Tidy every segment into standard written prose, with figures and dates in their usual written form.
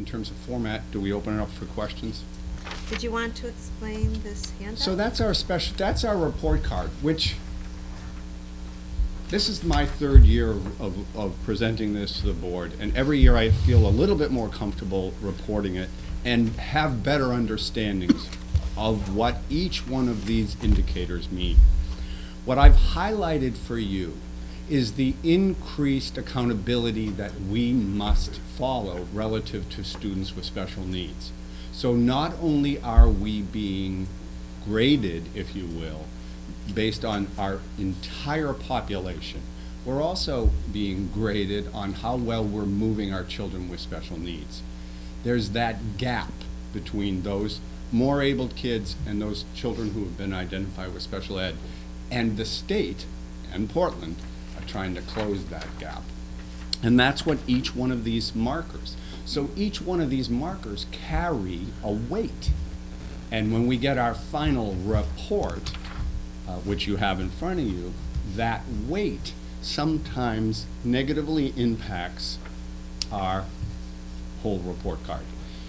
in terms of format, do we open it up for questions? Did you want to explain this handout? So that's our report card, which, this is my third year of presenting this to the board, and every year I feel a little bit more comfortable reporting it and have better understandings of what each one of these indicators mean. What I've highlighted for you is the increased accountability that we must follow relative to students with special needs. So not only are we being graded, if you will, based on our entire population, we're also being graded on how well we're moving our children with special needs. There's that gap between those more abled kids and those children who have been identified with special ed, and the state and Portland are trying to close that gap. And that's what each one of these markers. So each one of these markers carry a weight. And when we get our final report, which you have in front of you, that weight sometimes negatively impacts our whole report card.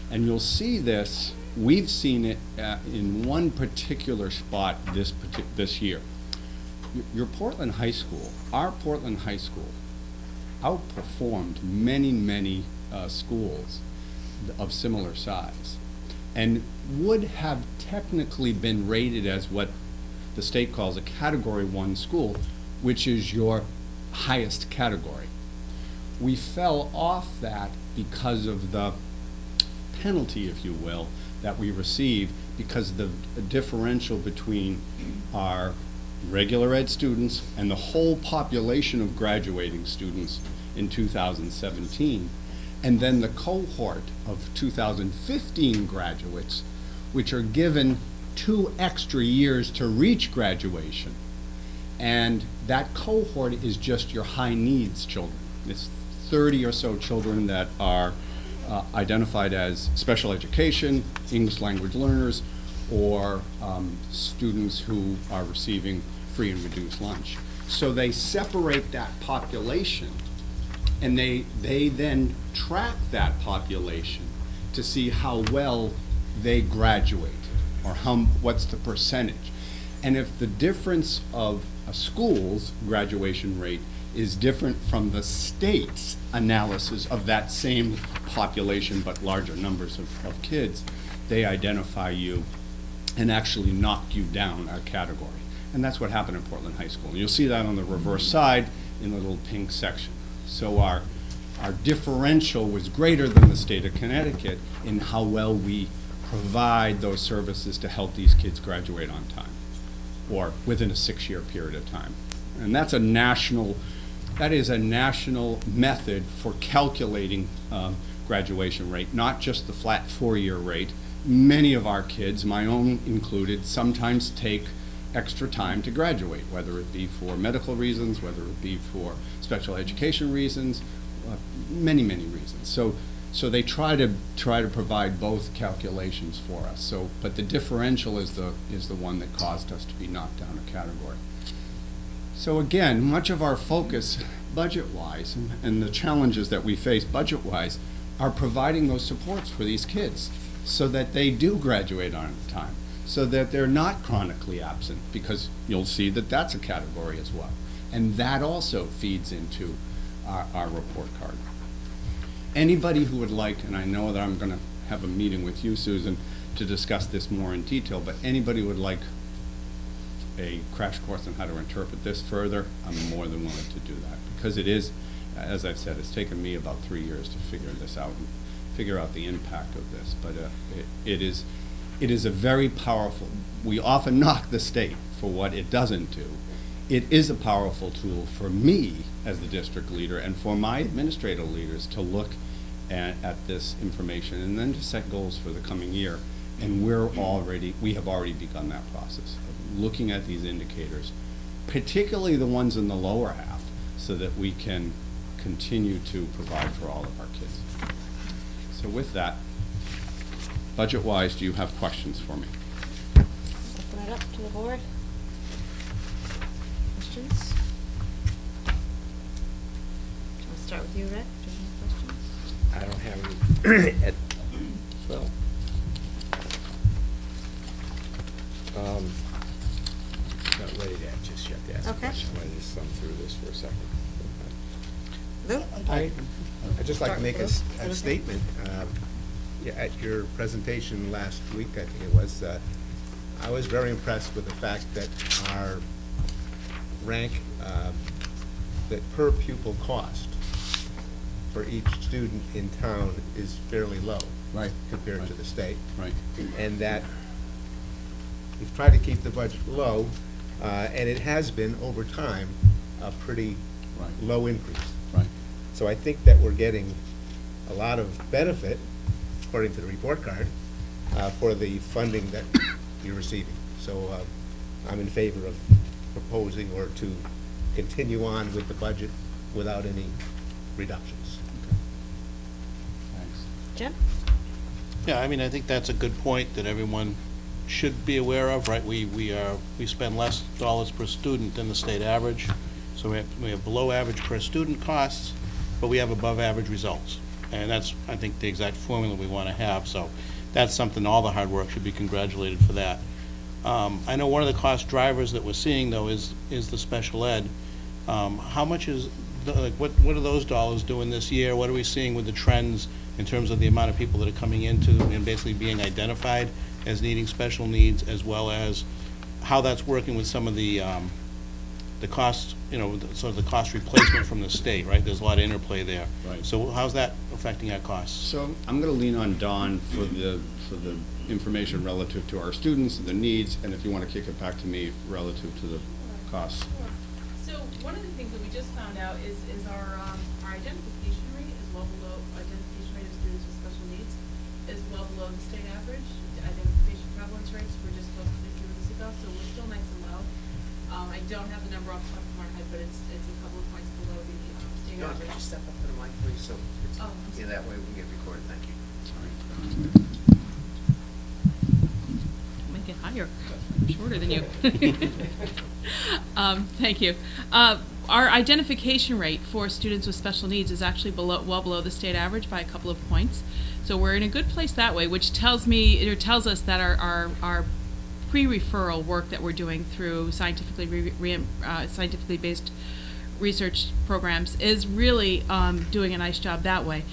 And you'll see this, we've seen it in one particular spot this year. Your Portland High School, our Portland High School, outperformed many schools of similar size, and would have technically been rated as what the state calls a Category 1 school, which is your highest category. We fell off that because of the penalty, if you will, that we receive because the differential between our regular ed students and the whole population of graduating students in 2017, and then the cohort of 2015 graduates, which are given 2 extra years to reach graduation. And that cohort is just your high needs children. It's 30 or so children that are identified as special education, English language learners, or students who are receiving free and reduced lunch. So they separate that population, and they then track that population to see how well they graduate, or what's the percentage. And if the difference of a school's graduation rate is different from the state's analysis of that same population but larger numbers of kids, they identify you and actually knock you down a category. And that's what happened in Portland High School. And you'll see that on the reverse side in the little pink section. So our differential was greater than the state of Connecticut in how well we provide those services to help these kids graduate on time, or within a 6-year period of time. And that is a national method for calculating graduation rate, not just the flat 4-year rate. Many of our kids, my own included, sometimes take extra time to graduate, whether it be for medical reasons, whether it be for special education reasons, many reasons. So they try to provide both calculations for us. But the differential is the one that caused us to be knocked down a category. So again, much of our focus budget-wise and the challenges that we face budget-wise are providing those supports for these kids so that they do graduate on time, so that they're not chronically absent, because you'll see that that's a category as well. And that also feeds into our report card. Anybody who would like, and I know that I'm going to have a meeting with you, Susan, to discuss this more in detail, but anybody who would like a crash course on how to interpret this further, I'm more than willing to do that, because it is, as I've said, it's taken me about 3 years to figure this out and figure out the impact of this. But it is a very powerful, we often knock the state for what it doesn't do. It is a powerful tool for me as the district leader and for my administrative leaders to look at this information and then to set goals for the coming year. And we have already begun that process of looking at these indicators, particularly the ones in the lower half, so that we can continue to provide for all of our kids. So with that, budget-wise, do you have questions for me? Open it up to the board. Questions? Do you want to start with you, Rick? Do you have any questions? I don't have any at, well, not ready to just yet to ask a Okay. question. I want to just thumb through this for a second. Lou? I'd just like to make a Start. statement. Yeah, at your presentation last week, I think it was, I was very impressed with the fact that our rank, that per pupil cost for each student in town is fairly low. Right. Compared to Right. the state. Right. And that we've tried to keep the budget low, and it has been, over time, a pretty Right. low increase. Right. So I think that we're getting a lot of benefit, according to the report card, for the funding that you're receiving. So I'm in favor of proposing or to continue on with the budget without any reductions. Thanks. Jim? Yeah, I mean, I think that's a good point that everyone should be aware of, right? We spend less dollars per student than the state average, so we have below average per student costs, but we have above average results. And that's, I think, the exact formula we want to have, so that's something, all the hard work should be congratulated for that. I know one of the cost drivers that we're seeing, though, is the special ed. How much is, like, what are those dollars doing this year? What are we seeing with the trends in terms of the amount of people that are coming into and basically being identified as needing special needs, as well as how that's working with some of the costs, you know, sort of the cost replacement from the state, right? There's a lot of interplay there. Right. So how's that affecting our costs? So I'm going to lean on Dawn for the information relative to our students, the needs, and if you want to kick it back to me relative to the costs. So one of the things that we just found out is our identification rate is well below, identification rate of students with special needs is well below the state average. Identification prevalence rates were just posted a few weeks ago, so we're still nice and low. I don't have the number off the top of my head, but it's a couple of points below the state No, average. could you step up to the mic, please, so it's, Oh, I'm yeah, that way we can get recorded, thank you. Make it higher. I'm shorter than you. Thank you. Our identification rate for students with special needs is actually well below the state average by a couple of points. So we're in a good place that way, which tells us that our pre-referral work that we're doing through scientifically based research programs is really doing a nice job that way.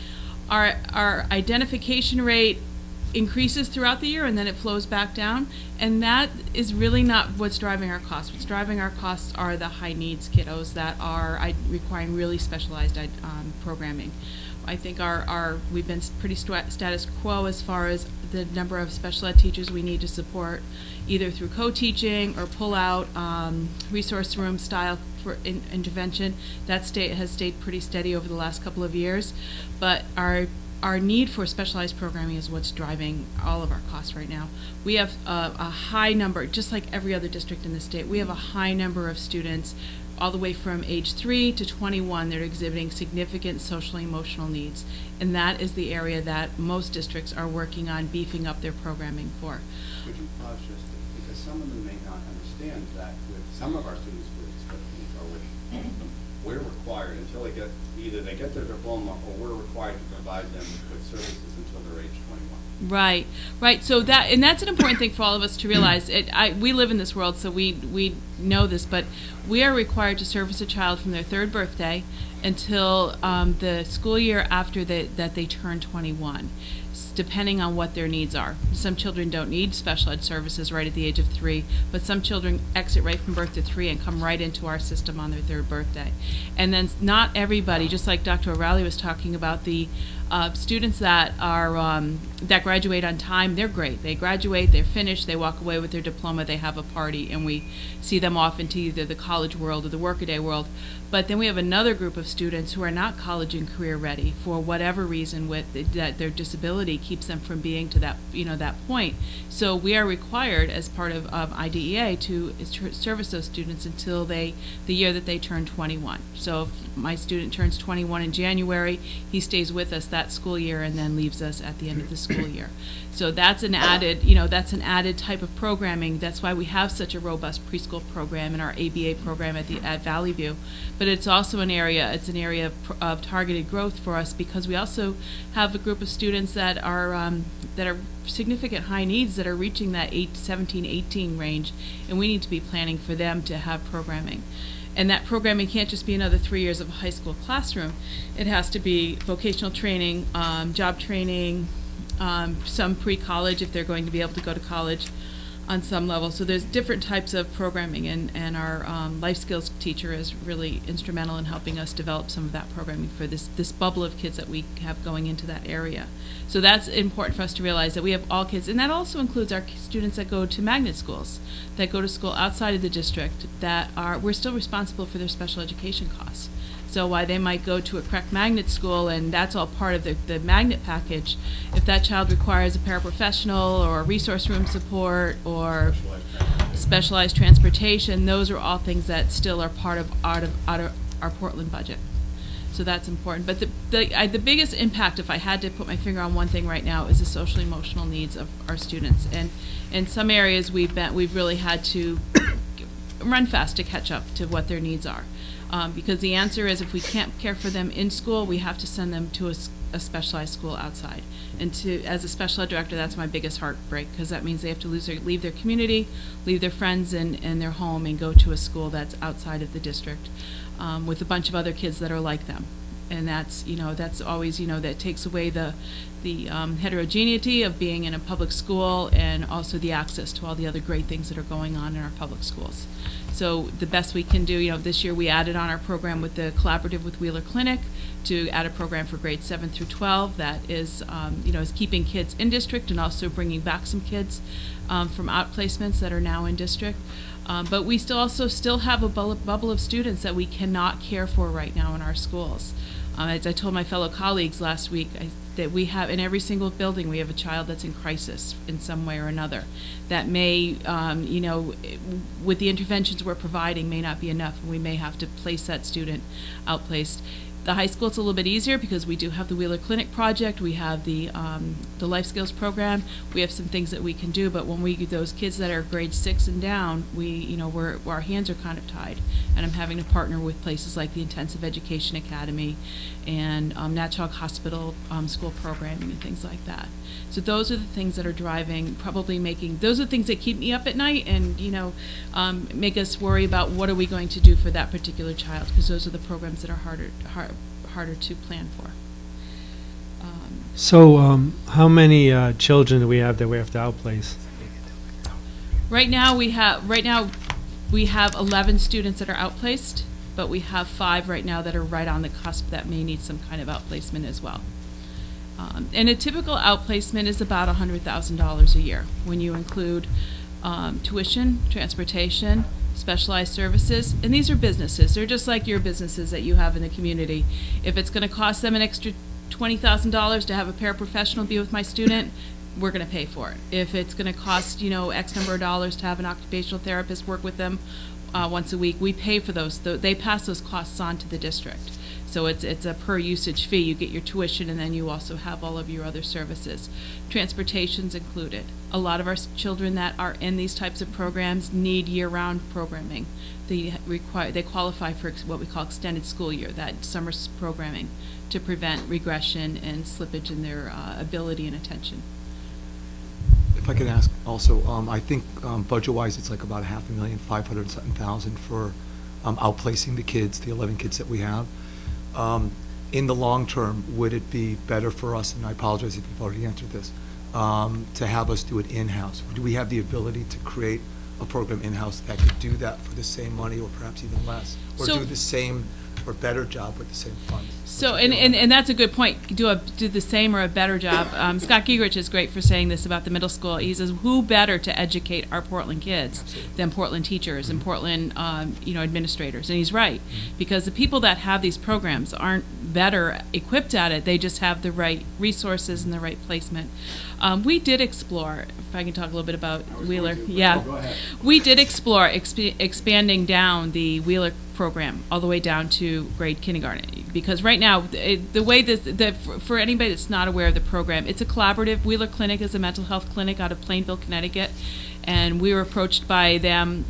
Our identification rate increases throughout the year and then it flows back down, and that is really not what's driving our costs. What's driving our costs are the high needs kiddos that are requiring really specialized programming. I think we've been pretty status quo as far as the number of special ed teachers we need to support, either through co-teaching or pull-out resource room style for intervention. That has stayed pretty steady over the last couple of years, but our need for specialized programming is what's driving all of our costs right now. We have a high number, just like every other district in the state, we have a high number of students all the way from age 3 to 21 that are exhibiting significant social and emotional needs. And that is the area that most districts are working on beefing up their programming for. Could you pause just, because some of them may not understand that with some of our students with special needs, or with, we're required until either they get their diploma or we're required to provide them with services until they're age 21. Right. So that's an important thing for all of us to realize. We live in this world, so we know this, but we are required to service a child from their 3rd birthday until the school year after that they turn 21, depending on what their needs are. Some children don't need special ed services right at the age of 3, but some children exit right from birth to 3 and come right into our system on their 3rd birthday. And then not everybody, just like Dr. O'Reilly was talking about, the students that are that graduate on time, they're great. They graduate, they're finished, they walk away with their diploma, they have a party, and we see them off into either the college world or the workaday world. But then we have another group of students who are not college and career ready for whatever reason, that their disability keeps them from being to that point. So we are required, as part of IDEA, to service those students until the year that they turn 21. So if my student turns 21 in January, he stays with us that school year and then leaves us at the end of the school year. So that's an added type of programming. That's why we have such a robust preschool program and our ABA program at Valley View. But it's also an area, it's an area of targeted growth for us, because we also have a group of students that are significant high needs that are reaching that 17, 18 range, and we need to be planning for them to have programming. And that programming can't just be another 3 years of a high school classroom. It has to be vocational training, job training, some pre-college if they're going to be able to go to college on some level. So there's different types of programming, and our life skills teacher is really instrumental in helping us develop some of that programming for this bubble of kids that we have going into that area. So that's important for us to realize, that we have all kids, and that also includes our students that go to magnet schools, that go to school outside of the district, we're still responsible for their special education costs. So while they might go to a correct magnet school, and that's all part of the magnet package, if that child requires a paraprofessional or resource room support or specialized transportation, those are all things that still are part of out of our Portland budget. So that's important. But the biggest impact, if I had to put my finger on one thing right now, is the social emotional needs of our students. And in some areas we've really had to run fast to catch up to what their needs are. Because the answer is, if we can't care for them in school, we have to send them to a specialized school outside. And as a special ed director, that's my biggest heartbreak, because that means they have to leave their community, leave their friends and their home, and go to a school that's outside of the district with a bunch of other kids that are like them. And that's always, that takes away the heterogeneity of being in a public school, and also the access to all the other great things that are going on in our public schools. So the best we can do, this year we added on our program with the collaborative with Wheeler Clinic to add a program for grades 7 through 12 that is, is keeping kids in district and also bringing back some kids from outplacements that are now in district. But we still have a bubble of students that we cannot care for right now in our schools. As I told my fellow colleagues last week, that we have, in every single building, we have a child that's in crisis in some way or another. That may, with the interventions we're providing, may not be enough, and we may have to place that student outplaced. The high school, it's a little bit easier because we do have the Wheeler Clinic project, we have the life skills program, we have some things that we can do. But when those kids that are grade 6 and down, our hands are kind of tied, and I'm having to partner with places like the Intensive Education Academy and Natchog Hospital school programming and things like that. So those are the things that are driving, those are the things that keep me up at night and make us worry about what are we going to do for that particular child, because those are the programs that are harder to plan for. So how many children do we have that we have to outplace? Right now we have 11 students that are outplaced, but we have 5 right now that are right on the cusp that may need some kind of outplacement as well. And a typical outplacement is about $100,000 a year when you include tuition, transportation, specialized services, and these are businesses. They're just like your businesses that you have in the community. If it's going to cost them an extra $20,000 to have a paraprofessional be with my student, we're going to pay for it. If it's going to cost, X number of dollars to have an occupational therapist work with them once a week, we pay for those. They pass those costs on to the district. So it's a per usage fee. You get your tuition, and then you also have all of your other services. Transportation's included. A lot of our children that are in these types of programs need year-round programming. They qualify for what we call extended school year, that summer programming, to prevent regression and slippage in their ability and attention. If I could ask also, I think budget-wise, it's like about $500,000 for outplacing the kids, the 11 kids that we have. In the long term, would it be better for us, and I apologize if you've already answered this, to have us do it in-house? Do we have the ability to create a program in-house that could do that for the same money or perhaps even less? Or do the same or better job with the same funds? So, and that's a good point. Do the same or a better job. Scott Giegerich is great for saying this about the middle school. He says, who better to educate our Portland kids than Portland teachers and Portland, administrators? And he's right, because the people that have these programs aren't better equipped at it. They just have the right resources and the right placement. We did explore, if I can talk a little bit about Wheeler. Yeah, go ahead. We did explore expanding down the Wheeler program all the way down to grade kindergarten, because right now the way for anybody that's not aware of the program, it's a collaborative. Wheeler Clinic is a mental health clinic out of Plainville, Connecticut, and we were approached by them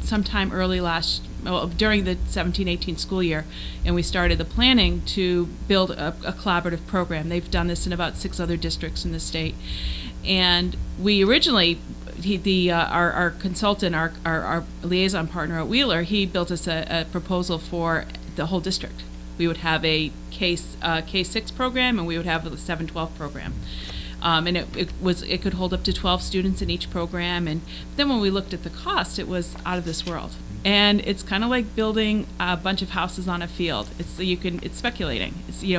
sometime during the 17-18 school year, and we started the planning to build a collaborative program. They've done this in about 6 other districts in the state. And we originally, our consultant, our liaison partner at Wheeler, he built us a proposal for the whole district. We would have a K-6 program, and we would have a 7-12 program. And it could hold up to 12 students in each program. And then when we looked at the cost, it was out of this world. And it's kind of like building a bunch of houses on a field. It's speculating.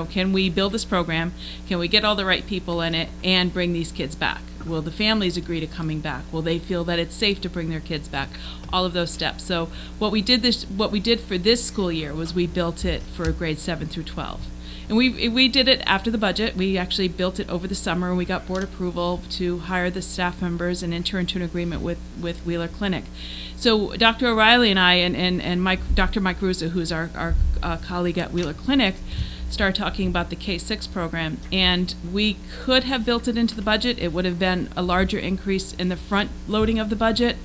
Can we build this program? Can we get all the right people in it and bring these kids back? Will the families agree to coming back? Will they feel that it's safe to bring their kids back? All of those steps. So what we did for this school year was we built it for grades 7 through 12. And we did it after the budget. We actually built it over the summer, and we got board approval to hire the staff members and enter into an agreement with Wheeler Clinic. So Dr. O'Reilly and I and Dr. Mike Russo, who's our colleague at Wheeler Clinic, started talking about the K-6 program. And we could have built it into the budget. It would have been a larger increase in the front loading of the budget.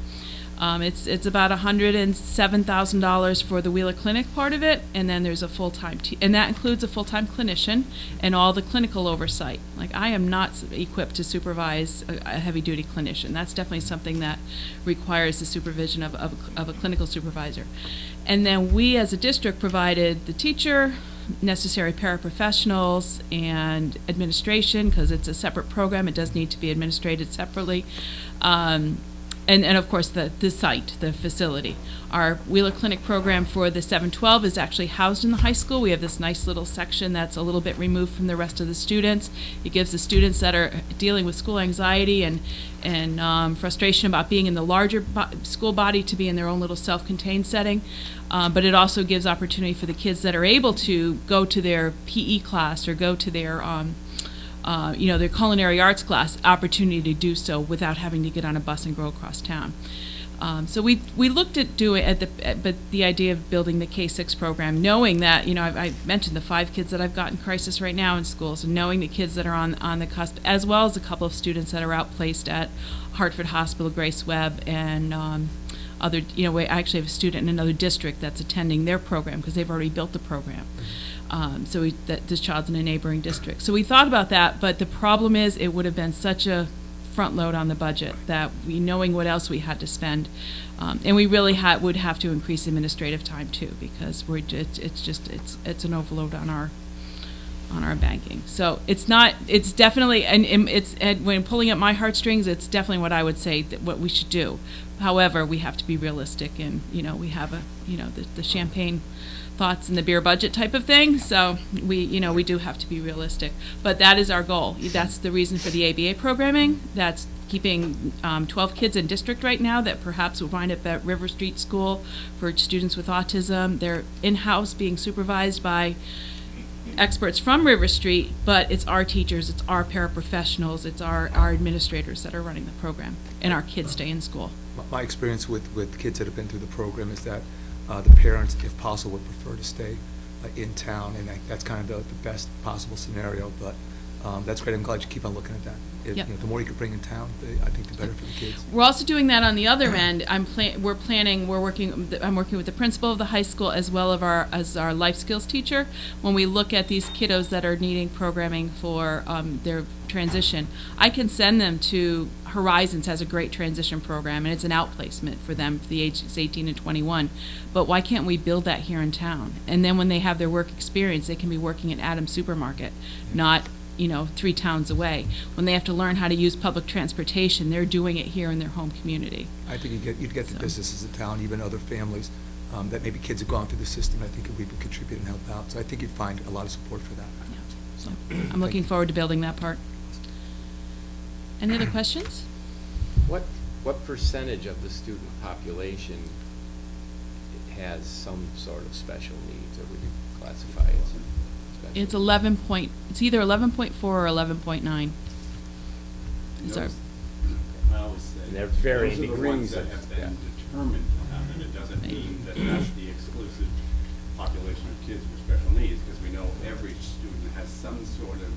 It's about $107,000 for the Wheeler Clinic part of it, and then there's a full-time and that includes a full-time clinician and all the clinical oversight. Like, I am not equipped to supervise a heavy-duty clinician. That's definitely something that requires the supervision of a clinical supervisor. And then we, as a district, provided the teacher, necessary paraprofessionals, and administration, because it's a separate program. It does need to be administrated separately. And of course, the site, the facility. Our Wheeler Clinic program for the 7-12 is actually housed in the high school. We have this nice little section that's a little bit removed from the rest of the students. It gives the students that are dealing with school anxiety and frustration about being in the larger school body to be in their own little self-contained setting. But it also gives opportunity for the kids that are able to go to their PE class or go to their their culinary arts class, opportunity to do so without having to get on a bus and go across town. So we looked at but the idea of building the K-6 program, knowing that, I mentioned the 5 kids that I've got in crisis right now in schools, and knowing the kids that are on the cusp, as well as a couple of students that are outplaced at Hartford Hospital, Grace Webb, and other, we actually have a student in another district that's attending their program because they've already built the program. So this child's in a neighboring district. So we thought about that, but the problem is it would have been such a front load on the budget that knowing what else we had to spend, and we really would have to increase administrative time too, because it's an overload on our banking. So it's definitely, and when pulling at my heartstrings, it's definitely what I would say that what we should do. However, we have to be realistic, and we have the champagne thoughts and the beer budget type of thing. So we do have to be realistic, but that is our goal. That's the reason for the ABA programming. That's keeping 12 kids in district right now that perhaps will wind up at River Street School for students with autism. They're in-house being supervised by experts from River Street, but it's our teachers, it's our paraprofessionals, it's our administrators that are running the program, and our kids stay in school. My experience with kids that have been through the program is that the parents, if possible, would prefer to stay in town, and that's kind of the best possible scenario. But that's great. I'm glad you keep on looking at that. Yep. The more you can bring in town, I think the better for the kids. We're also doing that on the other end. I'm working with the principal of the high school as well as our life skills teacher. When we look at these kiddos that are needing programming for their transition, I can send them to Horizons, has a great transition program, and it's an outplacement for them for the ages 18 and 21. But why can't we build that here in town? And then when they have their work experience, they can be working at Adams Supermarket, not 3 towns away. When they have to learn how to use public transportation, they're doing it here in their home community. I think you'd get the businesses in town, even other families that maybe kids have gone through the system. I think we would contribute and help out. So I think you'd find a lot of support for that. Yeah. So I'm looking forward to building that part. Any other questions? What percentage of the student population has some sort of special needs, or would you classify as special? It's it's either 11.4 or 11.9. Sorry. And they're varying Those are the ones degrees that of, have been determined to happen. It doesn't mean that that's the exclusive population of kids with special needs, because we know every student has some sort of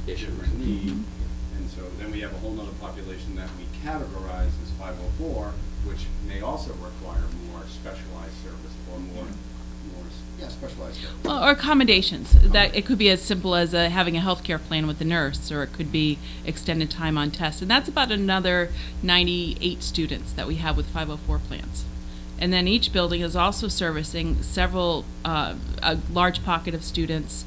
different need. And so then we have a whole nother population that we categorize as 504, which may also require more specialized service or more, specialized service. Well, or accommodations. That it could be as simple as having a healthcare plan with the nurse, or it could be extended time on test. And that's about another 98 students that we have with 504 plans. And then each building is also servicing several, a large pocket of students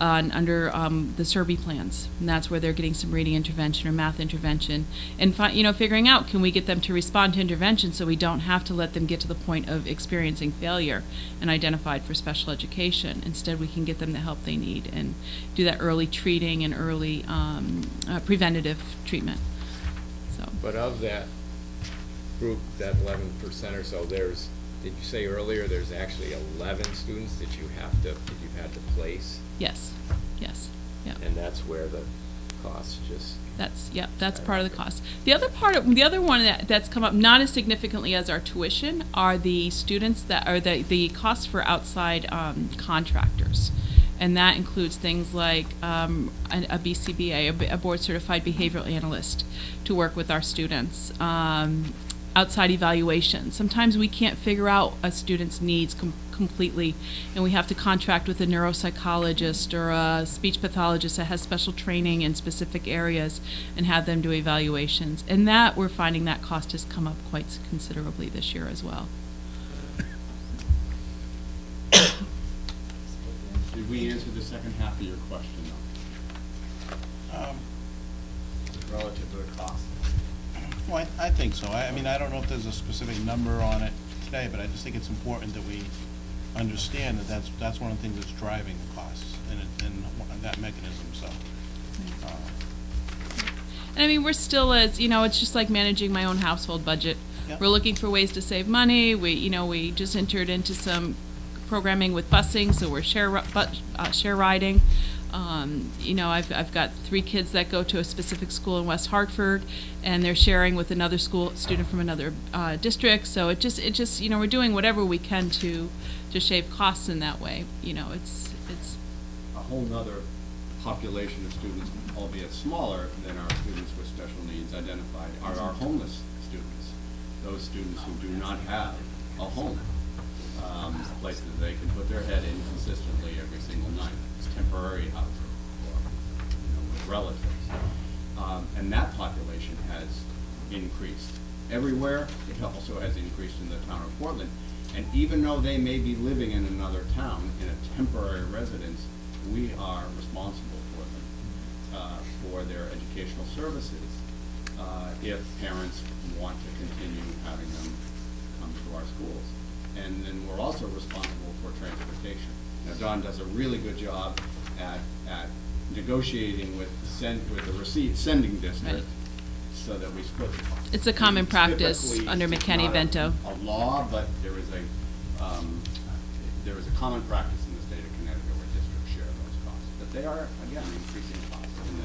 under the Serby plans. And that's where they're getting some reading intervention or math intervention. And, figuring out, can we get them to respond to intervention so we don't have to let them get to the point of experiencing failure and identified for special education. Instead, we can get them the help they need and do that early treating and early preventative treatment. So. But of that group, that 11% or so, did you say earlier, there's actually 11 students that you've had to place? Yes, yeah. And that's where the costs just... That's part of the cost. The other one that's come up not as significantly as our tuition are the students that are the costs for outside contractors. And that includes things like a BCBA, a board certified behavioral analyst, to work with our students. Outside evaluation. Sometimes we can't figure out a student's needs completely, and we have to contract with a neuropsychologist or a speech pathologist that has special training in specific areas and have them do evaluations. And that, we're finding that cost has come up quite considerably this year as well. Did we answer the second half of your question, though? Relative to the cost? Well, I think so. I mean, I don't know if there's a specific number on it today, but I just think it's important that we understand that that's one of the things that's driving the costs and that mechanism, so. And I mean, we're still it's just like managing my own household budget. Yeah. We're looking for ways to save money. We just entered into some programming with busing, so we're share riding. I've got 3 kids that go to a specific school in West Hartford, and they're sharing with another student from another district. So it just we're doing whatever we can to shave costs in that way. It's a whole nother population of students, albeit smaller than our students with special needs identified, are our homeless students. Those students who do not have a home, place that they can put their head in consistently every single night. Temporary housing or with relatives. And that population has increased everywhere. It also has increased in the town of Portland. And even though they may be living in another town in a temporary residence, we are responsible for them, for their educational services, if parents want to continue having them come to our schools. And then we're also responsible for transportation. Now, Don does a really good job at negotiating with the sending district, Right. so that we split the cost. It's a common practice Typically, under it's McKinney-Vento. not a law, but there is a common practice in the state of Connecticut where districts share those costs. But they are, again, increasing costs, and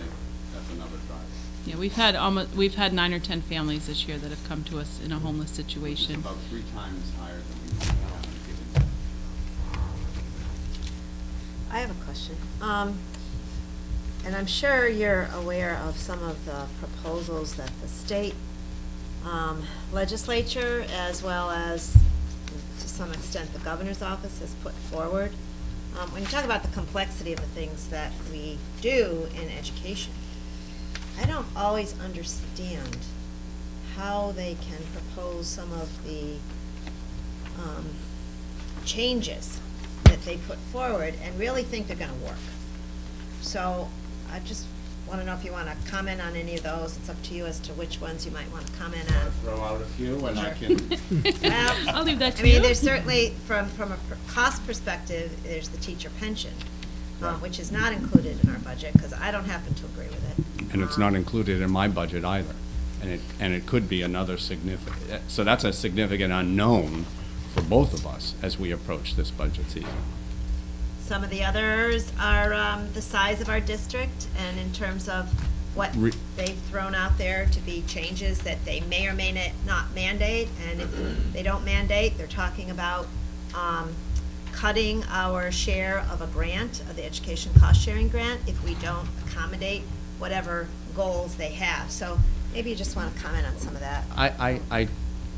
that's another driver. Yeah, we've had 9 or 10 families this year that have come to us in a homeless It's situation. about 3 times higher than we normally have in a given year. I have a question. And I'm sure you're aware of some of the proposals that the state legislature, as well as, to some extent, the governor's office has put forward. When you talk about the complexity of the things that we do in education, I don't always understand how they can propose some of the changes that they put forward and really think they're going to work. So I just want to know if you want to comment on any of those. It's up to you as to which ones you might want to comment on. Throw out a few, and I Sure. can. Well, I'll leave that to I mean, you. there's certainly, from a cost perspective, there's the teacher pension, Right. which is not included in our budget, because I don't happen to agree with it. And it's not included in my budget either. And it could be another significant, so that's a significant unknown for both of us as we approach this budget season. Some of the others are the size of our district, and in terms of what they've thrown out there to be changes that they may or may not mandate. And if they don't mandate, they're talking about cutting our share of a grant, of the education cost-sharing grant, if we don't accommodate whatever goals they have. So maybe you just want to comment on some of that.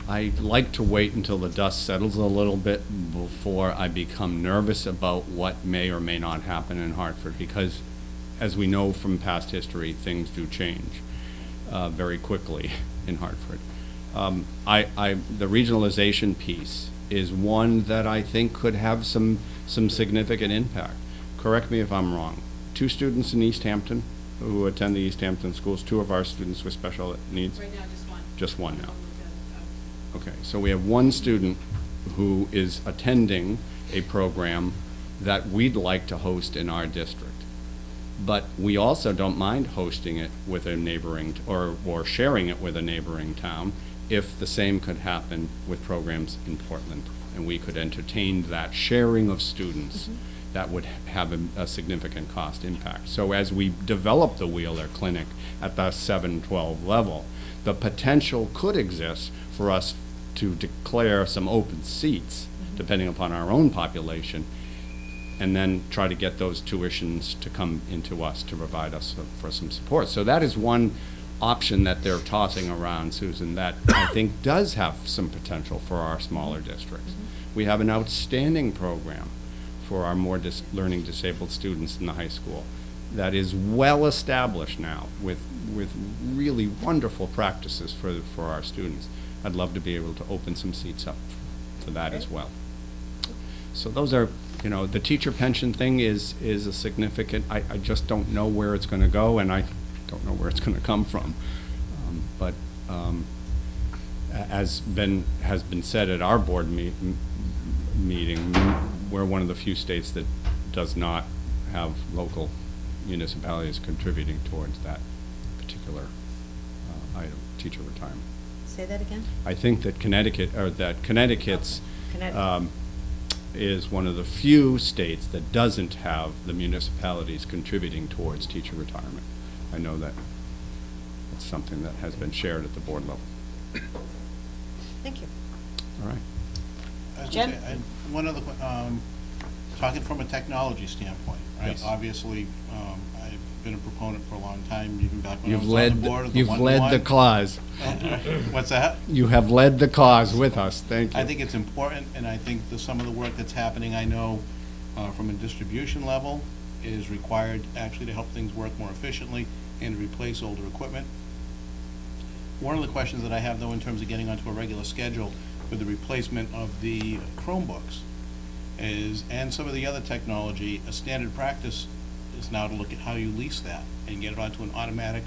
I like to wait until the dust settles a little bit before I become nervous about what may or may not happen in Hartford, because as we know from past history, things do change very quickly in Hartford. The regionalization piece is one that I think could have some significant impact. Correct me if I'm wrong. 2 students in East Hampton who attend the East Hampton schools, 2 of our students with special needs? Right now, just one. Just one now. Okay, so we have 1 student who is attending a program that we'd like to host in our district. But we also don't mind hosting it with a neighboring, or sharing it with a neighboring town, if the same could happen with programs in Portland, and we could entertain that sharing of students. That would have a significant cost impact. So as we develop the Wheeler Clinic at the 7-12 level, the potential could exist for us to declare some open seats, depending upon our own population, and then try to get those tuitions to come into us to provide us for some support. So that is one option that they're tossing around, Susan, that I think does have some potential for our smaller districts. We have an outstanding program for our more learning disabled students in the high school that is well established now with really wonderful practices for our students. I'd love to be able to open some seats up for that as well. So those are, the teacher pension thing is a significant, I just don't know where it's going to go, and I don't know where it's going to come from. But as has been said at our board meeting, we're one of the few states that does not have local municipalities contributing towards that particular item, teacher retirement. Say that again? I think that Connecticut's Connecticut. is one of the few states that doesn't have the municipalities contributing towards teacher retirement. I know that it's something that has been shared at the board level. Thank you. All right. I was Jim? gonna say, one other, talking from a technology standpoint, right? Yes. Obviously, I've been a proponent for a long time, even back when I You've was on the board of the led the one-to-one. cause. What's that? You have led the cause with us. Thank you. I think it's important, and I think that some of the work that's happening, I know, from a distribution level, is required actually to help things work more efficiently and to replace older equipment. One of the questions that I have, though, in terms of getting onto a regular schedule with the replacement of the Chromebooks is, and some of the other technology, a standard practice is now to look at how you lease that and get it onto an automatic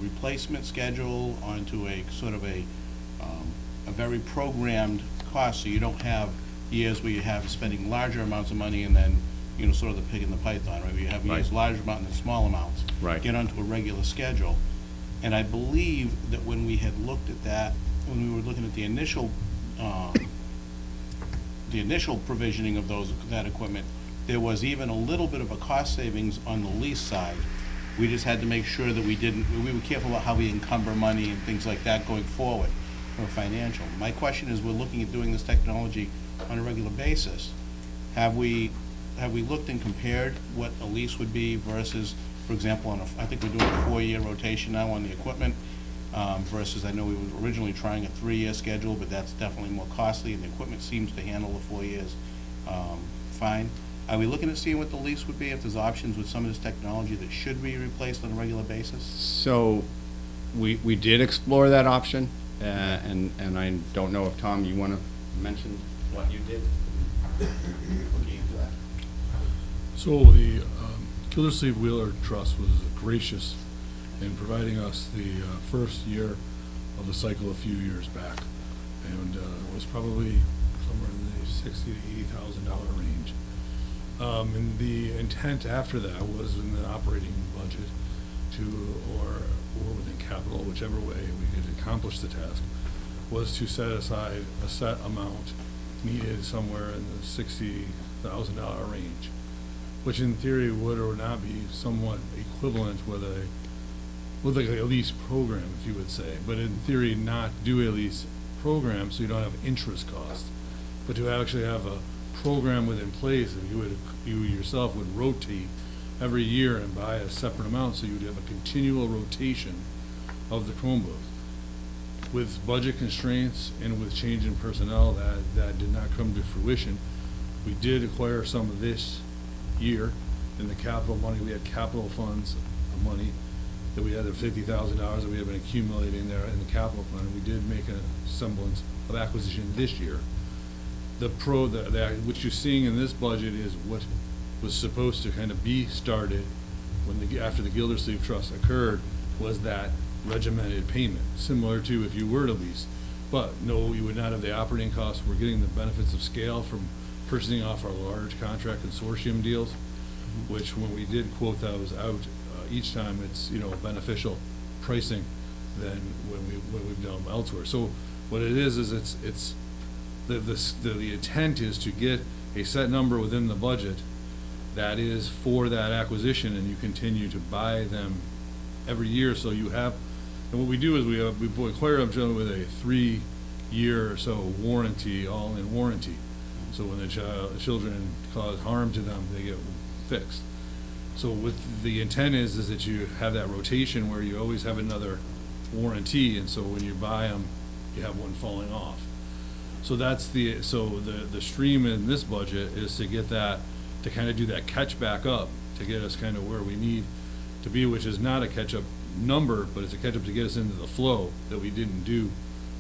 replacement schedule, onto a sort of a very programmed cost, so you don't have years where you have spending larger amounts of money and then, sort of the pig in the python, right? Where you have years Right. large amount and then small amounts. Right. Get onto a regular schedule. And I believe that when we had looked at that, when we were looking at the initial provisioning of that equipment, there was even a little bit of a cost savings on the lease side. We just had to make sure that we were careful about how we encumber money and things like that going forward for financial. My question is, we're looking at doing this technology on a regular basis. Have we looked and compared what a lease would be versus, for example, I think we're doing a 4-year rotation now on the equipment, versus, I know we were originally trying a 3-year schedule, but that's definitely more costly, and the equipment seems to handle the 4 years fine. Are we looking at seeing what the lease would be, if there's options with some of this technology that should be replaced on a regular basis? So we did explore that option, and I don't know if, Tom, you want to mention what you did looking into that? So the Gildersleeve Wheeler Trust was gracious in providing us the first year of the cycle a few years back, and it was probably somewhere in the $60,000 to $80,000 range. And the intent after that was in the operating budget or within capital, whichever way we could accomplish the task, was to set aside a set amount needed somewhere in the $60,000 range, which in theory would or would not be somewhat equivalent with like a lease program, if you would say, but in theory not do a lease program so you don't have interest costs, but to actually have a program within place that you yourself would rotate every year and buy a separate amount, so you would have a continual rotation of the Chromebooks. with budget constraints and with change in personnel that did not come to fruition, we did acquire some of this year in the capital money. We had capital funds of money that we had, $50,000 that we had been accumulating there in the capital fund, and we did make a semblance of acquisition this year. What you're seeing in this budget is what was supposed to kind of be started after the Gildersleeve Trust occurred, was that regimented payment, similar to if you were to lease. But no, you would not have the operating costs. We're getting the benefits of scale from purchasing off our large contract consortium deals, which when we did quote those out, each time it's, beneficial pricing than when we've done them elsewhere. So what it is it's the intent is to get a set number within the budget that is for that acquisition, and you continue to buy them every year. So you have, and what we do is we acquire them generally with a 3-year or so warranty, all-in warranty. So when the children cause harm to them, they get fixed. So with the intent is that you have that rotation where you always have another warranty, and so when you buy them, you have one falling off. So that's the stream in this budget is to get that, to kind of do that catch back up, to get us kind of where we need to be, which is not a catch-up number, but it's a catch-up to get us into the flow that we didn't do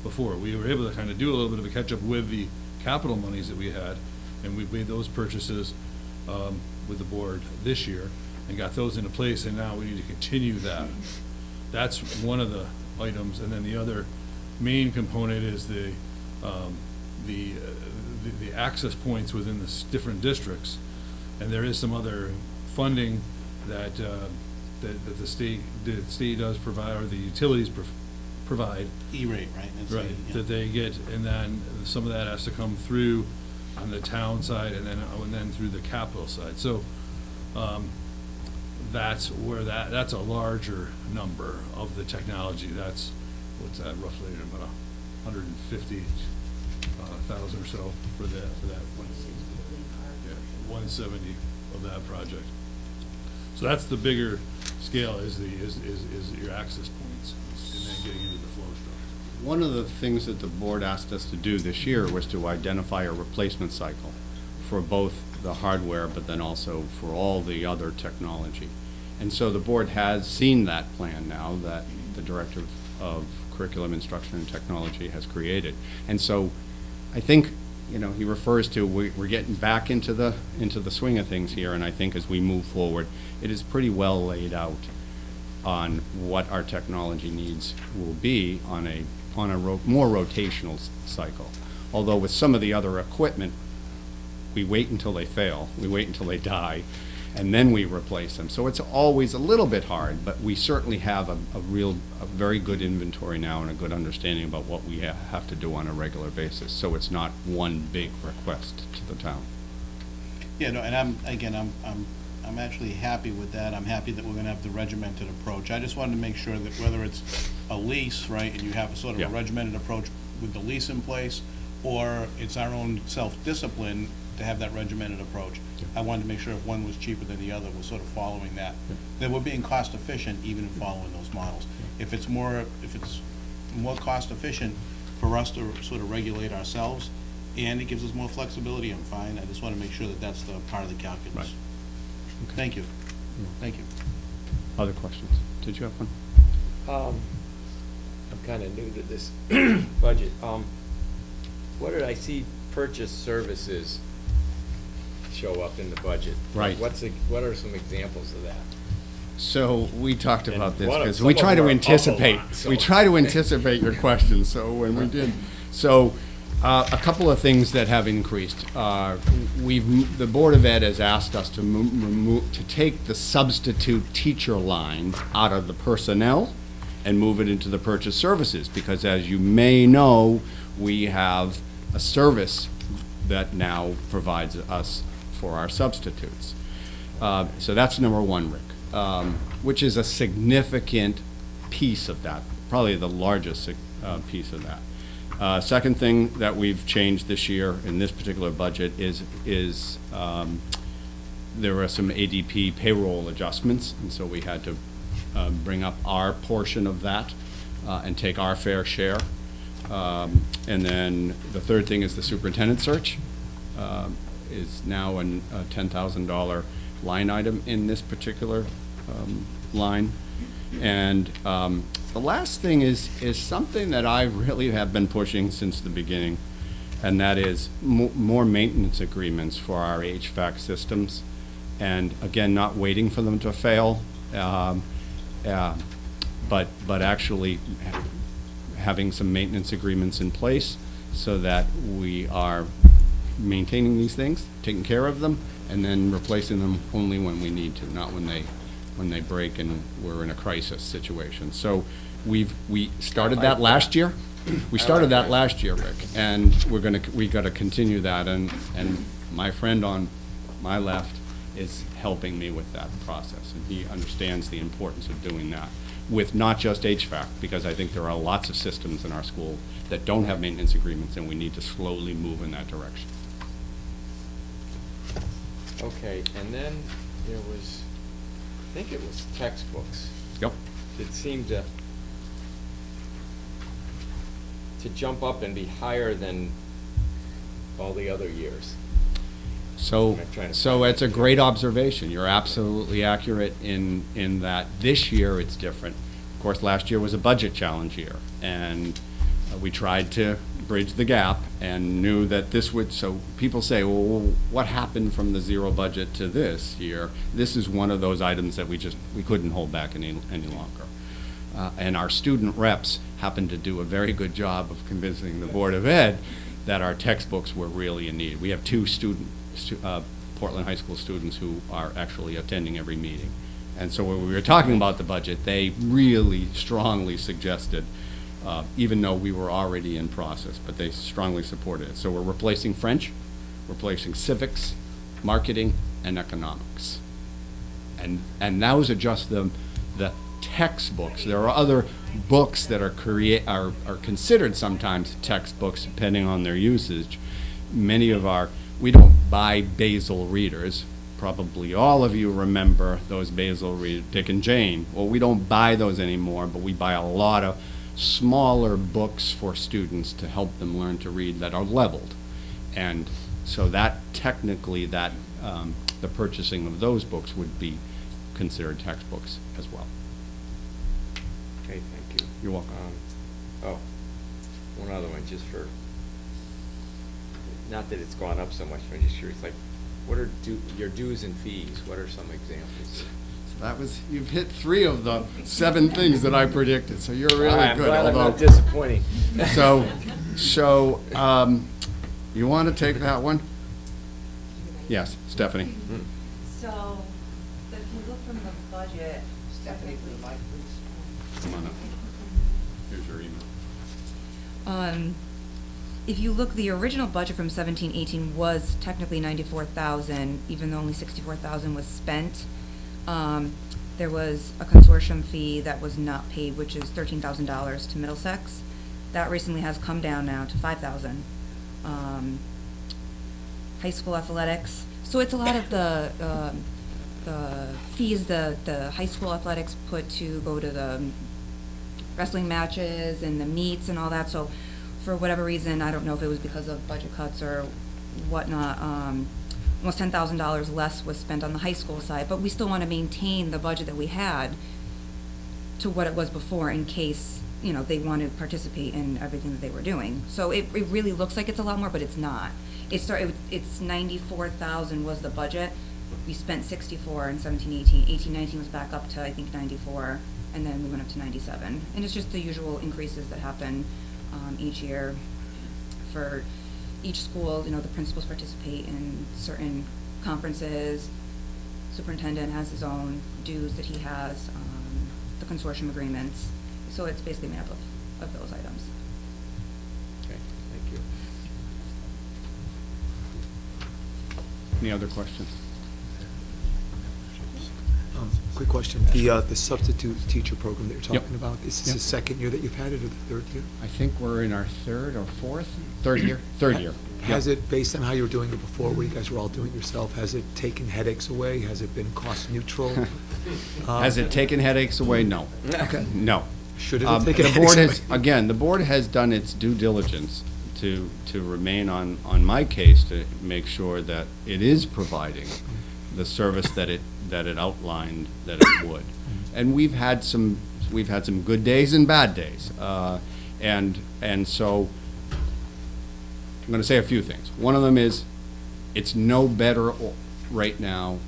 before. We were able to kind of do a little bit of a catch-up with the capital monies that we had, and we've made those purchases with the board this year and got those into place, and now we need to continue that. That's one of the items, and then the other main component is the access points within the different districts, and there is some other funding that the state does provide, or the utilities provide. E-rate, right? That's Right, yeah. that they get, and then some of that has to come through on the town side and then through the capital side. So, that's where that's a larger number of the technology. That's, what's that, roughly about 150,000 or so for that one. Yeah, 170 of that project. So that's the bigger scale, is your access points, and then getting into the flow stuff. One of the things that the board asked us to do this year was to identify a replacement cycle for both the hardware, but then also for all the other technology. And so the board has seen that plan now that the Director of Curriculum, Instruction, and Technology has created. And so I think, he refers to, we're getting back into the swing of things here, and I think as we move forward, it is pretty well laid out on what our technology needs will be on a more rotational cycle. Although with some of the other equipment, we wait until they fail, we wait until they die, and then we replace them. So it's always a little bit hard, but we certainly have a very good inventory now and a good understanding about what we have to do on a regular basis. So it's not one big request to the town. Yeah, no, and I'm actually happy with that. I'm happy that we're gonna have the regimented approach. I just wanted to make sure that whether it's a lease, right, and you have a sort of Yeah. a regimented approach with the lease in place, or it's our own self-discipline to have that regimented approach. I wanted to make sure if one was cheaper than the other, we're sort of following that. That we're being cost efficient even in following those models. If it's more cost efficient for us to sort of regulate ourselves, and it gives us more flexibility, I'm fine. I just want to make sure that that's the part of the calculus. Right. Thank you. Thank you. Other questions? Did you have one? I'm kind of new to this budget. What did I see purchase services show up in the budget? Right. What are some examples of that? So we talked And about this one of- because some we of try them to are anticipate. awful lot, so- We try to anticipate your questions. So when we did, a couple of things that have increased. The Board of Ed has asked us to take the substitute teacher line out of the personnel and move it into the purchase services, because as you may know, we have a service that now provides us for our substitutes. So that's number one, Rick, which is a significant piece of that, probably the largest piece of that. Second thing that we've changed this year in this particular budget is there were some ADP payroll adjustments, and so we had to bring up our portion of that and take our fair share And then the third thing is the superintendent search, is now a $10,000 line item in this particular line. And the last thing is something that I really have been pushing since the beginning, and that is more maintenance agreements for our HVAC systems. And again, not waiting for them to fail, but actually having some maintenance agreements in place so that we are maintaining these things, taking care of them, and then replacing them only when we need to, not when they break and we're in a crisis situation. So we started that last year. We started that last year, Rick, and we gotta continue that, and my friend on my left is helping me with that process, and he understands the importance of doing that with not just HVAC, because I think there are lots of systems in our school that don't have maintenance agreements, and we need to slowly move in that direction. Okay, and then there was, I think it was textbooks. Yep. It seemed to jump up and be higher than all the other years. So it's a great observation. You're absolutely accurate in that this year it's different. Of course, last year was a budget challenge year, and we tried to bridge the gap and knew that this would, so people say, well, what happened from the zero budget to this year? This is one of those items that we couldn't hold back any longer. And our student reps happened to do a very good job of convincing the Board of Ed that our textbooks were really in need. We have two Portland High School students who are actually attending every meeting. And so when we were talking about the budget, they really strongly suggested, even though we were already in process, but they strongly supported it. So we're replacing French, replacing civics, marketing, and economics. And those are just the textbooks. There are other books that are considered sometimes textbooks depending on their usage. We don't buy Basil readers. Probably all of you remember those Basil readers, Dick and Jane. Well, we don't buy those anymore, but we buy a lot of smaller books for students to help them learn to read that are leveled. And so that technically, the purchasing of those books would be considered textbooks as well. Okay, thank you. You're welcome. One other one, just for, not that it's gone up so much, but I'm just curious, like, what are your dues and fees? What are some examples? You've hit 3 of the 7 things that I predicted, so you're really I'm good. glad I'm not disappointing. So, you want to take that one? Yes, Stephanie. So, if you look from the budget, Stephanie, for the mic, please. Come on up. Here's your email. If you look, the original budget from 17-18 was technically 94,000, even though only 64,000 was spent. There was a consortium fee that was not paid, which is $13,000 to Middlesex. That recently has come down now to 5,000. High school athletics. So it's a lot of the fees the high school athletics put to go to the wrestling matches and the meets and all that. So for whatever reason, I don't know if it was because of budget cuts or whatnot, almost $10,000 less was spent on the high school side, but we still want to maintain the budget that we had to what it was before in case, they want to participate in everything that they were doing. So it really looks like it's a lot more, but it's not. It's 94,000 was the budget. We spent 64 in 17-18. 18-19 was back up to, I think, 94, and then we went up to 97. And it's just the usual increases that happen each year for each school. The principals participate in certain conferences. Superintendent has his own dues that he has, the consortium agreements. So it's basically made up of those items. Okay, thank you. Any other questions? Quick question. The substitute teacher program that you're Yep. talking about, is this Yep. the second year that you've had it or the third year? I think we're in our third or fourth? Third year? Third year. Has Yep. it, based on how you were doing it before, where you guys were all doing it yourself, has it taken headaches away? Has it been cost neutral? Has it taken headaches away? No. Okay. No. Should it have taken The board has, anyway? again, the board has done its due diligence to remain on my case to make sure that it is providing the service that it outlined that it would. And we've had some good days and bad days. And so, I'm gonna say a few things. One of them is, it's no better right now.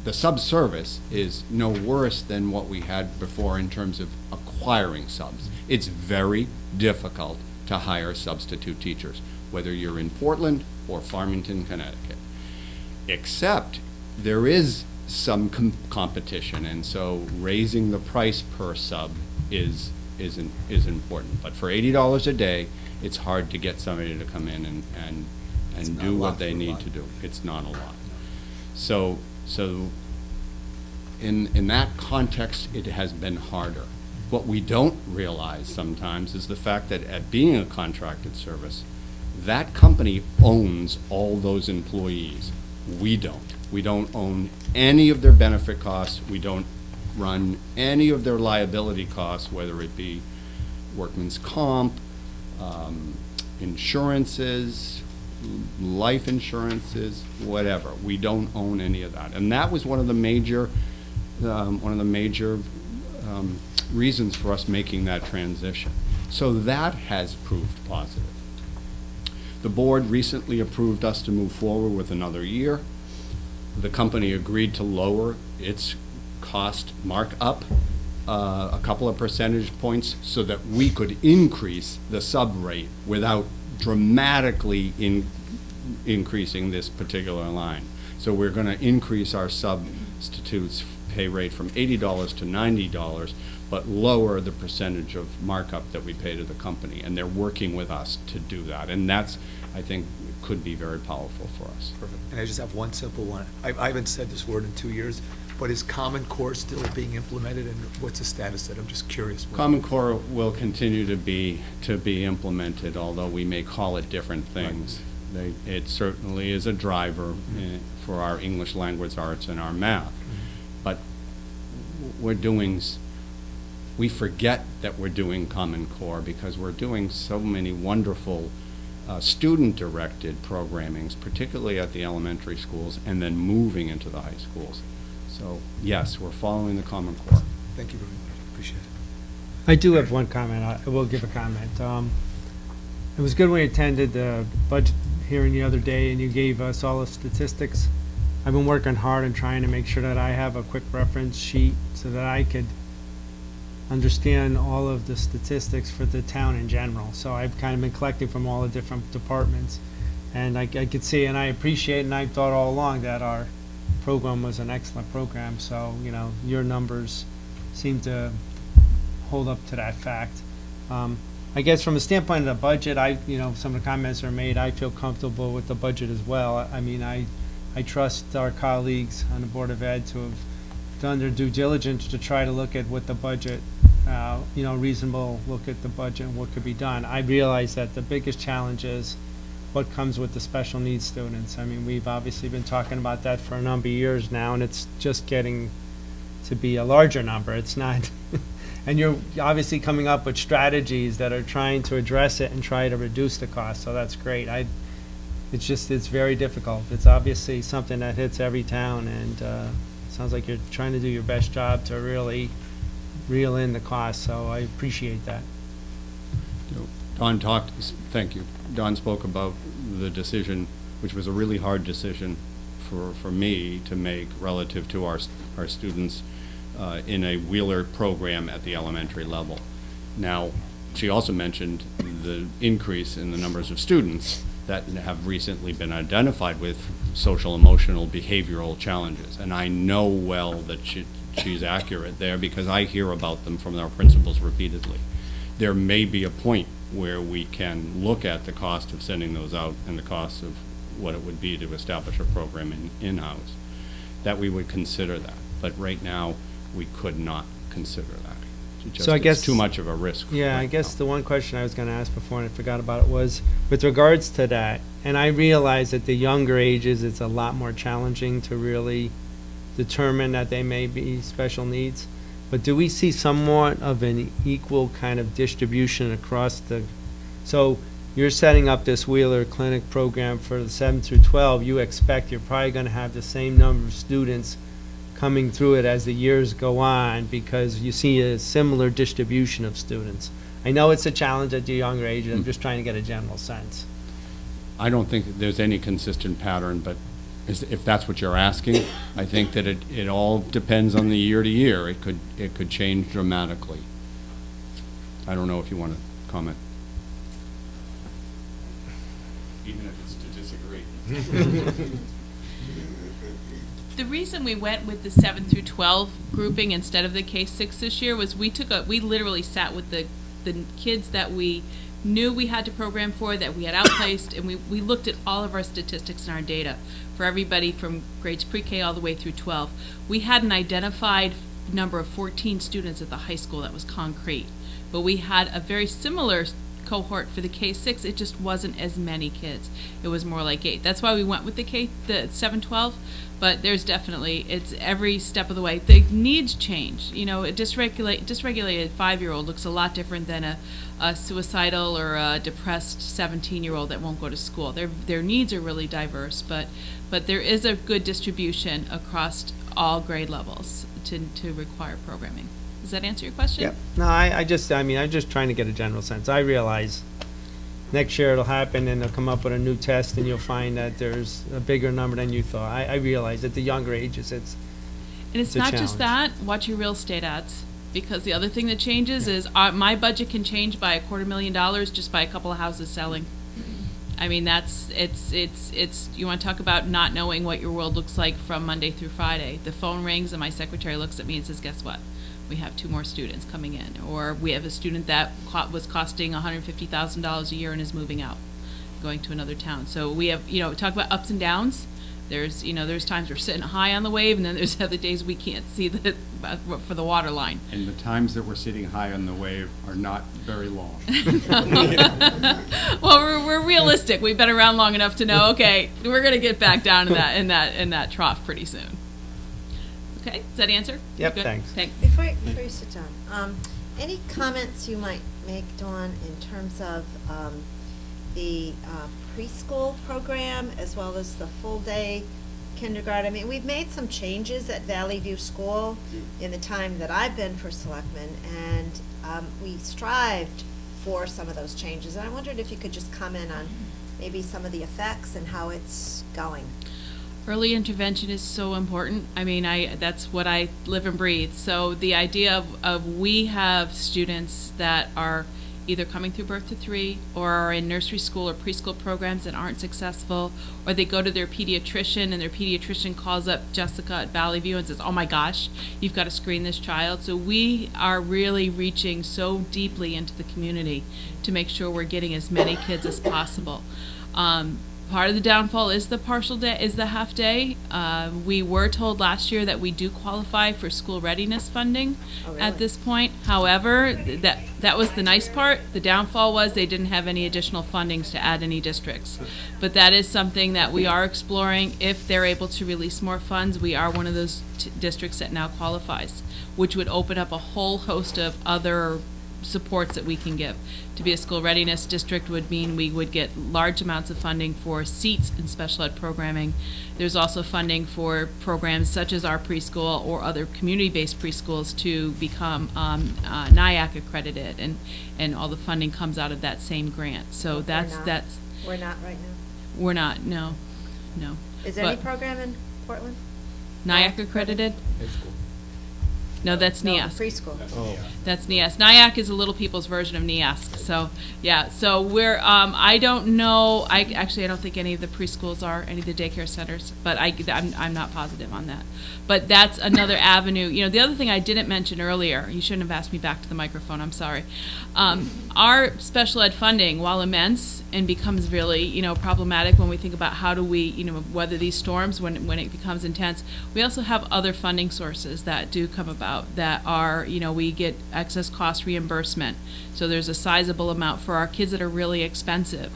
The sub-service is no worse than what we had before in terms of acquiring subs. It's very difficult to hire substitute teachers, whether you're in Portland or Farmington, Connecticut. Except there is some competition, and so raising the price per sub is important. But for $80 a day, it's hard to get somebody to come in It's and not do a lot what they for a need lot. to do. It's not a lot. So in that context, it has been harder. What we don't realize sometimes is the fact that at being a contracted service, that company owns all those employees. We don't. We don't own any of their benefit costs. We don't run any of their liability costs, whether it be workman's comp, insurances, life insurances, whatever. We don't own any of that. And that was one of the major reasons for us making that transition. So that has proved positive. The board recently approved us to move forward with another year. The company agreed to lower its cost markup a couple of percentage points so that we could increase the sub rate without dramatically increasing this particular line. So we're going to increase our substitutes pay rate from $80 to $90, but lower the percentage of markup that we pay to the company. And they're working with us to do that. And that's, I think, could be very powerful for us. Perfect. And I just have one simple one. I haven't said this word in 2 years, but is Common Core still being implemented, and what's the status of it? I'm just curious. Common Core will continue to be implemented, although we may call it different things. It certainly is a driver for our English language arts and our math. But we forget that we're doing Common Core because we're doing so many wonderful student-directed programmings, particularly at the elementary schools, and then moving into the high schools. So, yes, we're following the Common Core. Thank you very much. Appreciate it. I do have one comment. I will give a comment. It was good when you attended the budget hearing the other day and you gave us all the statistics. I've been working hard and trying to make sure that I have a quick reference sheet so that I could understand all of the statistics for the town in general. So I've kind of been collecting from all the different departments. And I could see, and I appreciate, and I've thought all along that our program was an excellent program. So, you know, your numbers seem to hold up to that fact. I guess from a standpoint of the budget, some of the comments are made, I feel comfortable with the budget as well. I mean, I trust our colleagues on the Board of Ed to have done their due diligence to try to look at what the budget, reasonable look at the budget and what could be done. I realize that the biggest challenge is what comes with the special needs students. I mean, we've obviously been talking about that for a number of years now, and it's just getting to be a larger number. It's not, and you're obviously coming up with strategies that are trying to address it and try to reduce the cost, so that's great. It's very difficult. It's obviously something that hits every town, and it sounds like you're trying to do your best job to really reel in the cost, so I appreciate that. Thank you. Don spoke about the decision, which was a really hard decision for me to make relative to our students in a Wheeler program at the elementary level. Now, she also mentioned the increase in the numbers of students that have recently been identified with social, emotional, behavioral challenges. And I know well that she's accurate there because I hear about them from our principals repeatedly. There may be a point where we can look at the cost of sending those out and the cost of what it would be to establish a program in-house, that we would consider that. But right now, we could not consider that. So I guess it's too much of a risk. Yeah, right I guess now. the one question I was going to ask before and I forgot about it was with regards to that, and I realize at the younger ages it's a lot more challenging to really determine that they may be special needs. but do we see somewhat of an equal kind of distribution across the, so you're setting up this Wheeler Clinic program for the 7 through 12, you expect you're probably gonna have the same number of students coming through it as the years go on, because you see a similar distribution of students. I know it's a challenge at the younger age, I'm just trying to get a general sense. I don't think that there's any consistent pattern, but if that's what you're asking, I think that it all depends on the year to year. It could change dramatically. I don't know if you want to comment. Even if it's to disagree. The reason we went with the 7 through 12 grouping instead of the K-6 this year was we literally sat with the kids that we knew we had to program for, that we had outplaced, and we looked at all of our statistics and our data for everybody from grades pre-K all the way through 12. We had an identified number of 14 students at the high school that was concrete, but we had a very similar cohort for the K-6. It just wasn't as many kids. It was more like 8. That's why we went with the 7-12, but there's definitely, it's every step of the way. The needs change. You know, a dysregulated 5-year-old looks a lot different than a suicidal or a depressed 17-year-old that won't go to school. Their needs are really diverse, but there is a good distribution across all grade levels to require programming. Does that answer your question? Yep. No, I'm just trying to get a general sense. I realize next year it'll happen and they'll come up with a new test and you'll find that there's a bigger number than you thought. I realize at the younger ages it's And it's a not just challenge. that, watch your real estate ads. Because the other thing that changes is my budget can change by $250,000 just by a couple of houses selling. I mean, it's you want to talk about not knowing what your world looks like from Monday through Friday. The phone rings and my secretary looks at me and says, guess what? We have 2 more students coming in. Or we have a student that was costing $150,000 a year and is moving out, going to another town. So we have, talk about ups and downs. There's times we're sitting high on the wave, and then there's other days we can't see for the water line. And the times that we're sitting high on the wave are not very long. Well, we're realistic. We've been around long enough to know, okay, we're going to get back down in that trough pretty soon. Okay, does that answer? Yep, Good? thanks. Before you sit down, any comments you might make, Dawn, in terms of the preschool program as well as the full-day kindergarten? I mean, we've made some changes at Valley View School in the time that I've been for Selectmen, and we strived for some of those changes. And I wondered if you could just comment on maybe some of the effects and how it's going. Early intervention is so important. I mean, that's what I live and breathe. So the idea of we have students that are either coming through birth to 3 or are in nursery school or preschool programs that aren't successful, or they go to their pediatrician and their pediatrician calls up Jessica at Valley View and says, oh my gosh, you've got to screen this child. So we are really reaching so deeply into the community to make sure we're getting as many kids as possible. Part of the downfall is the partial day, is the half day. We were told last year that we do qualify for school readiness funding at this point. However, that was the nice part. The downfall was they didn't have any additional fundings to add any districts. But that is something that we are exploring. If they're able to release more funds, we are one of those districts that now qualifies, which would open up a whole host of other supports that we can give. To be a school readiness district would mean we would get large amounts of funding for seats in special ed programming. There's also funding for programs such as our preschool or other community-based preschools to become NIAC accredited, and all the funding comes out of that same grant. So that's We're not right now. we're not, no. Is there any But- program in Portland? NIAC accredited? No, that's No, NIASC. preschool. That's NIASC. NIAC is a little people's version of NIASC. So, yeah. So we're, I don't know, I don't think any of the preschools are, any of the daycare centers, but I'm not positive on that. But that's another avenue. The other thing I didn't mention earlier, you shouldn't have asked me back to the microphone, I'm sorry. Our special ed funding, while immense and becomes really, problematic when we think about how do we, weather these storms when it becomes intense, we also have other funding sources that do come about that are, we get excess cost reimbursement. So there's a sizable amount for our kids that are really expensive.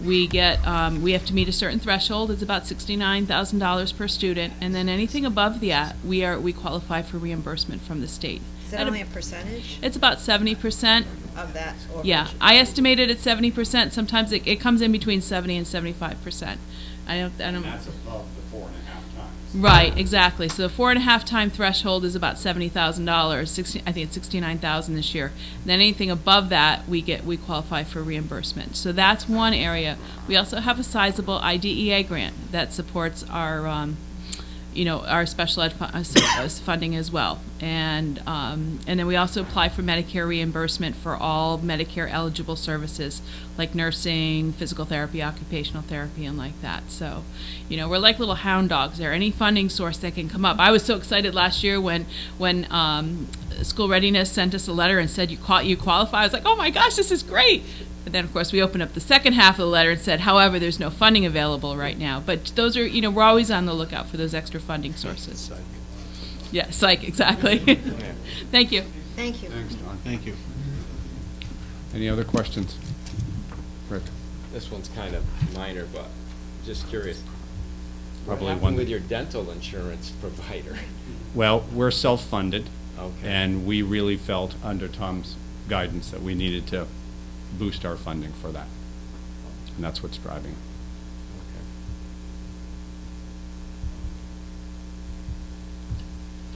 We get, we have to meet a certain threshold. It's about $69,000 per student, and then anything above that, we qualify for reimbursement from the state. Is it only a percentage It's about 70%. of that? Or Yeah, I estimated at 70%. Sometimes it comes in between 70 and 75%. I don't. And that's above the 4.5 times. Right, exactly. So the 4.5 time threshold is about $70,000. I think it's 69,000 this year. Then anything above that, we qualify for reimbursement. So that's one area. We also have a sizable IDEA grant that supports our, our special ed funding as well. And then we also apply for Medicare reimbursement for all Medicare eligible services like nursing, physical therapy, occupational therapy, and like that. So, we're like little hound dogs there. Any funding source that can come up. I was so excited last year when School Readiness sent us a letter and said you qualify. I was like, oh my gosh, this is great. But then, of course, we opened up the second half of the letter and said, however, there's no funding available right now. But those are, we're always on the lookout for those extra funding sources. Yeah, psych, exactly. Thank you. Thank you. Thanks, Don. Thank you. Any other questions? Rick? This one's kind of minor, but just curious. What Probably one happened with that- your dental insurance provider? Well, we're self-funded. Okay. And we really felt, under Tom's guidance, that we needed to boost our funding for that. And that's what's driving it.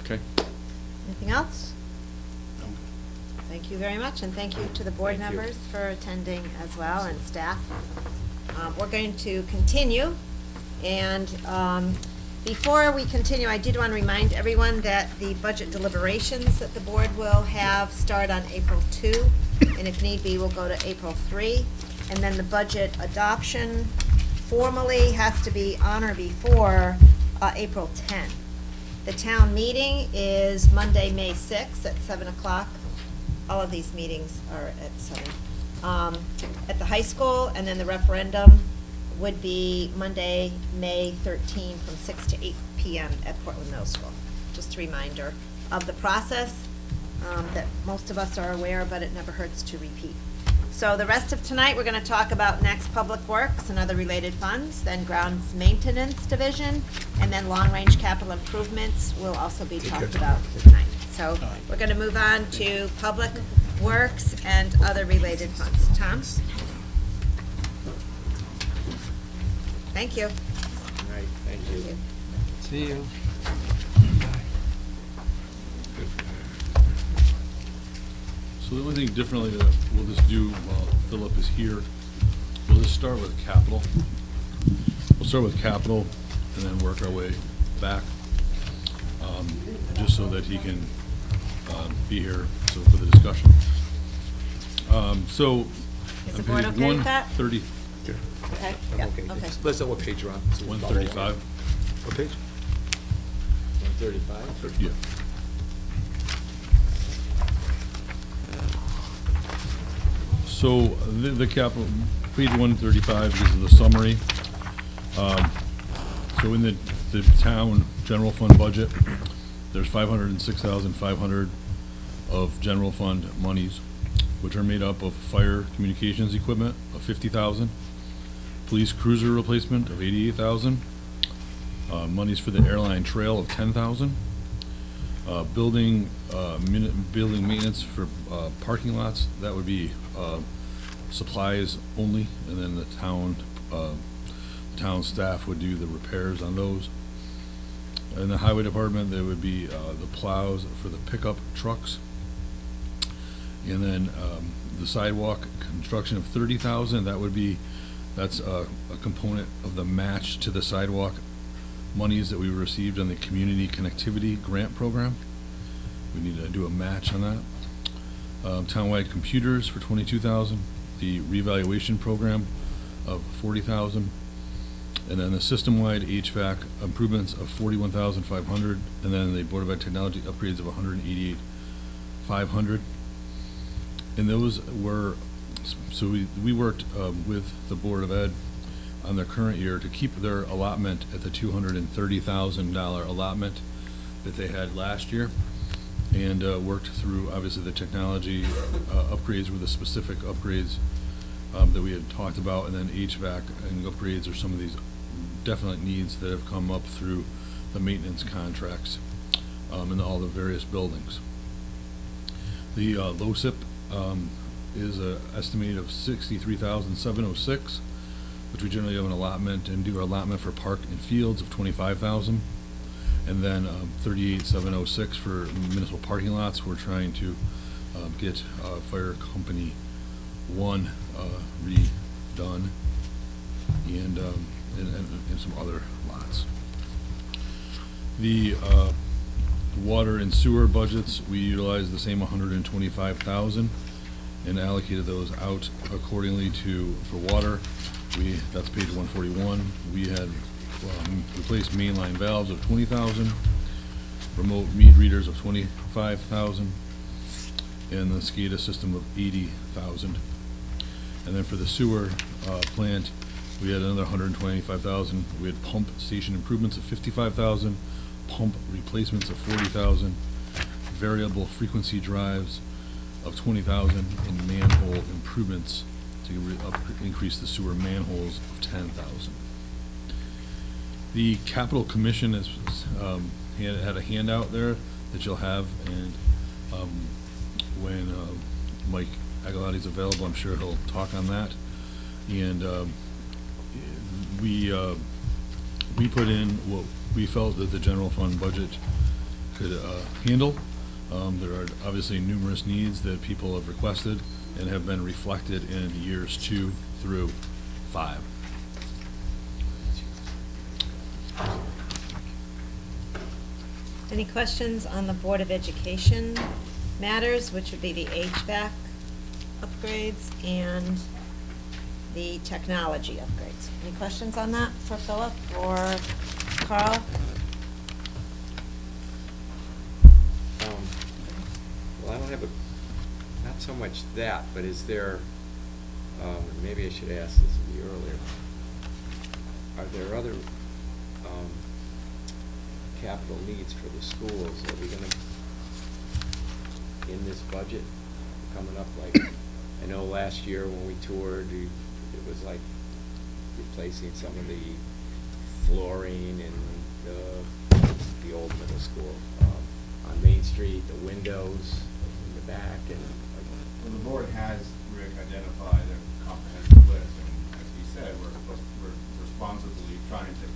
Okay? Anything else? Thank you very much, and thank you to the board Thank you. members for attending as well, and staff. We're going to continue, and before we continue, I did want to remind everyone that the budget deliberations that the board will have start on April 2, and if need be, we'll go to April 3, and then the budget adoption formally has to be on or before April 10. The town meeting is Monday, May 6th at 7 o'clock. All of these meetings are at 7. At the high school, and then the referendum would be Monday, May 13 from 6 to 8 p.m. at Portland Middle School. Just a reminder of the process that most of us are aware, but it never hurts to repeat. So the rest of tonight, we're going to talk about next Public Works and other related funds, then Grounds Maintenance Division, and then Long-Range Capital Improvements will also be talked about tonight. So we're going to move on to Public Works and other related funds. Tom? Thank you. All right, thank you. See you. So the only thing differently that we'll just do while Philip is here, we'll just start with capital. We'll start with capital and then work our way back, just so that he can be here for the discussion. So Is the on board page okay with that? 130, Okay. I'm Yeah, okay. okay. Let's know what page you're on. so we follow along. 135, What page? 135? yeah. So the capital, page 135, this is the summary. So in the town general fund budget, there's 506,500 of general fund monies, which are made up of fire communications equipment of 50,000, police cruiser replacement of 88,000, monies for the airline trail of 10,000, building maintenance for parking lots, that would be supplies only, and then the town staff would do the repairs on those. In the highway department, there would be the plows for the pickup trucks. And then the sidewalk construction of 30,000, that's a component of the match to the sidewalk monies that we received on the community connectivity grant program. We need to do a match on that. Townwide computers for 22,000, the reevaluation program of 40,000, and then the system-wide HVAC improvements of 41,500, and then the Board of Ed technology upgrades of 188,500. And those were, so we worked with the Board of Ed on their current year to keep their allotment at the $230,000 allotment that they had last year, and worked through, obviously, the technology upgrades were the specific upgrades that we had talked about, and then HVAC and upgrades are some of these definite needs that have come up through the maintenance contracts in all the various buildings. The LoSiP is a estimated of 63,706, which we generally have an allotment and do our allotment for park and fields of 25,000. And then 38,706 for municipal parking lots. We're trying to get Fire Company 1 redone and some other lots. The water and sewer budgets, we utilized the same 125,000 and allocated those out accordingly for water. That's page 141. We had replaced mainline valves of 20,000, remote meter readers of 25,000, and the SCADA system of 80,000. And then for the sewer plant, we had another 125,000. We had pump station improvements of 55,000, pump replacements of 40,000, variable frequency drives of 20,000, and manhole improvements to increase the sewer manholes of 10,000. The Capital Commission has had a handout there that you'll have, and when Mike Aguilotti's available, I'm sure he'll talk on that. And we put in what we felt that the general fund budget could handle. There are obviously numerous needs that people have requested and have been reflected in years 2 through 5. Any questions on the Board of Education matters, which would be the HVAC upgrades and the technology upgrades? Any questions on that for Philip or Carl? Well, I don't have not so much that, but is there, maybe I should ask this of you earlier, are there other capital needs for the schools? Are we gonna, in this budget, coming up, like, I know last year when we toured, it was like replacing some of the flooring in the old middle school. On Main Street, the windows in the back, and Well, the board has, Rick, identified a comprehensive list, and as he said, we're responsibly trying to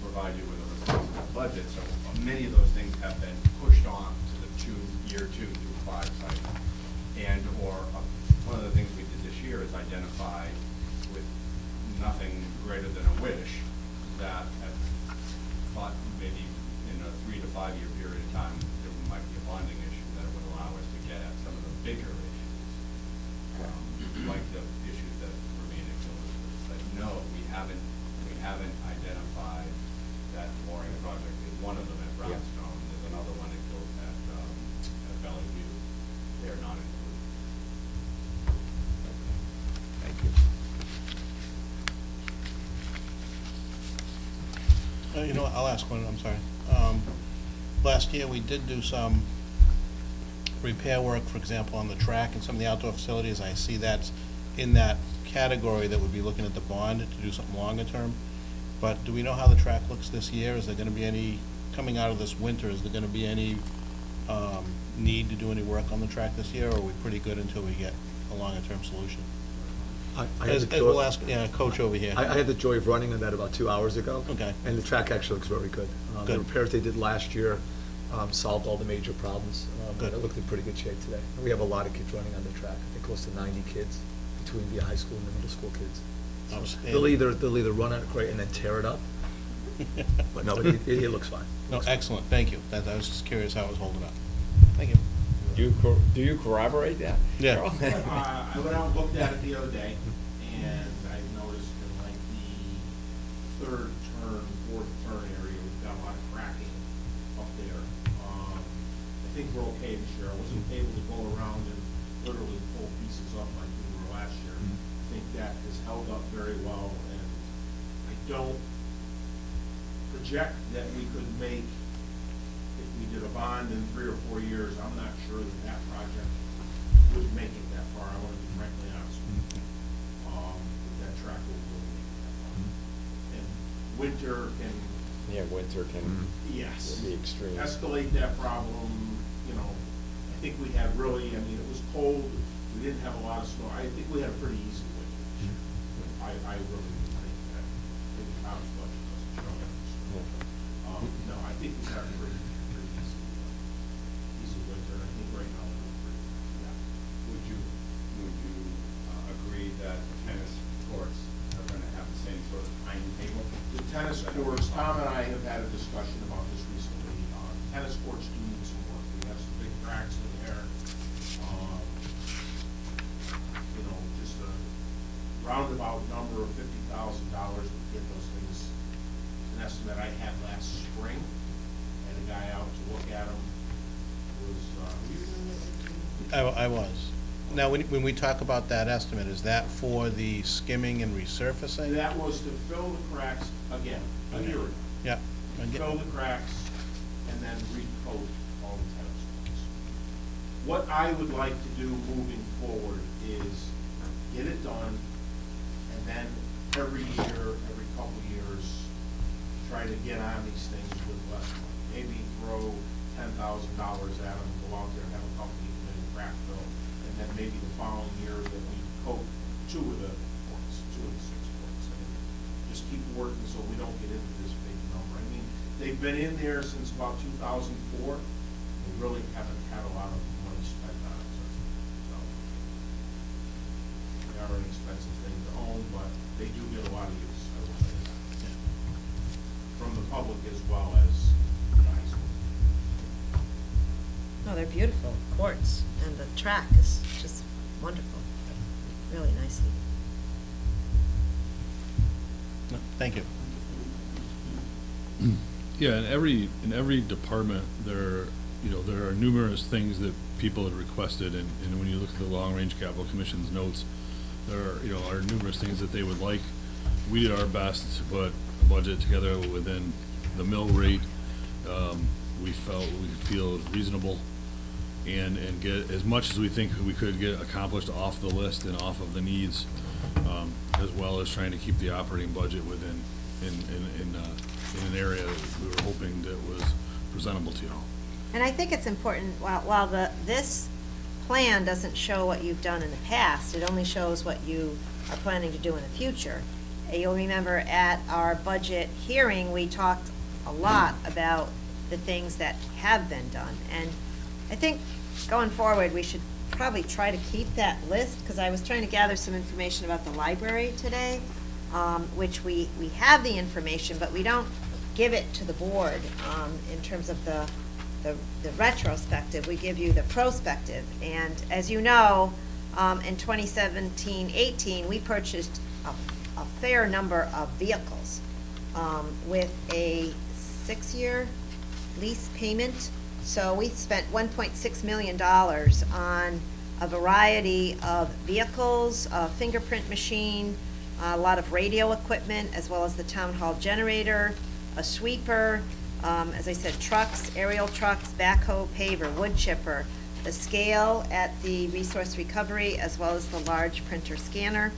provide you with a responsible budget, so many of those things have been pushed on to the year 2 through 5 cycle. And, one of the things we did this year is identify, with nothing greater than a wish, that thought maybe in a 3 to 5 year period of time, there might be a bonding issue that would allow us to get at some of the bigger issues, like the issues that remain at Gildersleeve. But no, we haven't identified that flooring project. Is one of them at Brownstone. There's another one at Valley View. They're not included. thank you. You know what, I'll ask one, I'm sorry. Last year, we did do some repair work, for example, on the track and some of the outdoor facilities. I see that's in that category that would be looking at the bond to do something longer term. But do we know how the track looks this year? Is there gonna be any, coming out of this winter, is there gonna be any need to do any work on the track this year, or are we pretty good until we get a longer term solution? We'll ask, Coach over here. I had the joy of running on that about 2 hours ago. Okay. And the track actually looks very good. The Good. repairs they did last year solved all the major problems. Good. It looked in pretty good shape today. And we have a lot of kids running on the track. I think close to 90 kids between the high school and the middle school kids. So Outstanding. they'll either run it great and then tear it up. But no, it looks fine. No, excellent, thank you. I was just curious how it was holding up. Thank you. Do you corroborate that? Yeah. Carol? I went out and looked at it the other day, and I noticed in like the 3rd turn, 4th turn area, we've got a lot of cracking up there. I think we're okay this year. I wasn't able to go around and literally pull pieces up like we were last year. I think that has held up very well, and I don't project that we could make, if we did a bond in 3 or 4 years, I'm not sure that that project would make it that far. I want to be frankly honest with you. That track will make it that far. And winter can, Yeah, winter can yes, be extreme. escalate that problem. You know, I think we had really, I mean, it was cold, we didn't have a lot of snow, I think we had a pretty easy winter. I really think that, maybe Tom's budget doesn't show that. No, I think we had a pretty easy winter, I think right now we're pretty, yeah. Would you agree that tennis courts are gonna have the same sort of timetable? The tennis courts, Tom and I have had a discussion about this recently. Tennis courts do need some work. We have some big cracks in there. You know, just a roundabout number of $50,000 to get those things. An estimate I had last spring. Had a guy out to look at them. I was. Now, when we talk about that estimate, is that for the skimming and resurfacing? That was to fill the cracks again, a year ago. Yeah. Fill the cracks and then recoat all the tennis courts. What I would like to do moving forward is get it done, and then every year, every couple years, try to get on these things with less money. Maybe throw $10,000 at them, go out there and have a company come in and crack fill, and then maybe the following year that we coat 2 of the 6 courts. And just keep working so we don't get into this big number. I mean, they've been in there since about 2004. They really haven't had a lot of money spent on it. So they are an expensive thing to own, but they do get a lot of use, I will say that. From the public as well as the high school. No, they're beautiful courts, and the track is just wonderful, really nicely. No, thank you. Yeah, in every department, there are numerous things that people had requested, and when you look at the Long Range Capital Commission's notes, there are numerous things that they would like. We did our best to put a budget together within the mill rate. We feel reasonable, and get as much as we think we could get accomplished off the list and off of the needs, as well as trying to keep the operating budget within in an area that we were hoping that was presentable to y'all. And I think it's important, while this plan doesn't show what you've done in the past, it only shows what you are planning to do in the future. You'll remember at our budget hearing, we talked a lot about the things that have been done. And I think going forward, we should probably try to keep that list, because I was trying to gather some information about the library today, which we have the information, but we don't give it to the board in terms of the retrospective. We give you the prospective. And as you know, in 2017-18, we purchased a fair number of vehicles with a 6-year lease payment. So we spent $1.6 million on a variety of vehicles, a fingerprint machine, a lot of radio equipment, as well as the town hall generator, a sweeper, as I said, trucks, aerial trucks, backhoe, paver, wood chipper, the scale at the resource recovery, as well as the large printer scanner,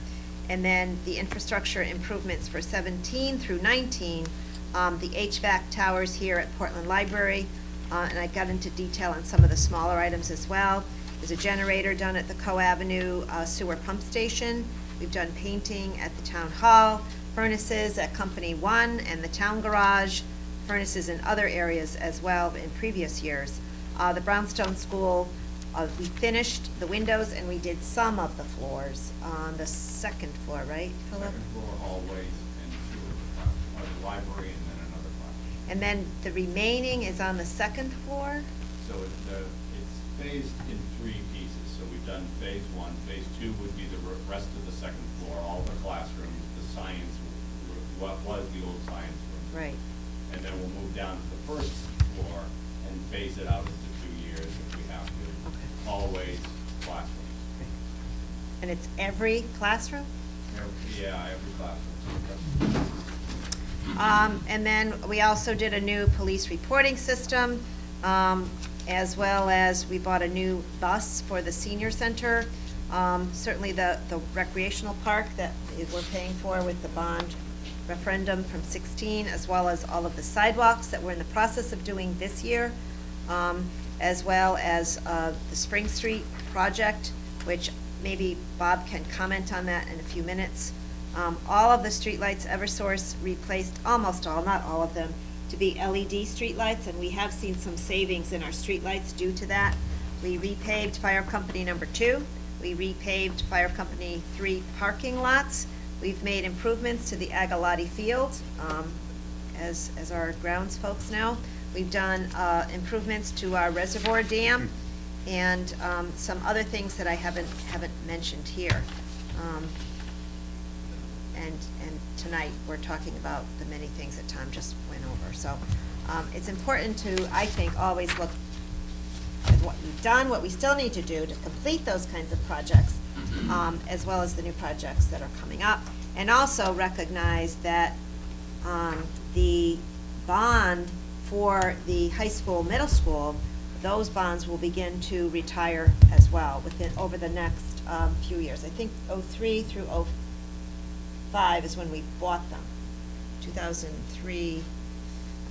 and then the infrastructure improvements for 17 through 19, the HVAC towers here at Portland Library, and I got into detail on some of the smaller items as well. There's a generator done at the Co-Avenue sewer pump station. We've done painting at the town hall, furnaces at Company 1 and the town garage, furnaces in other areas as well in previous years. The Brownstone School, we finished the windows and we did some of the floors on the 2nd floor, right, Philip? Second floor hallways and 2 of the library and then another classroom. And then the remaining is on the 2nd floor? So it's phased in 3 pieces. So we've done phase 1. Phase 2 would be the rest of the 2nd floor, all the classrooms, the science, what was the old science room. Right. And then we'll move down to the 1st floor and phase it out into 2 years if we have to. Okay. Hallways, classrooms. And it's every classroom? Yeah, every classroom. And then we also did a new police reporting system, as well as we bought a new bus for the senior center. Certainly the recreational park that we're paying for with the bond referendum from 16, as well as all of the sidewalks that we're in the process of doing this year. as well as the Spring Street project, which maybe Bob can comment on that in a few minutes. All of the streetlights, Eversource replaced almost all, not all of them, to be LED streetlights, and we have seen some savings in our streetlights due to that. We repaved Fire Company number 2. We repaved Fire Company 3 parking lots. We've made improvements to the Agalati Field, as our grounds folks know. We've done improvements to our reservoir dam and some other things that I haven't mentioned here. And tonight, we're talking about the many things that Tom just went over. So it's important to, I think, always look at what we've done, what we still need to do to complete those kinds of projects, as well as the new projects that are coming up. And also recognize that the bond for the high school, middle school, those bonds will begin to retire as well over the next few years. I think '03 through '05 is when we bought them. 2003,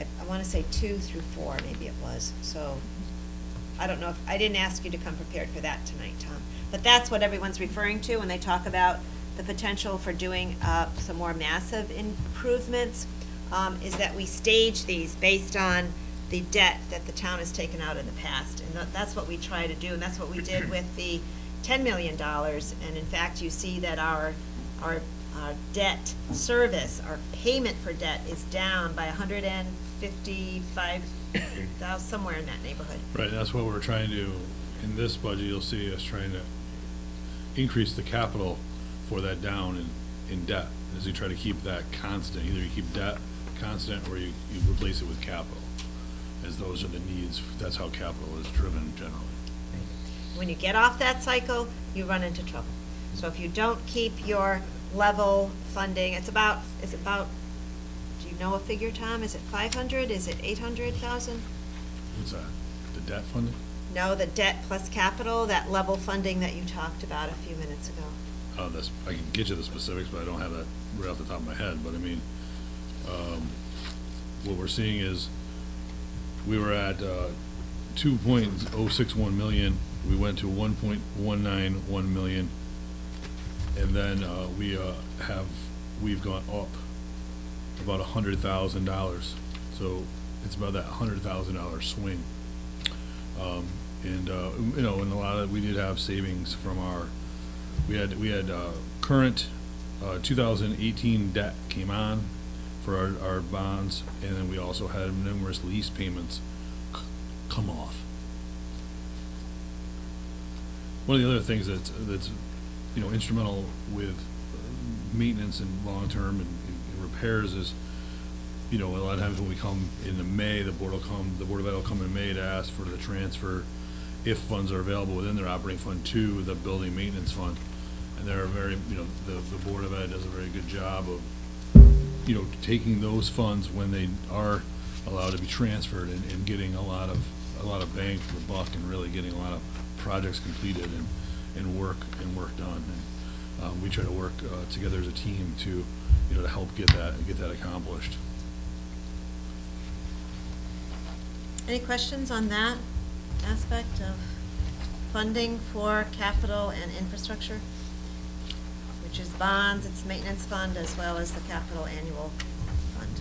I want to say 2 through 4, maybe it was. So I don't know if, I didn't ask you to come prepared for that tonight, Tom. But that's what everyone's referring to when they talk about the potential for doing some more massive improvements, is that we stage these based on the debt that the town has taken out in the past. And that's what we try to do, and that's what we did with the $10 million. And in fact, you see that our debt service, our payment for debt is down by 155,000, somewhere in that neighborhood. Right, that's what we're trying to, in this budget, you'll see us trying to increase the capital for that down in debt, as we try to keep that constant. Either you keep debt constant or you replace it with capital, as those are the needs. That's how capital is driven generally. When you get off that cycle, you run into trouble. So if you don't keep your level funding, it's about, do you know a figure, Tom? Is it 500? Is it 800,000? What's that? The debt funding? No, the debt plus capital, that level funding that you talked about a few minutes ago. I can get you the specifics, but I don't have that right off the top of my head. But I mean, what we're seeing is we were at 2.061 million. We went to 1.191 million, and then we've gone up about $100,000. So it's about that $100,000 swing. And a lot of, we did have savings from we had current 2018 debt came on for our bonds, and then we also had numerous lease payments come off. One of the other things that's instrumental with maintenance and long-term and repairs is, a lot of times when we come into May, the Board of Ed will come in May to ask for the transfer, if funds are available within their operating fund, to the building maintenance fund. And they're very, the Board of Ed does a very good job of, taking those funds when they are allowed to be transferred and getting a lot of bang for the buck, and really getting a lot of projects completed and work done. And we try to work together as a team to help get that accomplished. Any questions on that aspect of funding for capital and infrastructure? Which is bonds, it's maintenance fund, as well as the capital annual fund.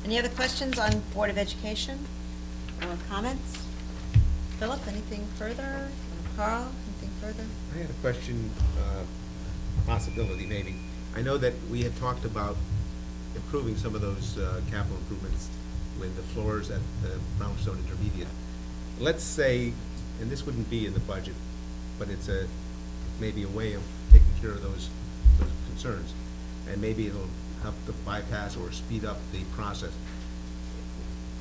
Any other questions on Board of Education or comments? Philip, anything further? Or Carl, anything further? I had a question, possibility maybe. I know that we had talked about improving some of those capital improvements with the floors at the Brownstone Intermediate. Let's say, and this wouldn't be in the budget, but it's maybe a way of taking care of those concerns, and maybe it'll help to bypass or speed up the process.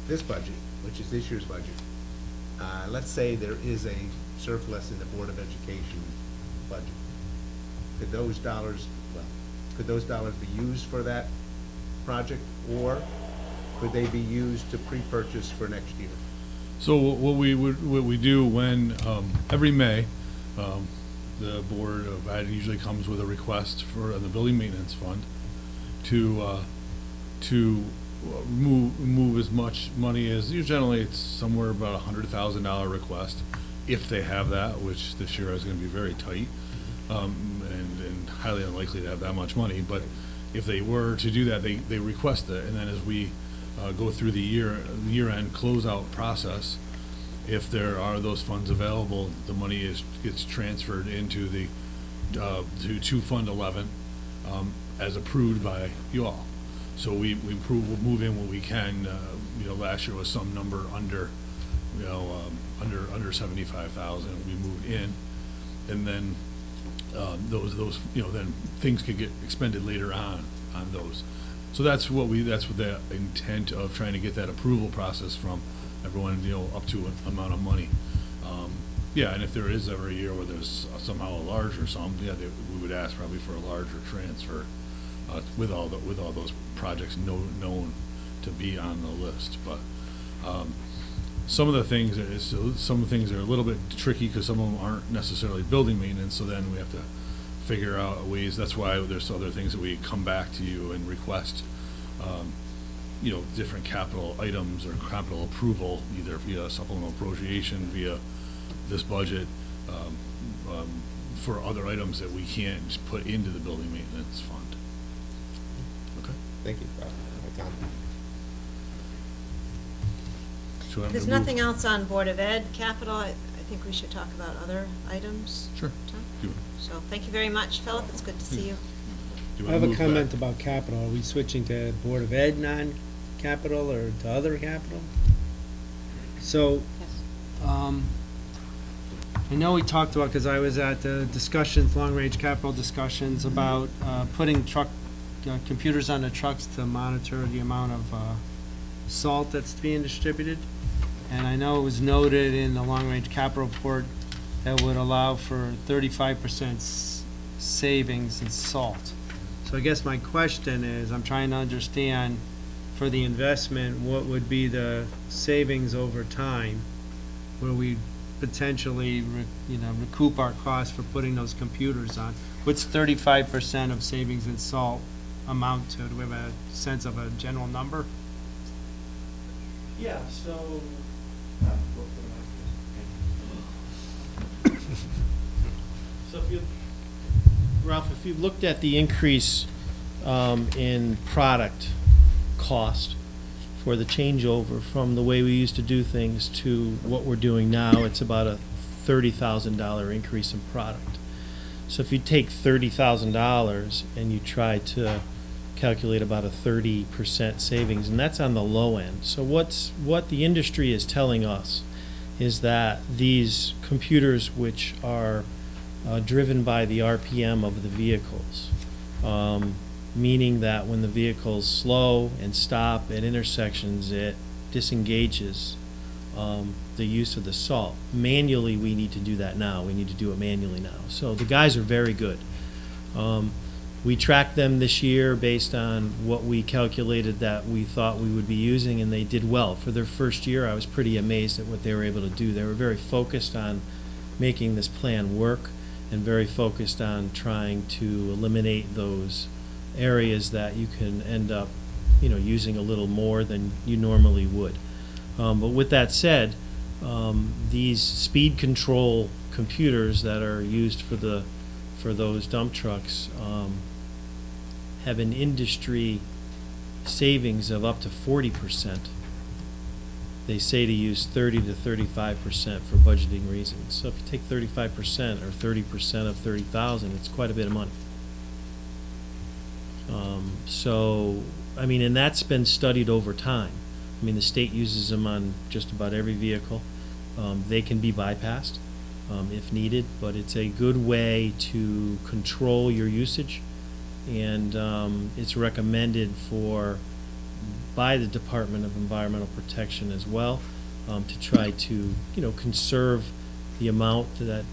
This budget, which is this year's budget, let's say there is a surplus in the Board of Education budget. Could those dollars be used for that project, or could they be used to pre-purchase for next year? So what we do when every May, the Board of Ed usually comes with a request for the building maintenance fund to move as much money as, generally it's somewhere about $100,000 request, if they have that, which this year is gonna be very tight, and highly unlikely to have that much money, but if they were to do that, they request it, and then as we go through the year-end closeout process, if there are those funds available, the money gets transferred into the, to Fund 11, as approved by you all. So we'll move in what we can. Last year was some number under, under 75,000. We moved in, and then those then things could get expended later on those. So that's the intent of trying to get that approval process from everyone, up to an amount of money. Yeah, and if there is ever a year where there's somehow a larger sum, yeah, we would ask probably for a larger transfer, with all those projects known to be on the list. But some of the things are a little bit tricky because some of them aren't necessarily building maintenance. So then we have to figure out ways. That's why there's other things that we come back to you and request, different capital items or capital approval, either via supplemental appropriation, via this budget, for other items that we can't just put into the building maintenance fund. Okay. Thank you, Tom. So I'm There's gonna move- nothing else on Board of Ed capital. I think we should talk about other items. Sure. Tom? Do- So thank you very much, Philip. It's good to see you. do you I wanna have a move back? comment about capital. Are we switching to Board of Ed non-capital or to other capital? So, I know we talked about, because I was at the discussions, long-range capital discussions about putting computers on the trucks to monitor the amount of salt that's being distributed. And I know it was noted in the long-range capital report that would allow for 35% savings in salt. So I guess my question is, I'm trying to understand, for the investment, what would be the savings over time, where we potentially, recoup our costs for putting those computers on? What's 35% of savings in salt amount to? Do we have a sense of a general number? Yeah, so. So Ralph, if you looked at the increase in product cost for the changeover from the way we used to do things to what we're doing now, it's about a $30,000 increase in product. So if you take $30,000 and you try to calculate about a 30% savings, and that's on the low end. So what the industry is telling us is that these computers, which are driven by the RPM of the vehicles, meaning that when the vehicles slow and stop at intersections, it disengages the use of the salt. Manually, we need to do that now. We need to do it manually now. So the guys are very good. We tracked them this year based on what we calculated that we thought we would be using, and they did well. For their first year, I was pretty amazed at what they were able to do. They were very focused on making this plan work and very focused on trying to eliminate those areas that you can end up, using a little more than you normally would. But with that said, these speed control computers that are used for those dump trucks have an industry savings of up to 40%. They say to use 30 to 35% for budgeting reasons. So if you take 35% or 30% of 30,000, it's quite a bit of money. And that's been studied over time. The state uses them on just about every vehicle. They can be bypassed if needed, but it's a good way to control your usage, and it's recommended by the Department of Environmental Protection as well, to try to conserve the amount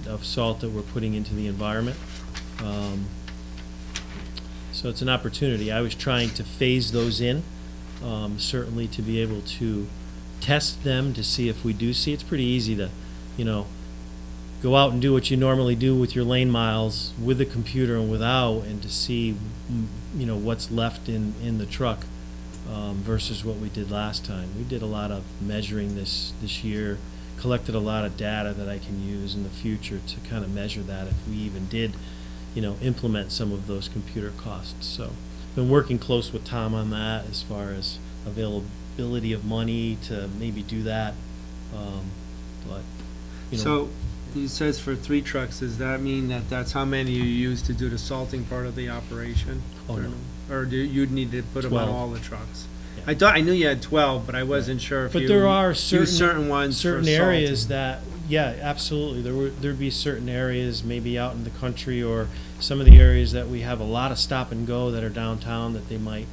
of salt that we're putting into the environment. So it's an opportunity. I was trying to phase those in, certainly to be able to test them to see if we do see. It's pretty easy to, go out and do what you normally do with your lane miles with the computer and without, and to see, what's left in the truck versus what we did last time. We did a lot of measuring this year, collected a lot of data that I can use in the future to kind of measure that if we even did, implement some of those computer costs. So, been working close with Tom on that as far as availability of money to maybe do that. But, So, it says for 3 trucks, does that mean that that's how many you use to do the salting part of the operation? Oh, no. Or you'd need to put them on 12. all the trucks? Yeah. I knew you had 12, but I wasn't sure if you But there are use certain ones for certain areas salting. that, yeah, absolutely. There'd be certain areas, maybe out in the country, or some of the areas that we have a lot of stop and go that are downtown, that they might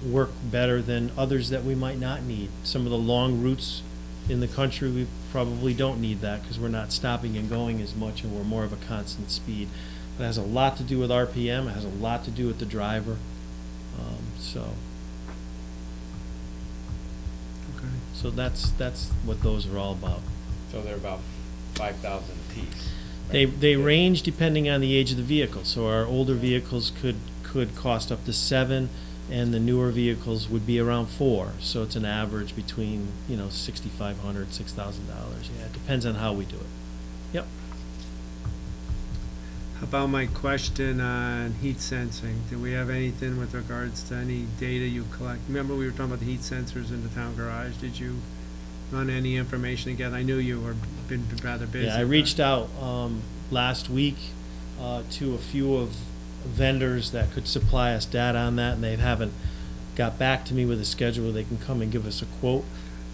work better than others that we might not need. Some of the long routes in the country, we probably don't need that because we're not stopping and going as much, and we're more of a constant speed. But it has a lot to do with RPM. It has a lot to do with the driver. Okay. So that's what those are all about. So they're about 5,000 apiece. They range depending on the age of the vehicle. So our older vehicles could cost up to 7, and the newer vehicles would be around 4. So it's an average between $6,500, $6,000. Yeah, it depends on how we do it. Yep. How about my question on heat sensing? Do we have anything with regards to any data you collect? Remember we were talking about the heat sensors in the town garage? Did you run any information together? I knew you were been rather busy. Yeah, I reached out last week to a few of vendors that could supply us data on that, and they haven't got back to me with a schedule where they can come and give us a quote.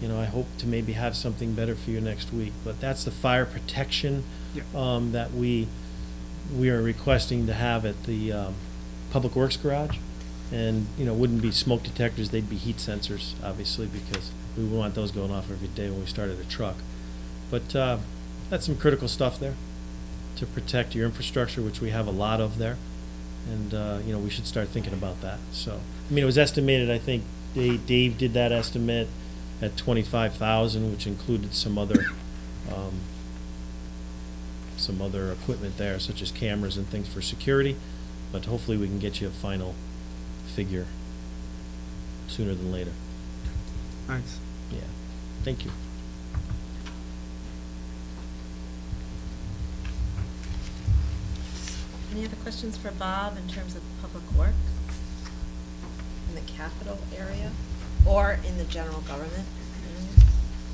I hope to maybe have something better for you next week. But that's the fire protection that we are requesting to have at the Public Works garage. And, wouldn't be smoke detectors, they'd be heat sensors, obviously, because we want those going off every day when we started a truck. But that's some critical stuff there to protect your infrastructure, which we have a lot of there. And, we should start thinking about that. So, it was estimated, I think, Dave did that estimate at $25,000, which included some other equipment there, such as cameras and things for security. But hopefully we can get you a final figure sooner than later. Thanks. Yeah, thank you. Any other questions for Bob in terms of Public Works? In the capital area, or in the general government,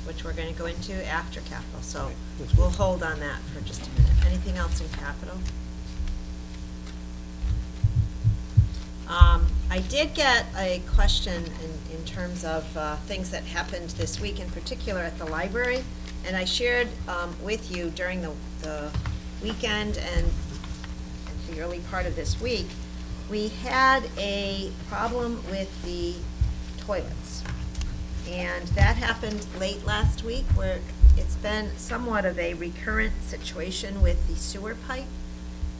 which we're going to go into after capital, so we'll hold on that for just a minute. Anything else in capital? I did get a question in terms of things that happened this week, in particular at the library, and I shared with you during the weekend and the early part of this week, we had a problem with the toilets. And that happened late last week, where it's been somewhat of a recurrent situation with the sewer pipe.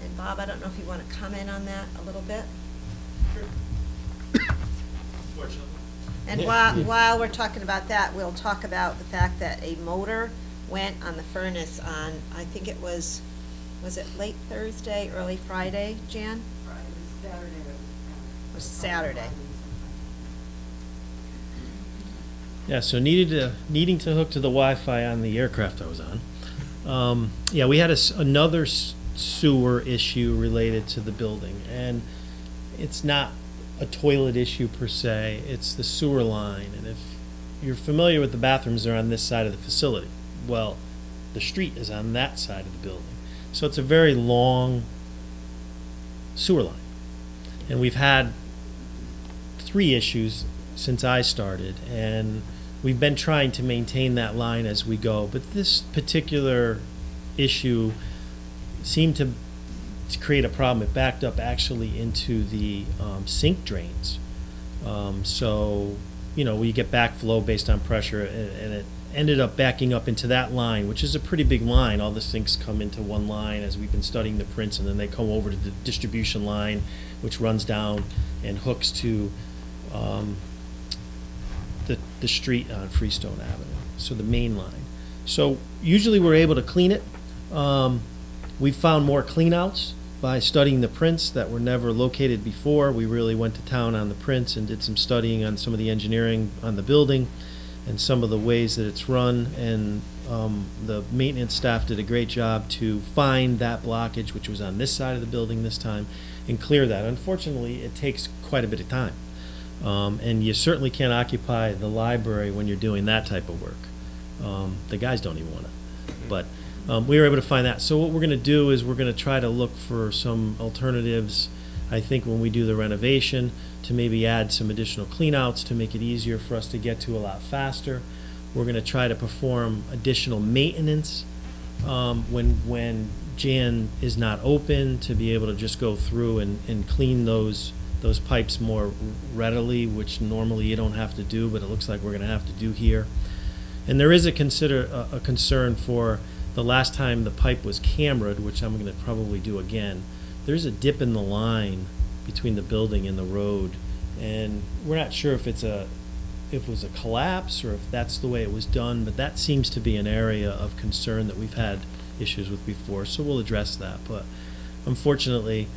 And Bob, I don't know if you want to comment on that a little bit? Fortunately. And while we're talking about that, we'll talk about the fact that a motor went on the furnace on, I think it was it late Thursday, early Friday, Jan? Friday, Saturday. It was Saturday. Yeah, so needing to hook to the Wi-Fi on the aircraft I was on. Yeah, we had another sewer issue related to the building, and it's not a toilet issue per se, it's the sewer line. And if you're familiar with the bathrooms, they're on this side of the facility. Well, the street is on that side of the building. So it's a very long sewer line. And we've had 3 issues since I started, and we've been trying to maintain that line as we go. But this particular issue seemed to create a problem. It backed up actually into the sink drains. So, we get backflow based on pressure, and it ended up backing up into that line, which is a pretty big line. All the sinks come into one line as we've been studying the prints, and then they come over to the distribution line, which runs down and hooks to the street on Freestone Avenue, so the main line. So usually we're able to clean it. We've found more cleanouts by studying the prints that were never located before. We really went to town on the prints and did some studying on some of the engineering on the building and some of the ways that it's run, and the maintenance staff did a great job to find that blockage, which was on this side of the building this time, and clear that. Unfortunately, it takes quite a bit of time. And you certainly can't occupy the library when you're doing that type of work. The guys don't even want it. But we were able to find that. So what we're going to do is we're going to try to look for some alternatives, I think, when we do the renovation, to maybe add some additional cleanouts to make it easier for us to get to a lot faster. We're going to try to perform additional maintenance when Jan is not open, to be able to just go through and clean those pipes more readily, which normally you don't have to do, but it looks like we're going to have to do here. And there is a concern for the last time the pipe was cambered, which I'm going to probably do again. There's a dip in the line between the building and the road, and we're not sure if it was a collapse or if that's the way it was done, but that seems to be an area of concern that we've had issues with before, so we'll address that. But unfortunately,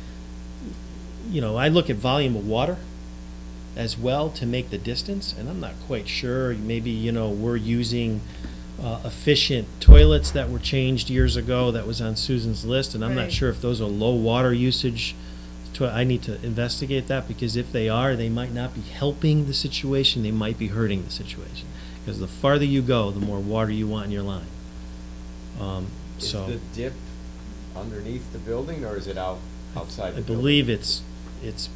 I look at volume of water as well to make the distance, and I'm not quite sure. Maybe, we're using efficient toilets that were changed years ago that was on Susan's list, and I'm not Right. sure if those are low water usage. I need to investigate that, because if they are, they might not be helping the situation, they might be hurting the situation. Because the farther you go, the more water you want in your line. Is the dip underneath the building, or is it outside the I building? believe it's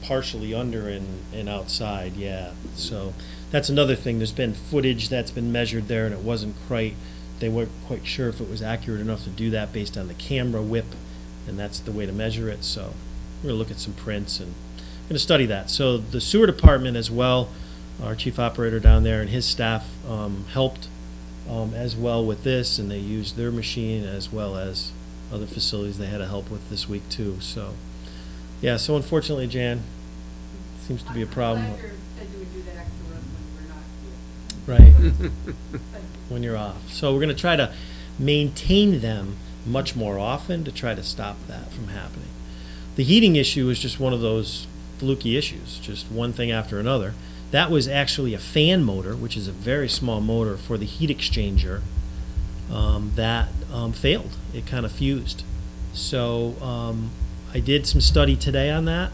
partially under and outside, yeah. So that's another thing. There's been footage that's been measured there, and it wasn't they weren't quite sure if it was accurate enough to do that based on the camera whip, and that's the way to measure it. So we're going to look at some prints and going to study that. So the sewer department as well, our chief operator down there and his staff helped as well with this, and they used their machine as well as other facilities they had to help with this week too. So, yeah, so unfortunately, Jan, seems to be a problem. I'm glad you said you would do that extra run when we're not here. Right, when you're off. So we're going to try to maintain them much more often to try to stop that from happening. The heating issue is just one of those fluky issues, just one thing after another. That was actually a fan motor, which is a very small motor for the heat exchanger, that failed. It kind of fused. So I did some study today on that,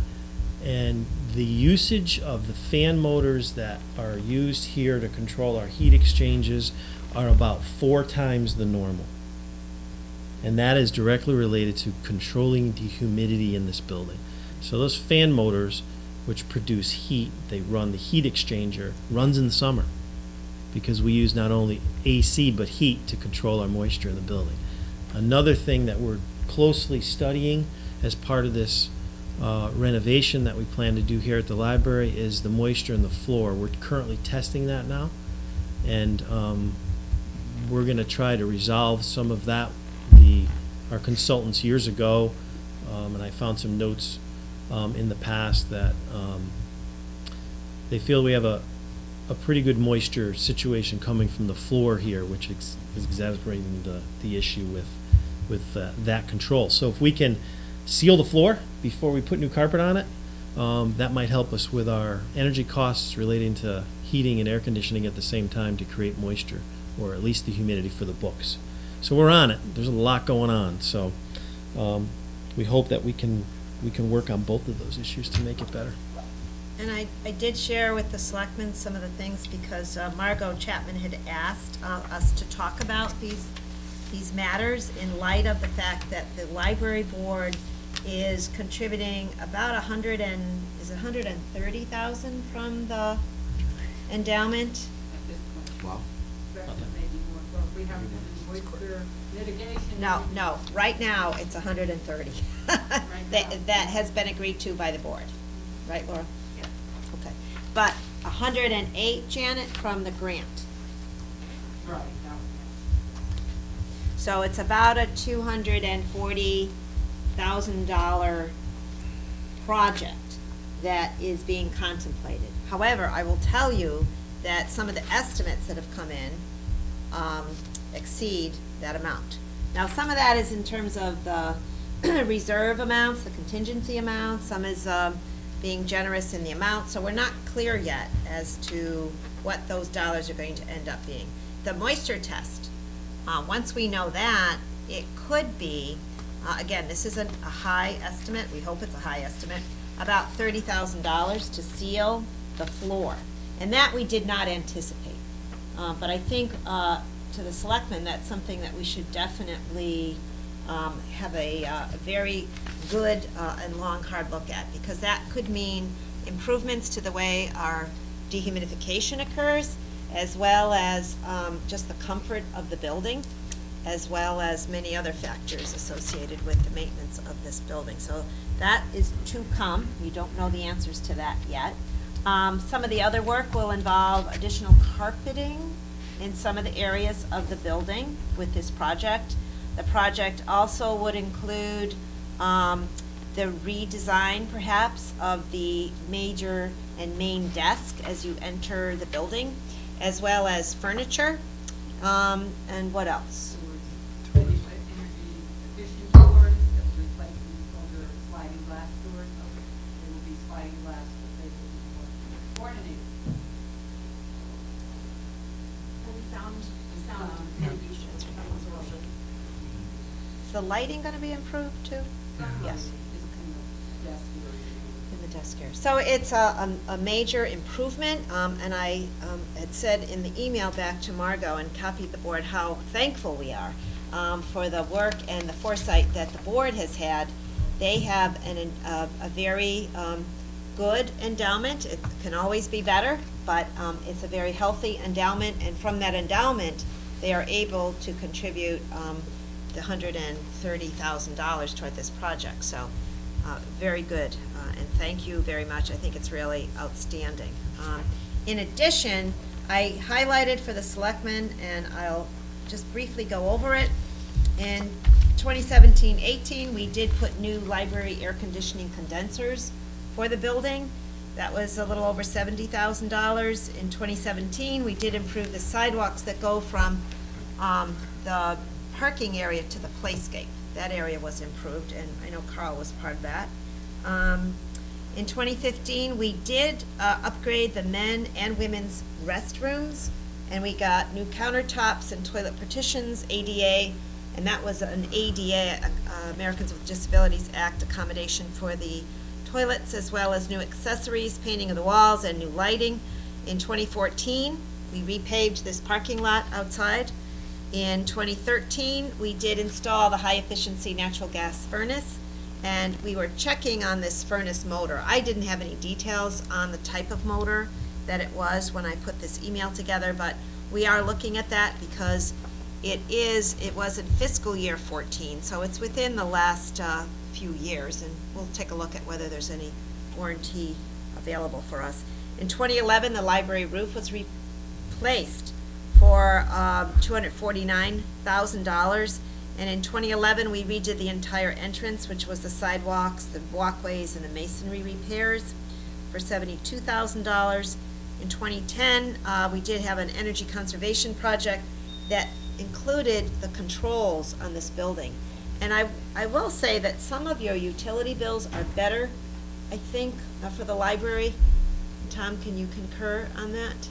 and the usage of the fan motors that are used here to control our heat exchanges are about 4 times the normal. And that is directly related to controlling the humidity in this building. So those fan motors, which produce heat, they run the heat exchanger, runs in the summer, because we use not only AC but heat to control our moisture in the building. Another thing that we're closely studying as part of this renovation that we plan to do here at the library is the moisture in the floor. We're currently testing that now, and we're going to try to resolve some of that. Our consultants years ago, and I found some notes in the past that they feel we have a pretty good moisture situation coming from the floor here, which is exacerbating the issue with that control. So if we can seal the floor before we put new carpet on it, that might help us with our energy costs relating to heating and air conditioning at the same time to create moisture, or at least the humidity for the books. So we're on it. There's a lot going on. So we hope that we can work on both of those issues to make it better. And I did share with the selectmen some of the things, because Margot Chapman had asked us to talk about these matters in light of the fact that the library board is contributing about $130,000 from the endowment. Wow. We have moisture mitigation. No, right now, it's 130. That has been agreed to by the board, right, Laura? Yeah. Okay, but 108, Janet, from the grant. Right. So it's about a $240,000 project that is being contemplated. However, I will tell you that some of the estimates that have come in exceed that amount. Now, some of that is in terms of the reserve amounts, the contingency amounts, some is being generous in the amount, so we're not clear yet as to what those dollars are going to end up being. The moisture test, once we know that, it could be, again, this is a high estimate, we hope it's a high estimate, about $30,000 to seal the floor. And that we did not anticipate. But I think to the selectmen, that's something that we should definitely have a very good and long, hard look at, because that could mean improvements to the way our dehumidification occurs, as well as just the comfort of the building, as well as many other factors associated with the maintenance of this building. So that is to come. We don't know the answers to that yet. Some of the other work will involve additional carpeting in some of the areas of the building with this project. The project also would include the redesign, perhaps, of the major and main desk as you enter the building, as well as furniture. And what else? Energy efficient doors that will replace these older sliding glass doors. They will be sliding glass, but they will be more coordinated. Sound mitigation. Is the lighting going to be improved too? Yes. In the desk area. So it's a major improvement, and I had said in the email back to Margot and copied the board how thankful we are for the work and the foresight that the board has had. They have a very good endowment. It can always be better, but it's a very healthy endowment, and from that endowment, they are able to contribute the $130,000 toward this project. So very good, and thank you very much. I think it's really outstanding. In addition, I highlighted for the selectmen, and I'll just briefly go over it. In 2017-18, we did put new library air conditioning condensers for the building. That was a little over $70,000. In 2017, we did improve the sidewalks that go from the parking area to the playscape. That area was improved, and I know Carl was part of that. In 2015, we did upgrade the men and women's restrooms, and we got new countertops and toilet partitions, ADA, and that was an ADA, Americans with Disabilities Act accommodation for the toilets, as well as new accessories, painting of the walls, and new lighting. In 2014, we repaved this parking lot outside. In 2013, we did install the high-efficiency natural gas furnace, and we were checking on this furnace motor. I didn't have any details on the type of motor that it was when I put this email together, but we are looking at that because it was in fiscal year 14, so it's within the last few years, and we'll take a look at whether there's any warranty available for us. In 2011, the library roof was replaced for $249,000, and in 2011, we redid the entire entrance, which was the sidewalks, the walkways, and the masonry repairs for $72,000. In 2010, we did have an energy conservation project that included the controls on this building. And I will say that some of your utility bills are better, I think, for the library. Tom, can you concur on that?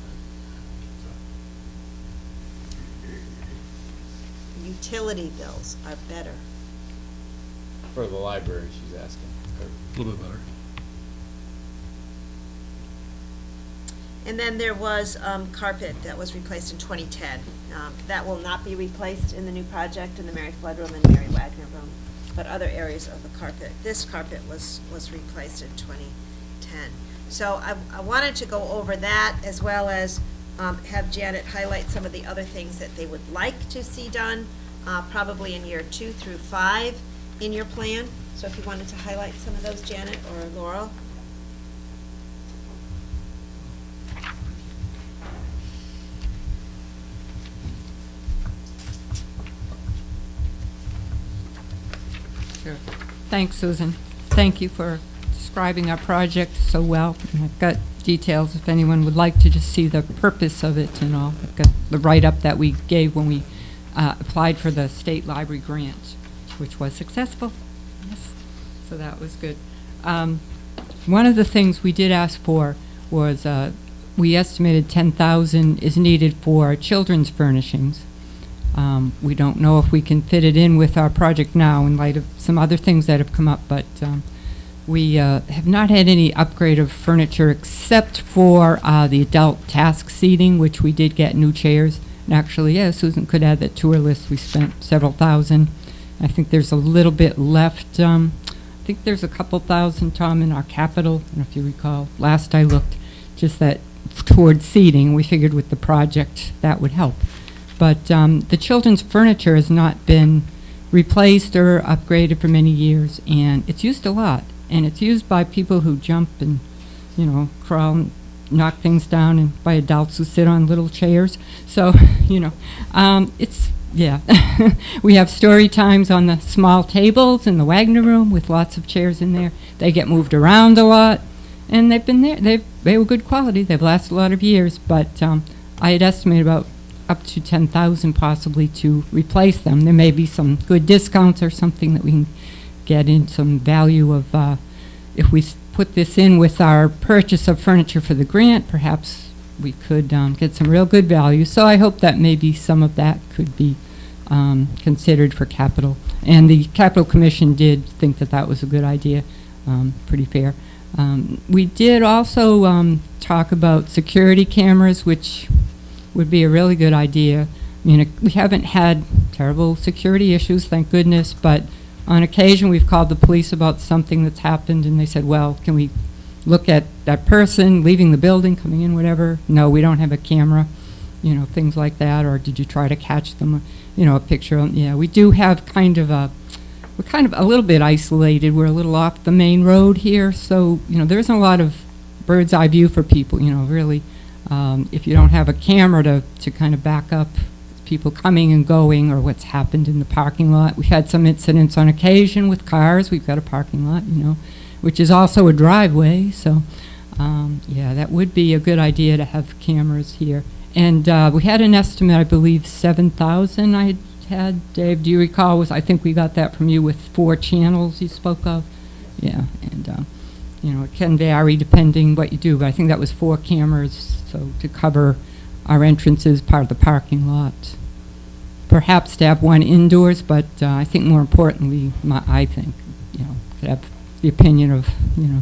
Utility bills are better. For the library, she's asking. A little bit better. And then there was carpet that was replaced in 2010. That will not be replaced in the new project in the Mary Flood room and Mary Wagner room, but other areas of the carpet. This carpet was replaced in 2010. So I wanted to go over that, as well as have Janet highlight some of the other things that they would like to see done, probably in year 2 through 5 in your plan. So if you wanted to highlight some of those, Janet or Laurel. Sure. Thanks, Susan. Thank you for describing our project so well. And I've got details if anyone would like to just see the purpose of it and all. I've got the write-up that we gave when we applied for the state library grant, which was successful. so that was good. One of the things we did ask for was, we estimated 10,000 is needed for children's furnishings. We don't know if we can fit it in with our project now in light of some other things that have come up, but we have not had any upgrade of furniture except for the adult task seating, which we did get new chairs. And actually, yeah, Susan could add that to her list. We spent several thousand. I think there's a little bit left. I think there's a couple thousand, Tom, in our capital. I don't know if you recall. Last I looked, just that toward seating. We figured with the project that would help. But the children's furniture has not been replaced or upgraded for many years, and it's used a lot. And it's used by people who jump and, you know, crawl and knock things down, and by adults who sit on little chairs. So, you know, it's, yeah. We have story times on the small tables in the Wagner room with lots of chairs in there. They get moved around a lot, and they've been there. They were good quality. They've lasted a lot of years, but I had estimated about up to 10,000 possibly to replace them. There may be some good discounts or something that we can get in some value of, if we put this in with our purchase of furniture for the grant, perhaps we could get some real good value. So I hope that maybe some of that could be considered for capital. And the Capital Commission did think that that was a good idea, pretty fair. We did also talk about security cameras, which would be a really good idea. I mean, we haven't had terrible security issues, thank goodness, but on occasion we've called the police about something that's happened, and they said, well, can we look at that person leaving the building, coming in, whatever? No, we don't have a camera, you know, things like that. Or did you try to catch them, you know, a picture? Yeah, we do have kind of we're kind of a little bit isolated. We're a little off the main road here, so, you know, there isn't a lot of bird's eye view for people, you know, really. If you don't have a camera to kind of back up people coming and going or what's happened in the parking lot. We've had some incidents on occasion with cars. We've got a parking lot, you know, which is also a driveway. So, yeah, that would be a good idea to have cameras here. And we had an estimate, I believe, 7,000 I had. Dave, do you recall? I think we got that from you with 4 channels you spoke of. Yeah, and, you know, it can vary depending what you do, but I think that was 4 cameras, so to cover our entrances, part of the parking lot. Perhaps to have 1 indoors, but I think more importantly, I think, you know, could have the opinion of, you know,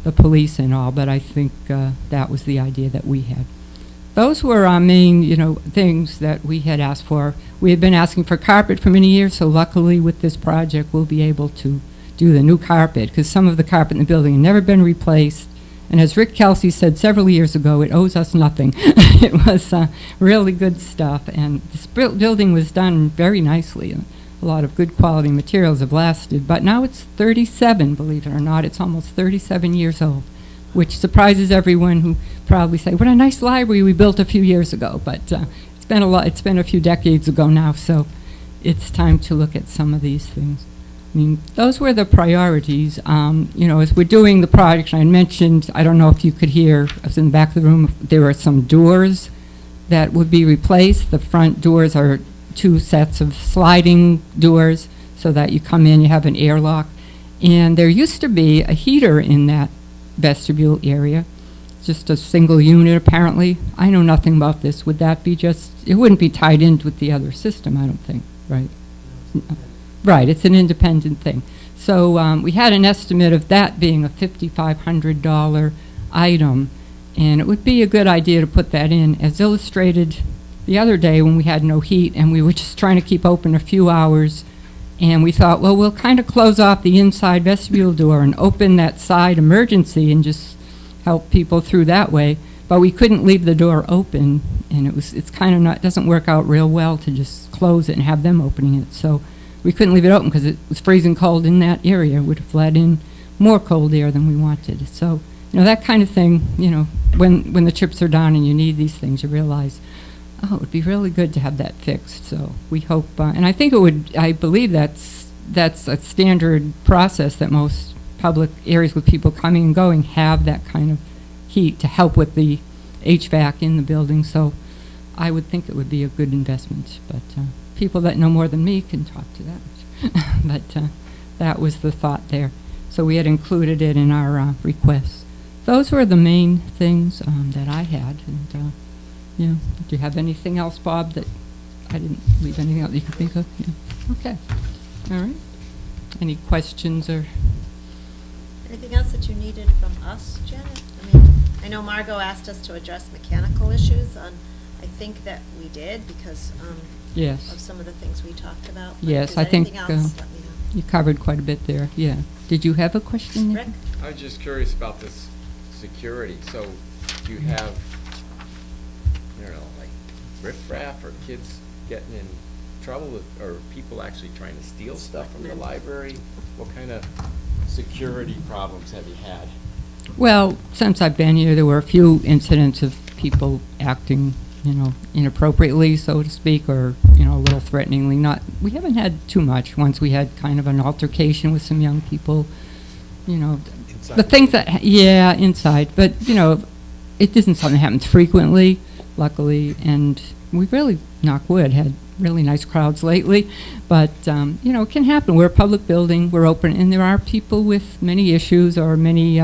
the police and all, but I think that was the idea that we had. Those were our main, you know, things that we had asked for. We had been asking for carpet for many years, so luckily with this project we'll be able to do the new carpet, because some of the carpet in the building had never been replaced. And as Rick Kelsey said several years ago, it owes us nothing. It was really good stuff, and this building was done very nicely. A lot of good quality materials have lasted, but now it's 37, believe it or not. It's almost 37 years old, which surprises everyone who probably say, what a nice library we built a few years ago. But it's been it's been a few decades ago now, so it's time to look at some of these things. I mean, those were the priorities. You know, as we're doing the project, I mentioned, I don't know if you could hear, I was in the back of the room, there were some doors that would be replaced. The front doors are 2 sets of sliding doors so that you come in, you have an airlock. And there used to be a heater in that vestibule area, just a single unit apparently. I know nothing about this. Would that be just, it wouldn't be tied in with the other system, I don't think, right? No. Right, it's an independent thing. So we had an estimate of that being a $5,500 item, and it would be a good idea to put that in, as illustrated the other day when we had no heat and we were just trying to keep open a few hours, and we thought, well, we'll kind of close off the inside vestibule door and open that side emergency and just help people through that way. But we couldn't leave the door open, and it's kind of not, doesn't work out real well to just close it and have them opening it. So we couldn't leave it open because it was freezing cold in that area. It would have let in more cold air than we wanted. So, you know, that kind of thing, you know, when the chips are down and you need these things, you realize, oh, it would be really good to have that fixed. So we hope, and I think it would, I believe that's a standard process that most public areas with people coming and going have that kind of heat to help with the HVAC in the building. So I would think it would be a good investment, but people that know more than me can talk to that. But that was the thought there. So we had included it in our requests. Those were the main things that I had. And, yeah, do you have anything else, Bob, that I didn't leave anything out that you could think of? Yeah. Okay. All right. Any questions or? Anything else that you needed from us, Janet? I mean, I know Margot asked us to address mechanical issues, and I think that we did because Yes. of some of the things we talked about. But Yes, if I there's think anything else, let me know. you covered quite a bit there, yeah. Did you have a question? Nick? Rick? I was just curious about this security. So do you have, I don't know, like riffraff or kids getting in trouble with, or people actually trying to steal stuff from the library? What kind of security problems have you had? Well, since I've been here, there were a few incidents of people acting, inappropriately, so to speak, or, a little threateningly. We haven't had too much. Once we had kind of an altercation with some young people, Inside the things that, yeah, inside. But, it isn't something that happens frequently, luckily, and we've really, knock wood, had really nice crowds lately. But, it can happen. We're a public building, we're open, and there are people with many issues or many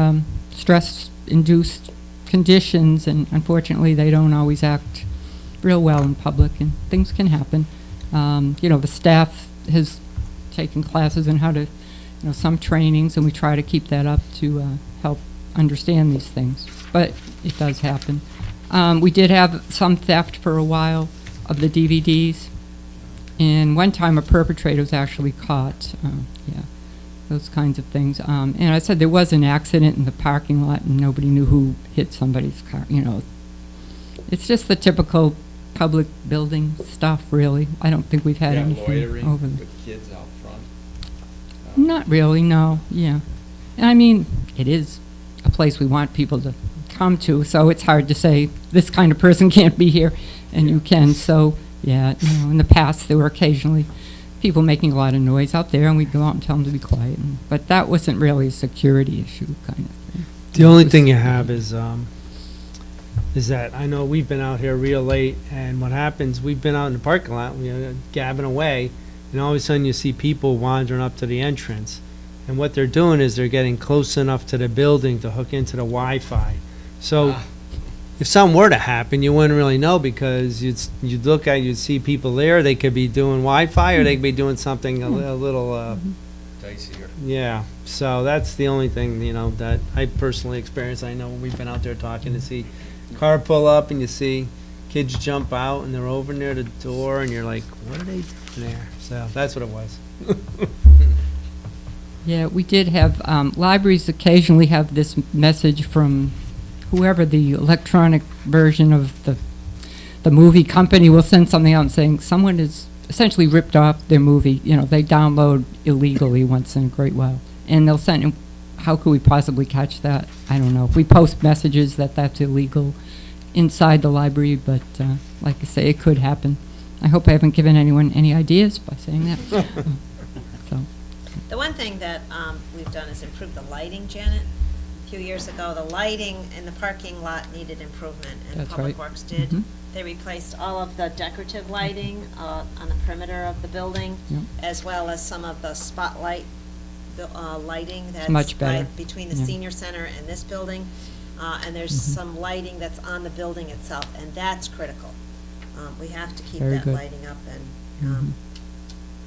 stress-induced conditions, and unfortunately, they don't always act real well in public, and things can happen. The staff has taken classes on how to, some trainings, and we try to keep that up to help understand these things. But it does happen. We did have some theft for a while of the DVDs, and one time a perpetrator was actually caught. Yeah, those kinds of things. And I said there was an accident in the parking lot, and nobody knew who hit somebody's car. It's just the typical public building stuff, really. I don't think we've had Yeah, anything loitering over. with kids out front? Not really, no. Yeah, and I mean, it is a place we want people to come to, so it's hard to say this kind of person can't be here, and you can. So yeah, in the past there were occasionally people making a lot of noise out there, and we'd go out and tell them to be quiet. But that wasn't really a security issue kind of thing. The only thing you have is that I know we've been out here real late, and what happens, we've been out in the parking lot, we're gabbing away, and all of a sudden you see people wandering up to the entrance. And what they're doing is they're getting close enough to the building to hook into the Wi-Fi. So if something were to happen, you wouldn't really know, because you'd look at, you'd see people there, they could be doing Wi-Fi, or they could be doing something a little, Dicier. yeah. So that's the only thing, that I personally experienced. I know when we've been out there talking, to see car pull up and you see kids jump out and they're over near the door and you're like, what are they doing there? So that's what it was. Yeah, we did have, libraries occasionally have this message from whoever the electronic version of the movie company will send something out saying someone has essentially ripped off their movie. They download illegally once in a great while. And they'll send, how could we possibly catch that? I don't know. We post messages that that's illegal inside the library, but like I say, it could happen. I hope I haven't given anyone any ideas by saying that. So. The one thing that we've done is improve the lighting, Janet. A few years ago, the lighting in the parking lot needed improvement, and That's Public right. Works did. Mhm. They replaced all of the decorative lighting on the perimeter of the building, Yep. as well as some of the spotlight lighting that's much better. right between the Yeah. senior center and this building. And there's Mhm. some lighting that's on the building itself, and that's critical. We have to keep Very that good. lighting up, and Mhm.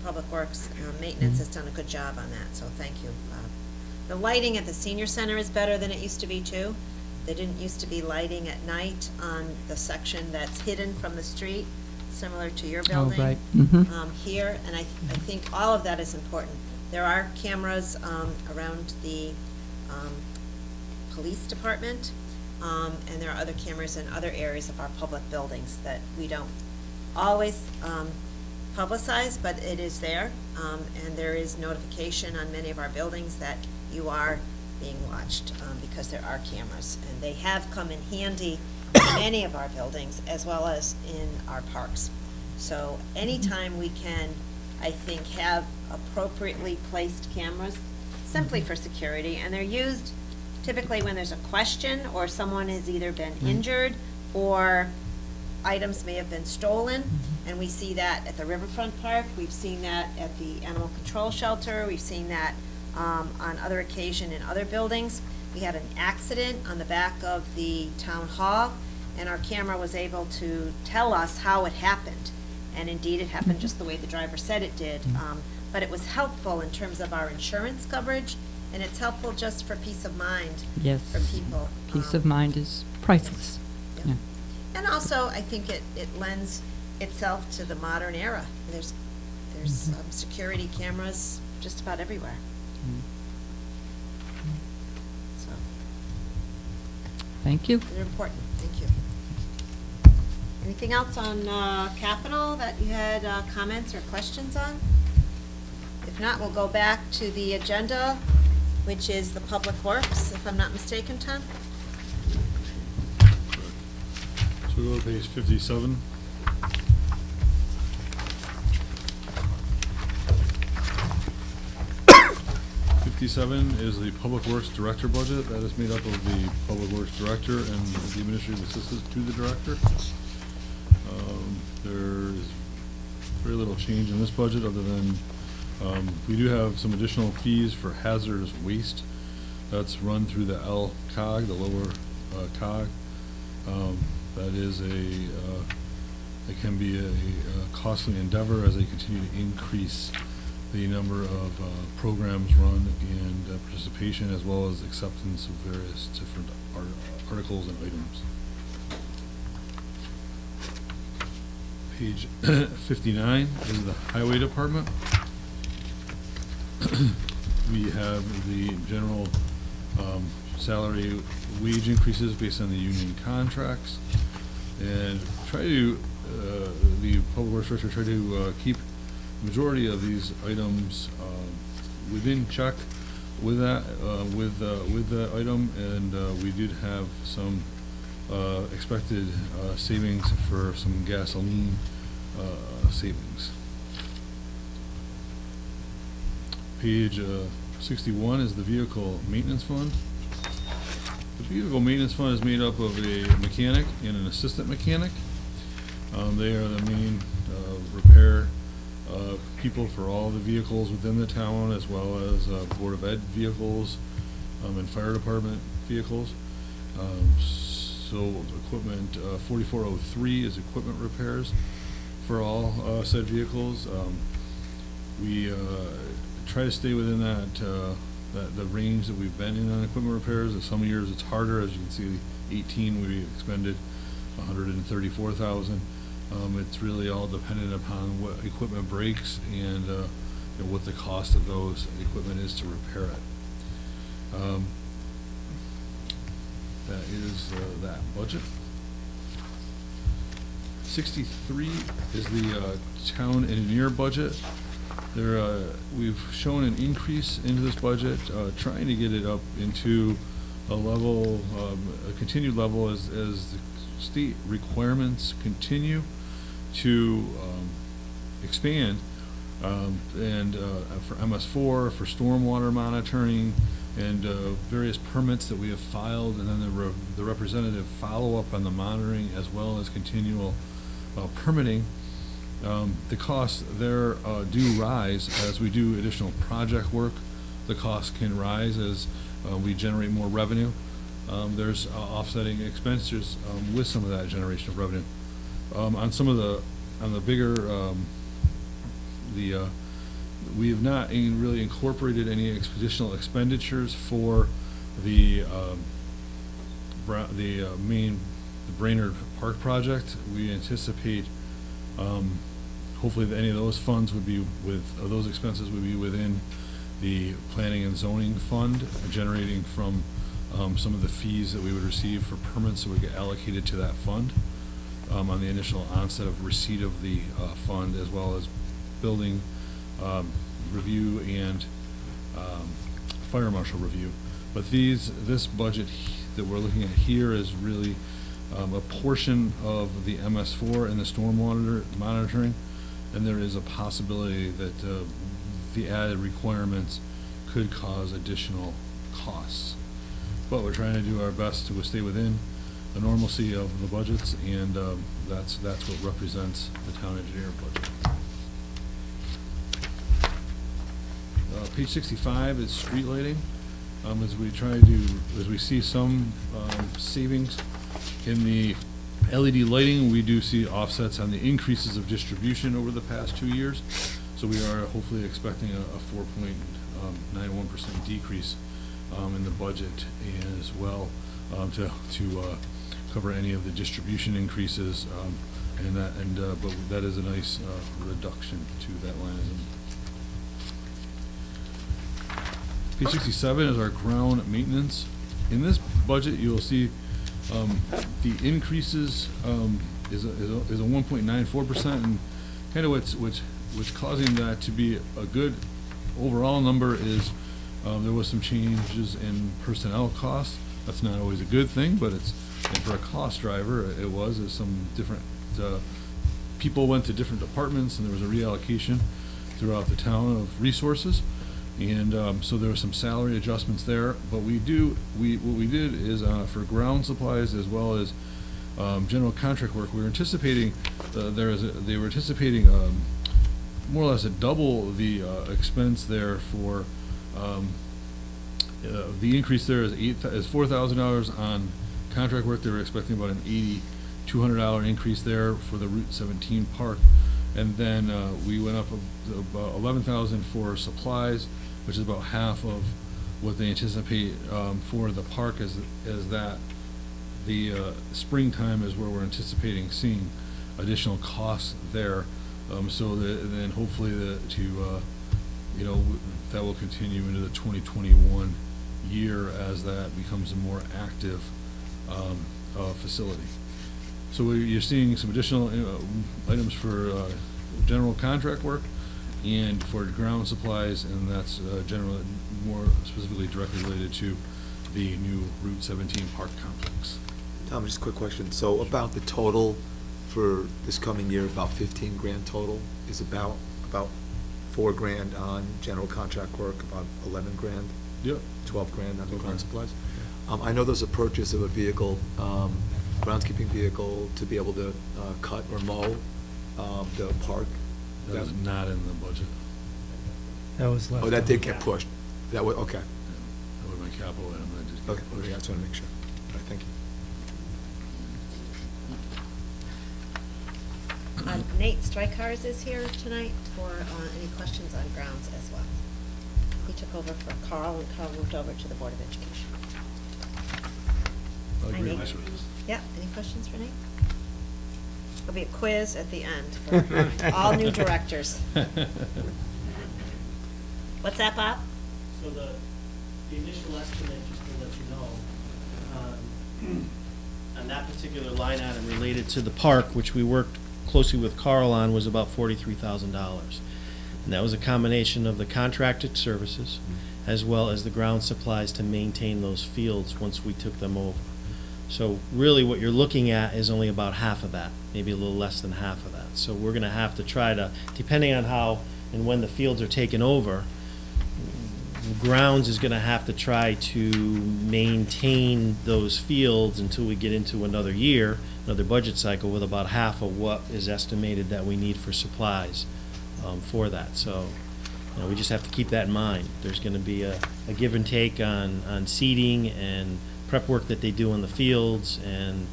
Public Works Maintenance Mhm. has done a good job on that, so thank you. The lighting at the senior center is better than it used to be, too. There didn't used to be lighting at night on the section that's hidden from the street, similar to your building. right. Mhm. Here, and I think all of that is important. There are cameras around the police department, and there are other cameras in other areas of our public buildings that we don't always publicize, but it is there, and there is notification on many of our buildings that you are being watched, because there are cameras, and they have come in handy in many of our buildings, as well as in our parks. So anytime we can, I think, have appropriately placed cameras, simply for security, and they're used typically when there's a question, or someone has either been injured, or items may have been stolen, and we see that at the Riverfront Park, we've seen that at the Animal Control Shelter, we've seen that on other occasion in other buildings. We had an accident on the back of the town hall, and our camera was able to tell us how it happened. And indeed, it happened just the way the driver said it did. But it was helpful in terms of our insurance coverage, and it's helpful just for peace of mind Yes. for people. Peace of mind is priceless. Yeah. And also, I think it lends itself to the modern era. There's security cameras just about everywhere. So, Thank you. they're important. Thank you. Anything else on capital that you had comments or questions on? If not, we'll go back to the agenda, which is the Public Works, if I'm not mistaken, Tom? So we go to page 57. Is the Public Works Director budget. That is made up of the Public Works Director and the administrative assistant to the Director. There is very little change in this budget other than we do have some additional fees for hazardous waste. That's run through the LCOG, the lower COG. That is it can be a costly endeavor as they continue to increase the number of programs run and participation, as well as acceptance of various different articles and items. Page 59 is the Highway Department. We have the general salary wage increases based on the union contracts, and the Public Works Director try to keep the majority of these items within check with that with the item, and we did have some expected savings for some gasoline savings. Page 61 is the Vehicle Maintenance Fund. The Vehicle Maintenance Fund is made up of a mechanic and an assistant mechanic. They are the main repair people for all the vehicles within the town, as well as Board of Ed vehicles and fire department vehicles. So equipment 4403 is equipment repairs for all said vehicles. We try to stay within the range that we've been in on equipment repairs. Some years it's harder. As you can see, 18 we expended 134,000. It's really all dependent upon what equipment breaks and what the cost of those equipment is to repair it. That is that budget. 63 is the town engineer budget. We've shown an increase into this budget, trying to get it up into a level, a continued level as the state requirements continue to expand, and for MS4, for stormwater monitoring, and various permits that we have filed, and then the representative follow-up on the monitoring, as well as continual permitting. The costs there do rise as we do additional project work. The costs can rise as we generate more revenue. There's offsetting expenditures with some of that generation of revenue. On the bigger, we have not really incorporated any additional expenditures for the Brainerd Park project. We anticipate hopefully that any of those funds would be those expenses would be within the planning and zoning fund, generating from some of the fees that we would receive for permits that would get allocated to that fund on the initial onset of receipt of the fund, as well as building review and fire marshal review. But this budget that we're looking at here is really a portion of the MS4 and the stormwater monitoring, and there is a possibility that the added requirements could cause additional costs. But we're trying to do our best to stay within the normalcy of the budgets, and that's what represents the town engineer budget. Page 65 is street lighting. As we see some savings in the LED lighting, we do see offsets on the increases of distribution over the past 2 years. So we are hopefully expecting a 4.91% decrease in the budget as well, to cover any of the distribution increases, but that is a nice reduction to that line item. Page 67 is our ground maintenance. In this budget, you'll see the increases is a 1.94%, and kind of what's causing that to be a good overall number is there was some changes in personnel costs. That's not always a good thing, but and for a cost driver, it was. There's some different people went to different departments, and there was a reallocation throughout the town of resources. And so there were some salary adjustments there, but what we did is for ground supplies as well as general contract work, we were anticipating they were anticipating more or less a double the expense there for the increase there is $4,000 on contract work. They were expecting about an $8,200 increase there for the Route 17 park, and then we went up about $11,000 for supplies, which is about half of what they anticipate for the park. As that the springtime is where we're anticipating seeing additional costs there. So then hopefully that will continue into the 2021 year as that becomes a more active facility. So you're seeing some additional items for general contract work and for ground supplies, and that's generally more specifically directly related to the new Route 17 park complex. Tom, just a quick question. So about the total for this coming year, about 15 grand total, is about 4 grand on general contract work, about 11 grand? Yep. 12 grand on the ground supplies? I know there's a purchase of a vehicle, groundskeeping vehicle, to be able to cut or mow the park. That is not in the budget. That was left. Oh, that did get pushed. That was, okay. That was my capital item. Okay, I just want to make sure. All right, thank you. Nate Strikars is here tonight for any questions on grounds as well. He took over for Carl, and Carl moved over to the Board of Education. Hi, Nate. Yeah, any questions for Nate? There'll be a quiz at the end for all new directors. What's that, Bob? So the initial estimate, just to let you know, on that particular line item related to the park, which we worked closely with Carl on, was about $43,000. And that was a combination of the contracted services as well as the ground supplies to maintain those fields once we took them over. So really what you're looking at is only about half of that, maybe a little less than half of that. So we're going to have to try to, depending on how and when the fields are taken over, grounds is going to have to try to maintain those fields until we get into another year, another budget cycle, with about half of what is estimated that we need for supplies for that. So we just have to keep that in mind. There's going to be a give and take on seeding and prep work that they do in the fields, and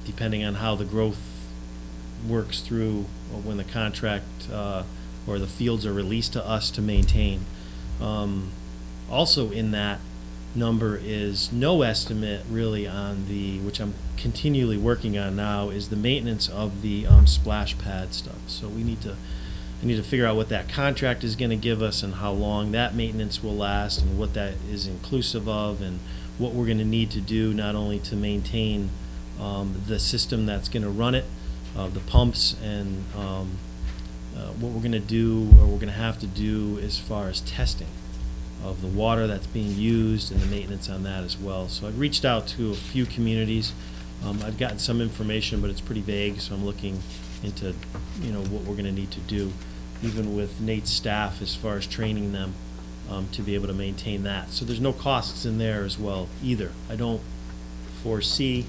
depending on how the growth works through when the contract or the fields are released to us to maintain. Also in that number is no estimate really on which I'm continually working on now, is the maintenance of the splash pad stuff. So I need to figure out what that contract is going to give us and how long that maintenance will last and what that is inclusive of, and what we're going to need to do not only to maintain the system that's going to run it, the pumps, and what we're going to do, or we're going to have to do as far as testing of the water that's being used and the maintenance on that as well. So I've reached out to a few communities. I've gotten some information, but it's pretty vague, so I'm looking into what we're going to need to do, even with Nate's staff, as far as training them to be able to maintain that. So there's no costs in there as well either. I don't foresee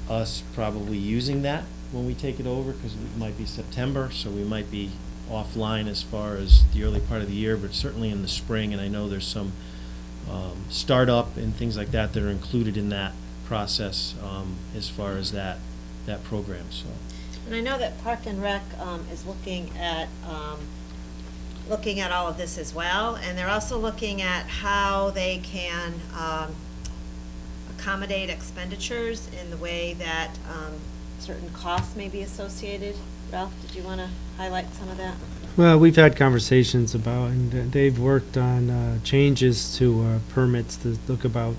us probably using that when we take it over, because it might be September, so we might be offline as far as the early part of the year, but certainly in the spring, and I know there's some startup and things like that that are included in that process as far as that program, so. And I know that Park and Rec is looking at all of this as well, and they're also looking at how they can accommodate expenditures in the way that certain costs may be associated. Ralph, did you want to highlight some of that? Well, we've had conversations about, and they've worked on changes to permits to look about,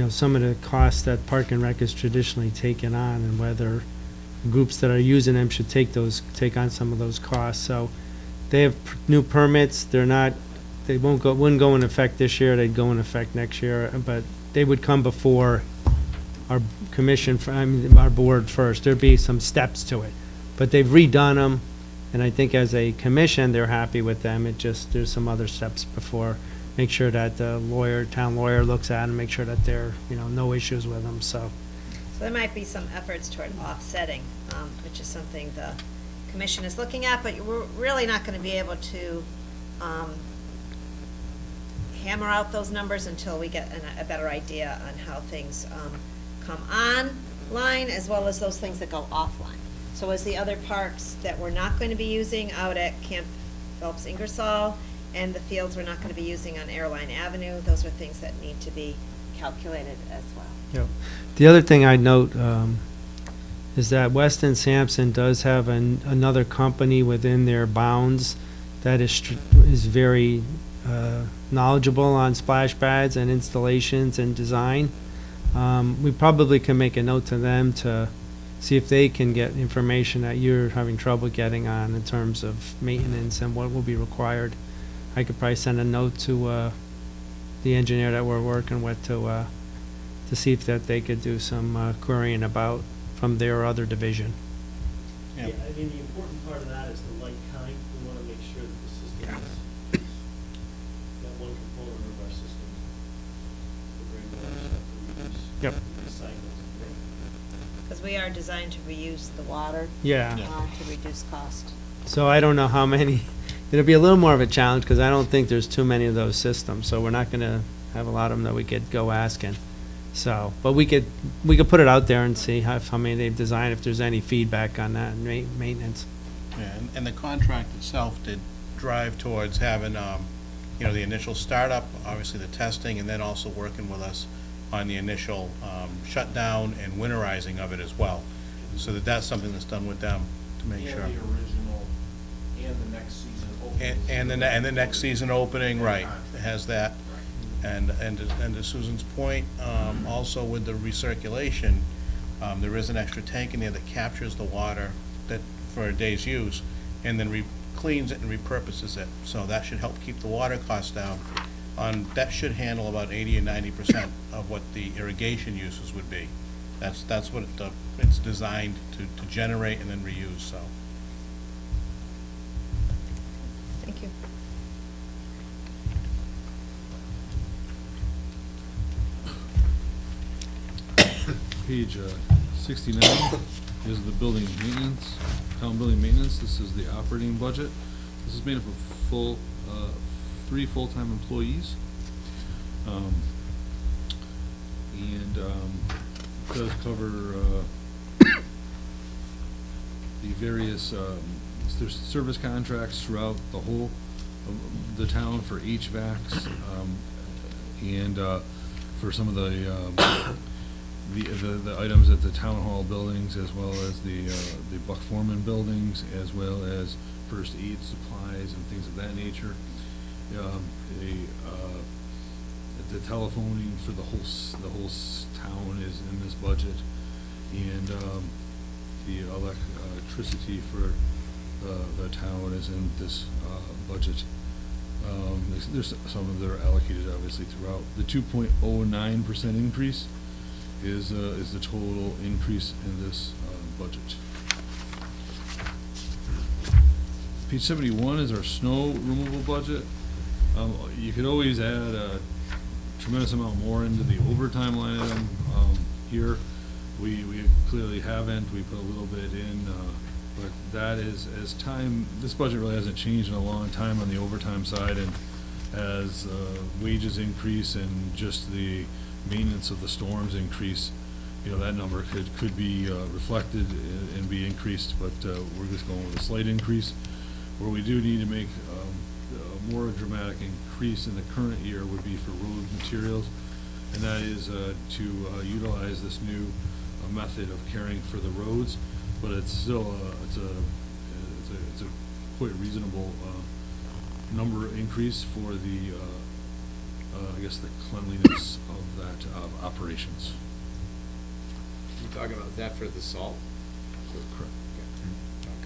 some of the costs that Park and Rec has traditionally taken on, and whether groups that are using them should take on some of those costs. So they have new permits. They wouldn't go in effect this year. They'd go in effect next year, but they would come before our commission, our board first. There'd be some steps to it, but they've redone them, and I think as a commission, they're happy with them. There's some other steps before. Make sure that the town lawyer looks at them, make sure that there, no issues with them, so. So there might be some efforts toward offsetting, which is something the commission is looking at, but we're really not going to be able to hammer out those numbers until we get a better idea on how things come online, as well as those things that go offline. So as the other parks that we're not going to be using out at Camp Phelps Ingersoll, and the fields we're not going to be using on Airline Avenue, those are things that need to be calculated as well. Yep. The other thing I'd note is that Weston Sampson does have another company within their bounds that is very knowledgeable on splash pads and installations and design. We probably can make a note to them to see if they can get information that you're having trouble getting on in terms of maintenance and what will be required. I could probably send a note to the engineer that we're working with to see if that they could do some querying about from their other division. Yeah, I mean, the important part of that is the light kind. We want to make sure that the system is that one component of our system, the rainwater stuff, that we use. Yep. Because we are designed to reuse the water. Yeah. To reduce cost. So I don't know how many. It'll be a little more of a challenge because I don't think there's too many of those systems. So we're not going to have a lot of them that we could go asking. So, but we could put it out there and see how many they've designed, if there's any feedback on that maintenance. Yeah, and the contract itself did drive towards having, the initial startup, obviously the testing, and then also working with us on the initial shutdown and winterizing of it as well. So that's something that's done with them to make sure. And the original, and the next season opening. And the next season opening, right, it has that. And to Susan's point, also with the recirculation, there is an extra tank in there that captures the water that for a day's use, and then cleans it and repurposes it. So that should help keep the water costs down. That should handle about 80 or 90% of what the irrigation uses would be. That's what it's designed to generate and then reuse. So. Thank you. Page 69 is the building maintenance, town building maintenance. This is the operating budget. This is made up of 3 full-time employees. It does cover the various, there's service contracts throughout the whole of the town for HVACs, and for some of the items at the town hall buildings, as well as the Buck Foreman buildings, as well as first aid supplies and things of that nature. The telephoning for the whole town is in this budget, and the electricity for the town is in this budget. There's some of them that are allocated obviously throughout. The 2.09% increase is the total increase in this budget. Page 71 is our snow removal budget. You could always add a tremendous amount more into the overtime line item. Here, we clearly haven't. We put a little bit in But that is, as time, this budget really hasn't changed in a long time on the overtime side, and as wages increase and just the maintenance of the storms increase, you know, that number could be reflected and be increased, but we're just going with a slight increase. Where we do need to make a more dramatic increase in the current year would be for road materials, and that is to utilize this new method of caring for the roads, but it's still it's a quite reasonable number increase for the I guess the cleanliness of that operations. You talking about that for the salt? Correct. Okay.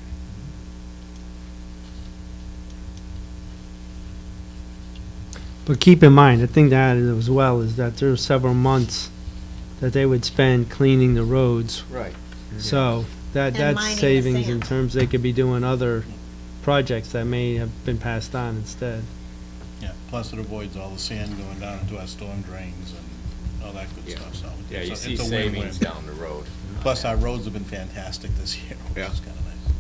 But keep in mind, the thing that as well is that there are several months that they would spend cleaning the roads. Right. So And that's mining the savings in sand. terms they could be doing other projects that may have been passed on instead. Yeah, plus it avoids all the sand going down into our storm drains and all that good Yeah. stuff, so. Yeah, it's you a- see it's a win-win. savings down the road. Plus, our roads have been fantastic this year, which Yeah. is kinda nice.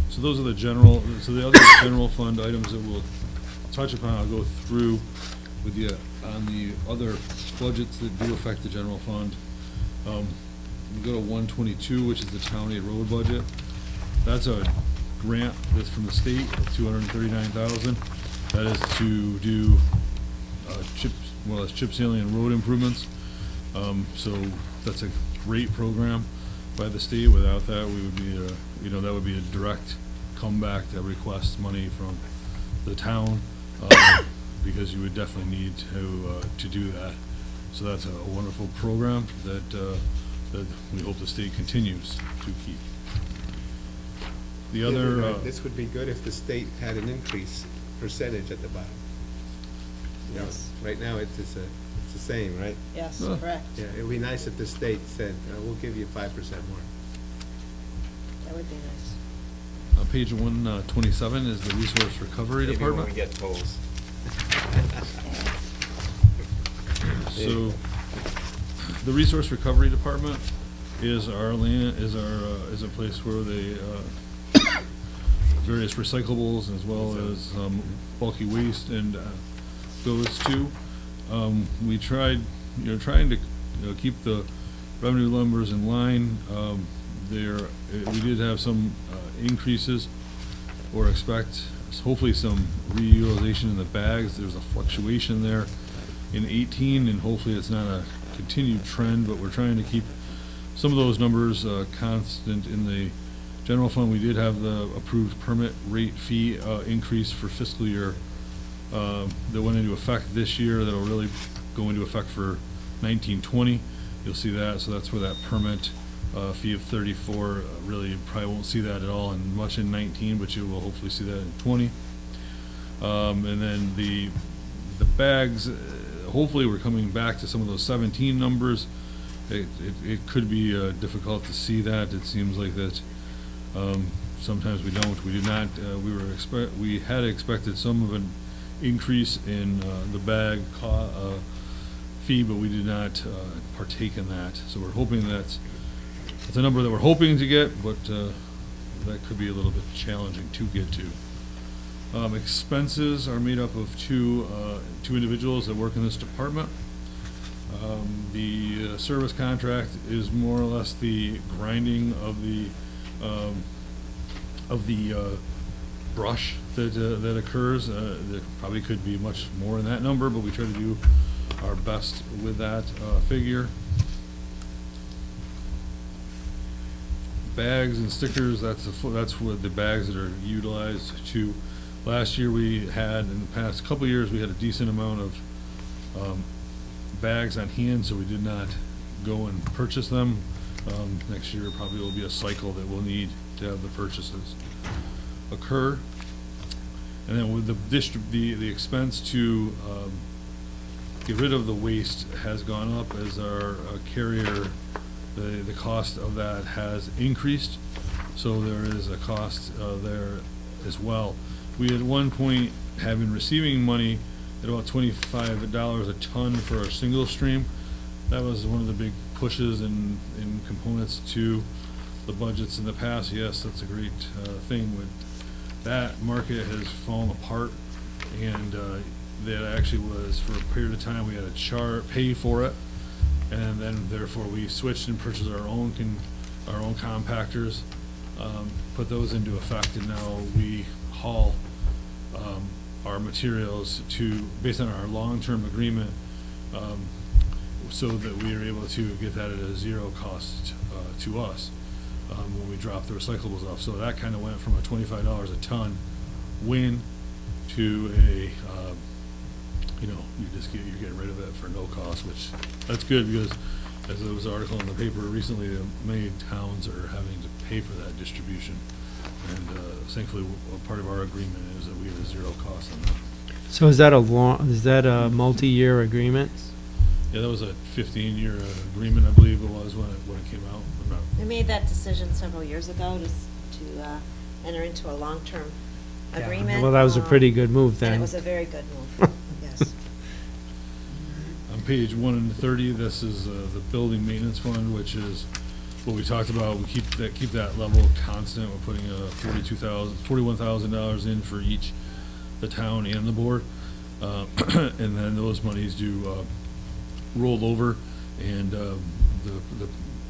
So those are the general, so the other general fund items that we'll touch upon, I'll go through with you on the other budgets that do affect the general fund. We go to 122, which is the town aid road budget. That's a grant that's from the state of $239,000. That is to do chip sealing and road improvements. So that's a great program by the state. Without that, we would be, that would be a direct comeback that requests money from the town, because you would definitely need to do that. So that's a wonderful program that we hope the state continues to keep. The other, This would be good if the state had an increase percentage at the bottom. You know, Yes. right now, it's the same, right? Yes, Oh. correct. Yeah, it would be nice if the state said, we'll give you 5% more. That would be nice. page 127 is the Resource Recovery Maybe when Department. we get tolls. So, the Resource Recovery Department is our land, is a place where they, various recyclables as well as bulky waste and goes to. We tried, trying to, keep the revenue numbers in line. We did have some increases, or expect hopefully some reutilization in the bags. There's a fluctuation there in 18, and hopefully it's not a continued trend, but we're trying to keep some of those numbers constant. In the general fund, we did have the approved permit rate fee increase for fiscal year that went into effect this year, that'll really go into effect for 1920. You'll see that, so that's where that permit fee of 34, really, you probably won't see that at all in much in 19, but you will hopefully see that in 20. And then the bags, hopefully we're coming back to some of those 17 numbers. It could be difficult to see that. It seems like that sometimes we don't. We did not. We had expected some of an increase in the bag fee, but we did not partake in that. So we're hoping that's a number that we're hoping to get, but that could be a little bit challenging to get to. Expenses are made up of two individuals that work in this department. The service contract is more or less the grinding of the brush that occurs. There probably could be much more in that number, but we try to do our best with that figure. Bags and stickers, that's what the bags that are utilized to. Last year we had, in the past couple of years, we had a decent amount of bags on hand, so we did not go and purchase them. Next year probably will be a cycle that we'll need to have the purchases occur. And then with the expense to get rid of the waste has gone up as our carrier, the cost of that has increased. So there is a cost there as well. We at one point have been receiving money at about $25 a ton for our single stream. That was one of the big pushes and components to the budgets in the past, yes, that's a great thing. With that market has fallen apart, and that actually was, for a period of time, we had to pay for it, and then therefore we switched and purchased our own compactors, put those into effect, and now we haul our materials based on our long-term agreement, so that we are able to get that at a zero cost to us when we drop the recyclables off. So that kind of went from a $25 a ton win to a, you're getting rid of it for no cost, which that's good, because as there was an article in the paper recently, many towns are having to pay for that distribution. And thankfully, part of our agreement is that we have a zero cost on that. So is that a multi-year agreement? Yeah, that was a 15-year agreement, I believe it was, when it came out. We made that decision several years ago to enter into a long-term agreement. Well, that was a pretty good move then. And it was a very good move, yes. On page 130, this is the building maintenance fund, which is what we talked about. We keep that level constant. We're putting $41,000 in for each, the town and the board, and then those monies do roll over, and the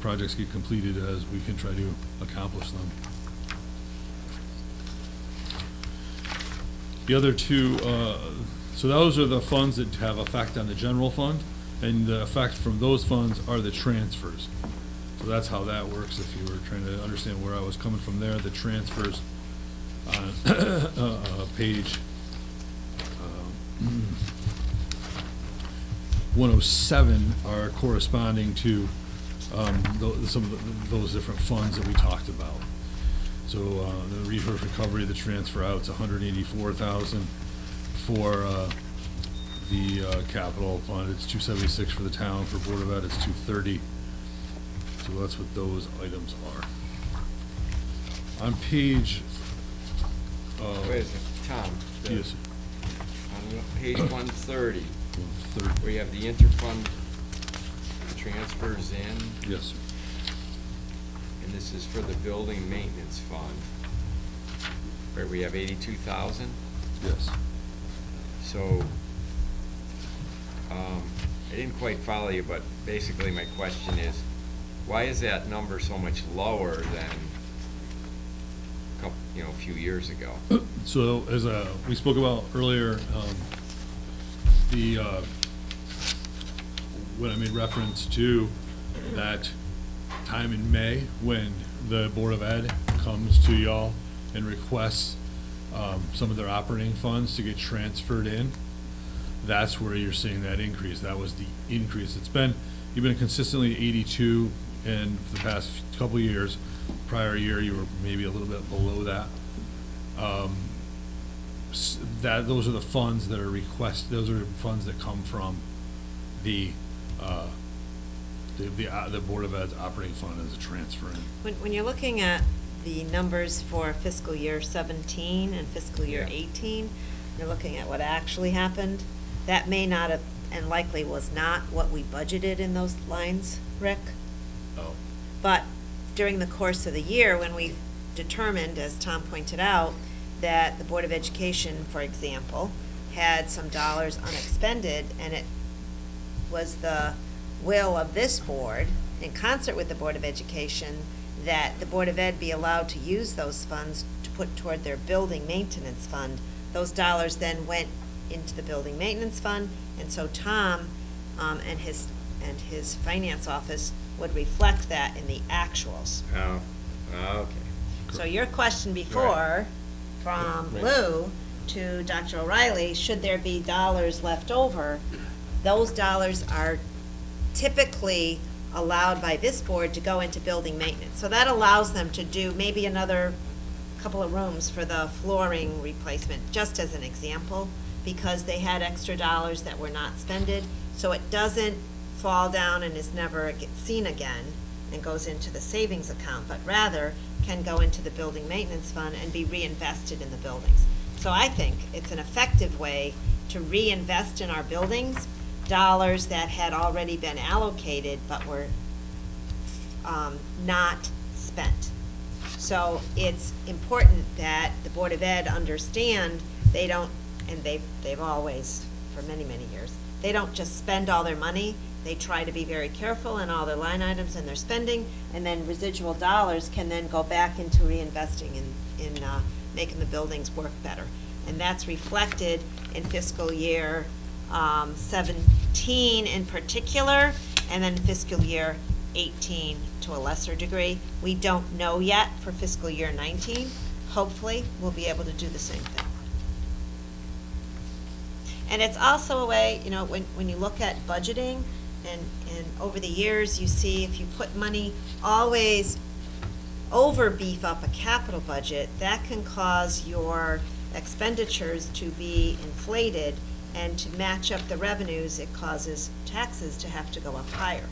projects get completed as we can try to accomplish them. The other two, so those are the funds that have effect on the general fund, and the effect from those funds are the transfers. So that's how that works. If you were trying to understand where I was coming from there, the transfers on page 107 are corresponding to some of those different funds that we talked about. So the resource recovery, the transfer out's $184,000 for the capital fund. It's $276 for the town. For Board of Ed, it's $230. So that's what those items are. On page. Wait a second, Tom. Yes, sir. On page 130, 130. where you have the interfund transfers in. Yes, sir. And this is for the building maintenance fund, where we have 82,000. Yes. So, I didn't quite follow you, but basically my question is, why is that number so much lower than a few years ago? So as we spoke about earlier, when I made reference to that time in May when the Board of Ed comes to y'all and requests some of their operating funds to get transferred in, that's where you're seeing that increase. That was the increase. You've been consistently 82, and for the past couple of years, prior year, you were maybe a little bit below that. Those are the funds that are those are funds that come from the Board of Ed's operating fund as a transfer in. When you're looking at the numbers for fiscal year 17 and fiscal year 18, you're looking at what actually happened. That may not have, and likely was not, what we budgeted in those lines, Rick. Oh. But during the course of the year, when we determined, as Tom pointed out, that the Board of Education, for example, had some dollars unexpended, and it was the will of this board, in concert with the Board of Education, that the Board of Ed be allowed to use those funds to put toward their building maintenance fund. Those dollars then went into the building maintenance fund, and so Tom and his finance office would reflect that in the actuals. Oh, okay. So your question before, from Lou to Dr. O'Reilly, should there be dollars left over? Those dollars are typically allowed by this board to go into building maintenance. So that allows them to do maybe another couple of rooms for the flooring replacement, just as an example, because they had extra dollars that were not spended. So it doesn't fall down and is never seen again and goes into the savings account, but rather can go into the building maintenance fund and be reinvested in the buildings. So I think it's an effective way to reinvest in our buildings, dollars that had already been allocated but were not spent. So it's important that the Board of Ed understand they don't, and they've always, for many, many years, they don't just spend all their money. They try to be very careful in all their line items and their spending, and then residual dollars can then go back into reinvesting in making the buildings work better. And that's reflected in fiscal year 17 in particular, and then fiscal year 18 to a lesser degree. We don't know yet for fiscal year 19. Hopefully, we'll be able to do the same thing. And it's also a way, you know, when you look at budgeting, and over the years, you see if you put money, always over beef up a capital budget, that can cause your expenditures to be inflated, and to match up the revenues, it causes taxes to have to go up higher.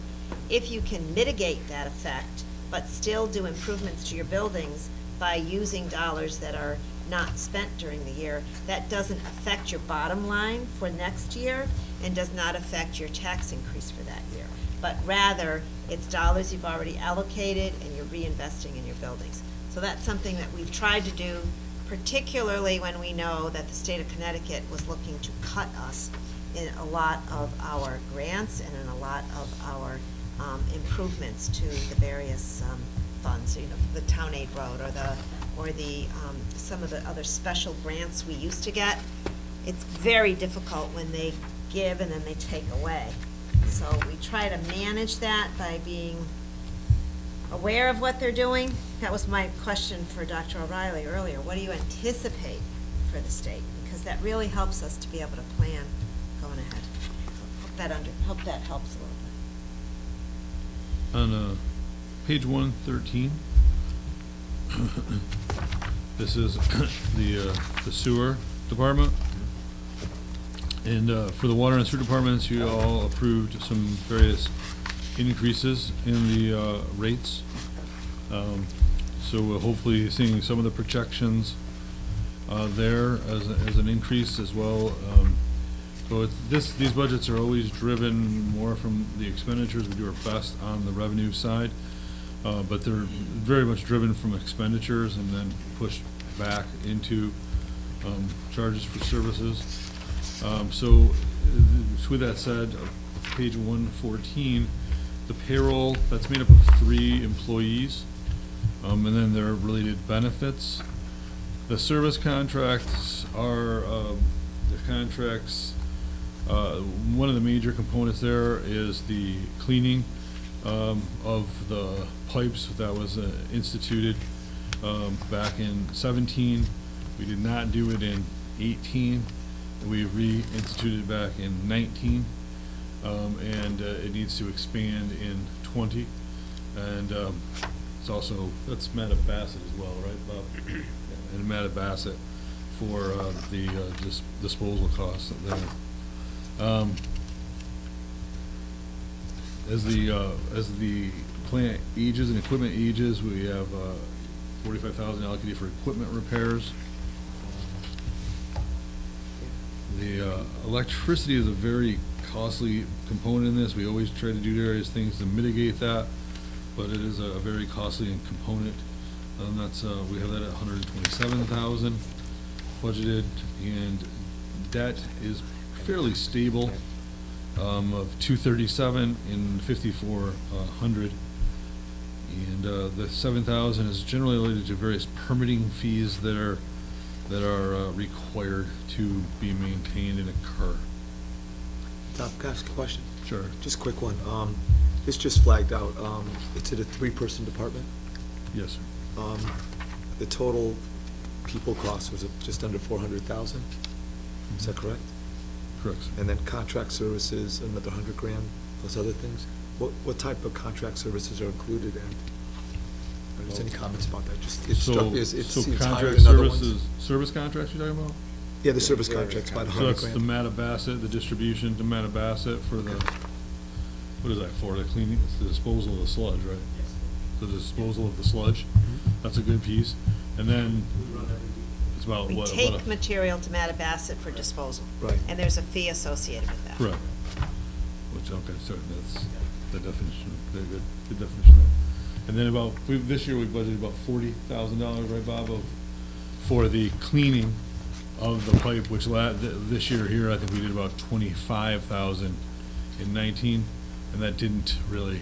If you can mitigate that effect, but still do improvements to your buildings by using dollars that are not spent during the year, that doesn't affect your bottom line for next year and does not affect your tax increase for that year. But rather, it's dollars you've already allocated and you're reinvesting in your buildings. So that's something that we've tried to do, particularly when we know that the state of Connecticut was looking to cut us in a lot of our grants and in a lot of our improvements to the various funds, you know, the town aid road or the some of the other special grants we used to get. It's very difficult when they give and then they take away. So we try to manage that by being aware of what they're doing. That was my question for Dr. O'Reilly earlier. What do you anticipate for the state? Because that really helps us to be able to plan going ahead. Hope that helps a little bit. On page 113, this is the sewer department. And for the water and sewer departments, you all approved some various increases in the rates. So we're hopefully seeing some of the projections there as an increase as well. So these budgets are always driven more from the expenditures. We do our best on the revenue side, but they're very much driven from expenditures and then pushed back into charges for services. So with that said, page 114, the payroll, that's made up of 3 employees, and then their related benefits. The service contracts are, the contracts, one of the major components there is the cleaning of the pipes that was instituted back in 17. We did not do it in 18. We reinstituted it back in 19, and it needs to expand in 20. And it's also, that's Mattabassett as well, right, Bob? And Mattabassett for the disposal costs there. As the plant ages and equipment ages, we have $45,000 allocated for equipment repairs. The electricity is a very costly component in this. We always try to do various things to mitigate that, but it is a very costly component. That's we have that at 127,000 budgeted, and debt is fairly stable of 237 and 5,400. And the 7,000 is generally related to various permitting fees that are required to be maintained and occur. Tom, can I ask a question? Sure. Just a quick one. This just flagged out. It's at a 3-person department. Yes, sir. The total people cost was just under 400,000. Is that correct? Correct, sir. And then contract services, another 100 grand plus other things. What type of contract services are included in? Are there any comments about that? Just, it struck me as it So seems higher contract than other services, ones. service contracts you're talking about? Yeah, the service contract's about So 100 that's the grand. Mattabassett, the distribution to Mattabassett for the, what is that for, the cleaning, it's the disposal of the sludge, right? Yes. The disposal of the sludge, that's a good piece. And then, it's about We what? take material to Mattabassett for disposal. Right. And there's a fee associated with that. Correct. Which, okay, so that's the definition, very good definition there. And then this year we budgeted about $40,000, right, Bob, for the cleaning of the pipe, which this year here, I think we did about 25,000 in 19, and that didn't really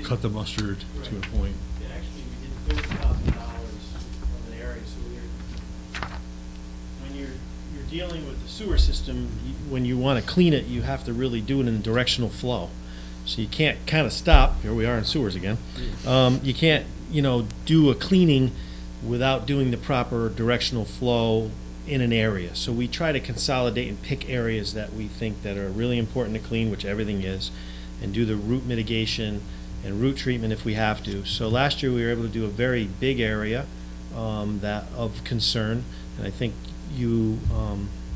cut the mustard to a point. Yeah, actually, we did $30,000 of an area, so when you're dealing with the sewer system, when you want to clean it, you have to really do it in directional flow. So you can't kind of stop, here we are in sewers again. You can't, do a cleaning without doing the proper directional flow in an area. So we try to consolidate and pick areas that we think that are really important to clean, which everything is, and do the root mitigation and root treatment if we have to. So last year we were able to do a very big area that of concern, and I think you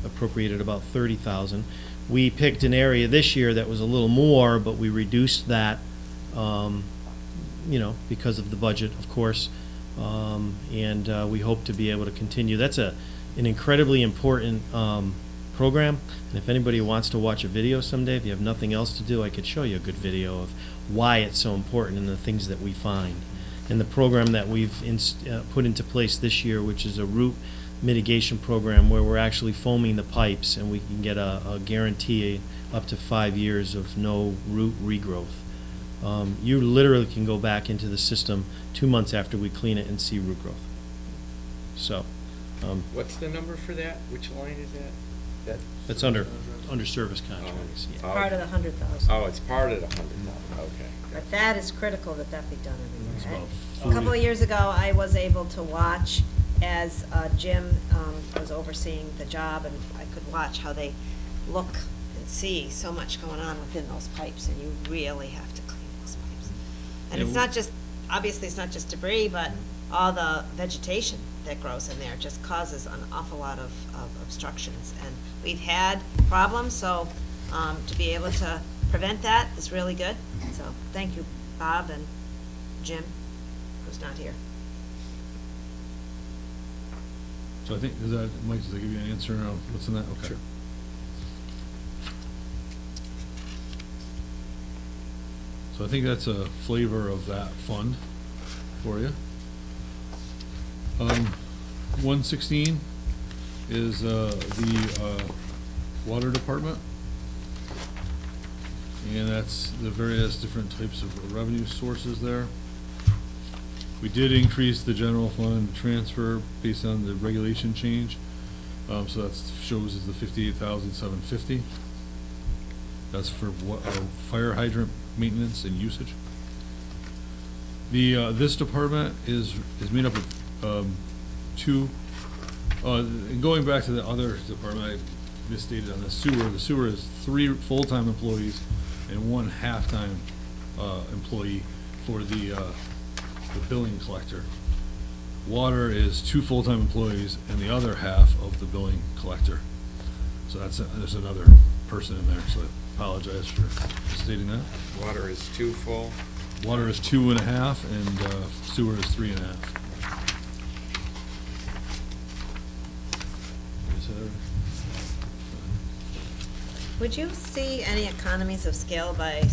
appropriated about 30,000. We picked an area this year that was a little more, but we reduced that, because of the budget, of course, and we hope to be able to continue. That's an incredibly important program, and if anybody wants to watch a video someday, if you have nothing else to do, I could show you a good video of why it's so important and the things that we find. And the program that we've put into place this year, which is a root mitigation program where we're actually foaming the pipes and we can get a guarantee up to 5 years of no root regrowth. You literally can go back into the system 2 months after we clean it and see root growth. So. What's the number for that? Which line is that? That's under service contracts. Yeah. Part of the 100,000. Oh, it's part of the 100,000, okay. But that is critical that that be done It's every year. about A couple of years ago, I was able to watch as Jim was overseeing the job, and I could watch how they look and see so much going on within those pipes, and you really have to clean those pipes. And it's not just, obviously it's not just debris, but all the vegetation that grows in there just causes an awful lot of obstructions. And we've had problems, so to be able to prevent that is really good. So thank you, Bob and Jim, who's not here. So I think, Mike, does that give you an answer on what's in that? Okay. Sure. So I think that's a flavor of that fund for you. 116 is the water department. And that's the various different types of revenue sources there. We did increase the general fund transfer based on the regulation change. So that shows as the 58,750. That's for fire hydrant maintenance and usage. This department is made up of two. And going back to the other department, I misstated on the sewer. The sewer is 3 full-time employees and 1 half-time employee for the billing collector. Water is 2 full-time employees and the other half of the billing collector. So there's another person in there, so I apologize for stating that. Water is 2 full? Water is 2.5 and sewer is 3.5. Would you see any economies of scale by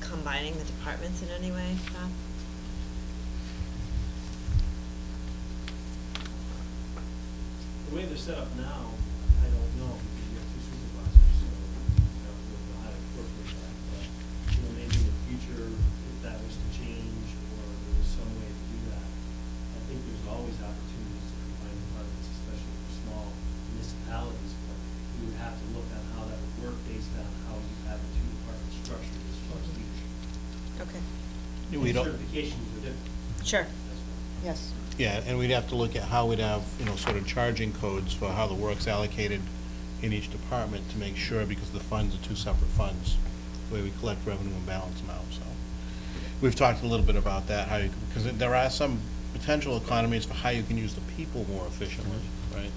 combining the departments in any way, Bob? The way they're set up now, I don't know, because you have 2 supervisors, so we'll know how to incorporate that. But, maybe in the future, if that was to change, or there was some way to do that, I think there's always opportunities to combine departments, especially for small municipalities, but we would have to look at how that would work based on how you have the 2 departments structured as far as leadership. Okay. We don't- Certifications are different. Sure. as well. Yes. Yeah, and we'd have to look at how we'd have, sort of charging codes for how the work's allocated in each department to make sure, because the funds are 2 separate funds, the way we collect revenue and balance them out, so. We've talked a little bit about that, because there are some potential economies for how you can use the people more efficiently, right?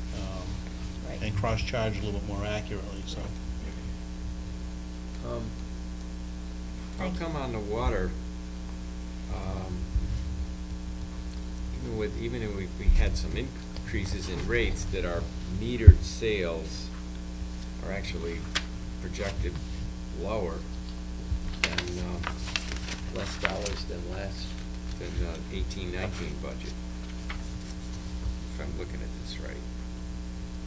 Right. And cross-charge a little bit more accurately, so. How Thank you. come on the water, even if we had some increases in rates, that our metered sales are actually projected lower than, less dollars than last than the 18-19 budget, if I'm looking at this right.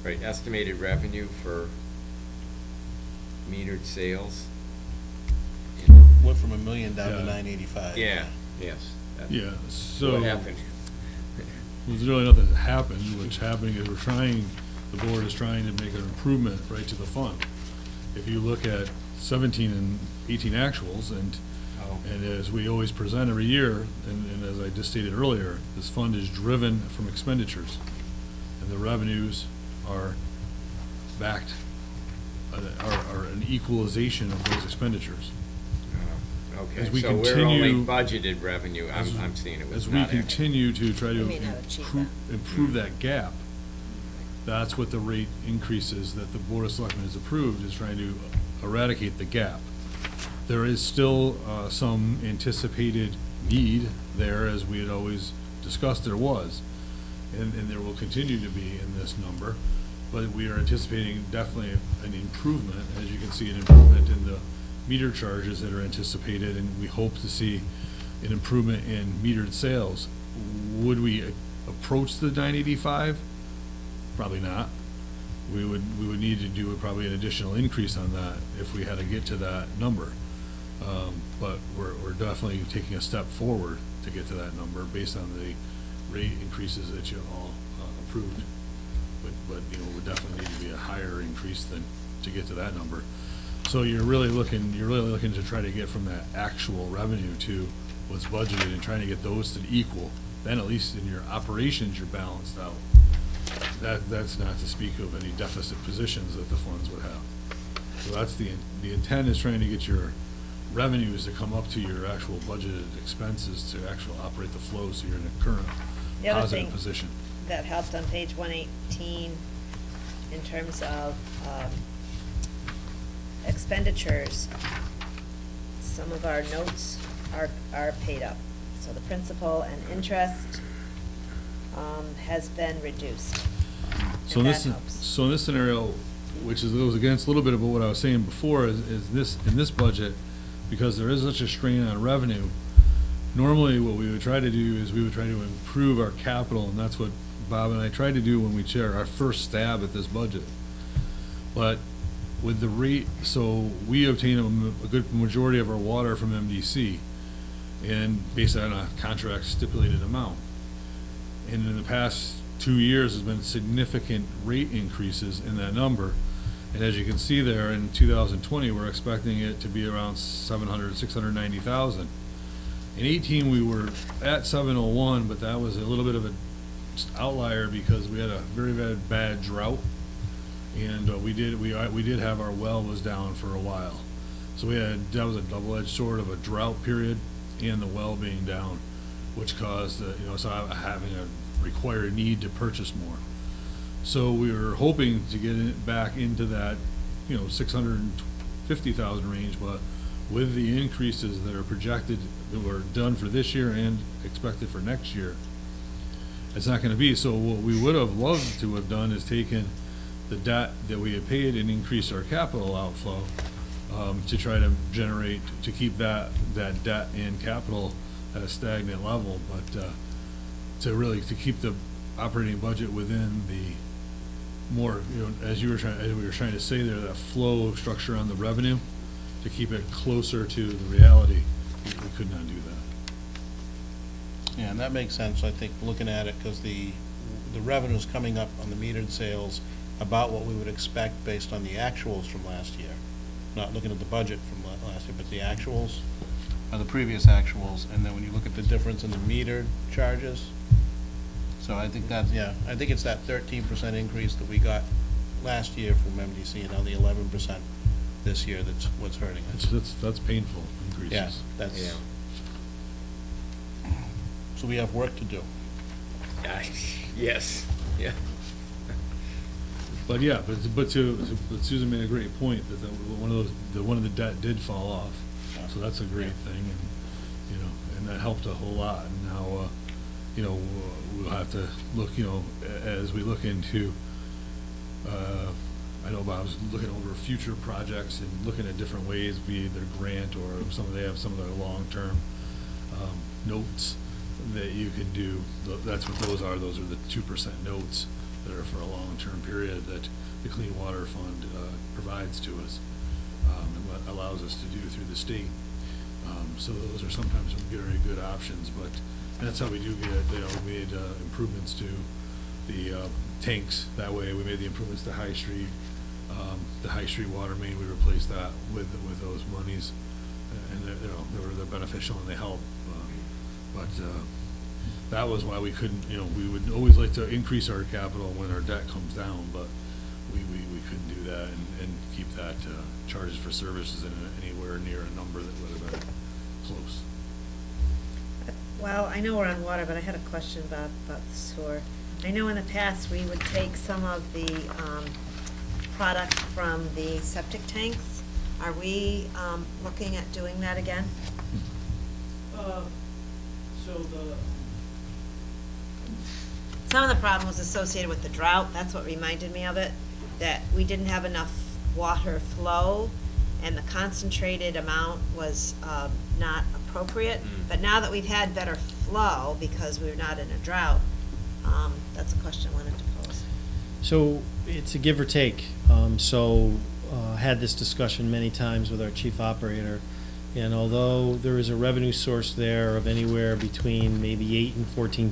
Right, estimated revenue for metered sales. Went from $1 million down to Yeah. 985. Yeah, yes. that- Yeah, so. What happened? There's really nothing that happened. What's happening is the board is trying to make an improvement right to the fund. If you look at 17 and 18 actuals, and as we always present every year, and as I just stated earlier, this fund is driven from expenditures, and the revenues are backed, are an equalization of those expenditures. Okay, As we so we're only continue- budgeted revenue, I'm seeing it was As we not actual. continue to try to We may not achieve improve that gap, that's what the rate increases that the Board of Selectmen has approved, is trying to eradicate the gap. There is still some anticipated need there, as we had always discussed there was, and there will continue to be in this number, but we are anticipating definitely an improvement. As you can see, an improvement in the meter charges that are anticipated, and we hope to see an improvement in metered sales. Would we approach the 985? Probably not. We would need to do probably an additional increase on that if we had to get to that number. But we're definitely taking a step forward to get to that number based on the rate increases that you all approved. But you know, would definitely need to be a higher increase than to get to that number. So you're really looking to try to get from that actual revenue to what's budgeted and trying to get those to equal. Then at least in your operations, you're balanced out. That's not to speak of any deficit positions that the funds would have. So that's the intent, is trying to get your revenues to come up to your actual budgeted expenses to actually operate the flow, so you're in a current The other positive thing position. that helped on page 118 in terms of expenditures, some of our notes are paid up. So the principal and interest has been reduced. So and this, that helps. so in this scenario, which goes against a little bit of what I was saying before, is this, in this budget, because there is such a strain on revenue, normally what we would try to do is we would try to improve our capital, and that's what Bob and I tried to do when we shared our first stab at this budget. But with the rate, so we obtain a good majority of our water from MDC, and based on a contract stipulated amount. And in the past 2 years, there's been significant rate increases in that number. And as you can see there, in 2020, we're expecting it to be around 690,000. In 18, we were at 701, but that was a little bit of an outlier because we had a very bad drought. And we did have our well was down for a while. So that was a double-edged sword of a drought period and the well being down, which caused, so having a required need to purchase more. So we were hoping to get it back into that, 650,000 range, but with the increases that are projected, that were done for this year and expected for next year, it's not gonna be. So what we would have loved to have done is taken the debt that we had paid and increase our capital outflow, to try to keep that debt and capital at a stagnant level, but to keep the operating budget within the more, as we were trying to say there, that flow structure on the revenue, to keep it closer to the reality. We could not do that. Yeah, and that makes sense, I think, looking at it, because the revenue's coming up on the metered sales about what we would expect based on the actuals from last year. Not looking at the budget from last year, but the actuals, or the previous actuals, and then when you look at the difference in the metered charges. So I think I think it's that 13% increase that we got last year from MDC, and now the 11% this year that's what's hurting us. That's painful increases. Yeah, that's. So we have work to do. Yes, yeah. But yeah, but Susan made a great point that one of the debt did fall off, so that's a great thing, and and that helped a whole lot. And now, we'll have to look, as we look into. I know Bob's looking over future projects and looking at different ways, be it their grant or they have some of their long-term notes that you can do, that's what those are the 2% notes that are for a long-term period that the Clean Water Fund provides to us, and what allows us to do through the state. So those are sometimes some very good options, but that's how we do get, we made improvements to the tanks. That way, we made the improvements to High Street, the High Street water main. We replaced that with those monies, and they're beneficial and they help. But that was why we couldn't. We would always like to increase our capital when our debt comes down, but we couldn't do that and keep that charges for services in anywhere near a number that would have been close. Well, I know we're on water, but I had a question about the sewer. I know in the past, we would take some of the product from the septic tanks. Are we looking at doing that again? Some of the problem was associated with the drought. That's what reminded me of it, that we didn't have enough water flow, and the concentrated amount was not appropriate. But now that we've had better flow, because we're not in a drought, that's a question I wanted to pose. So it's a give or take. Had this discussion many times with our chief operator, and although there is a revenue source there of anywhere between maybe $8,000 and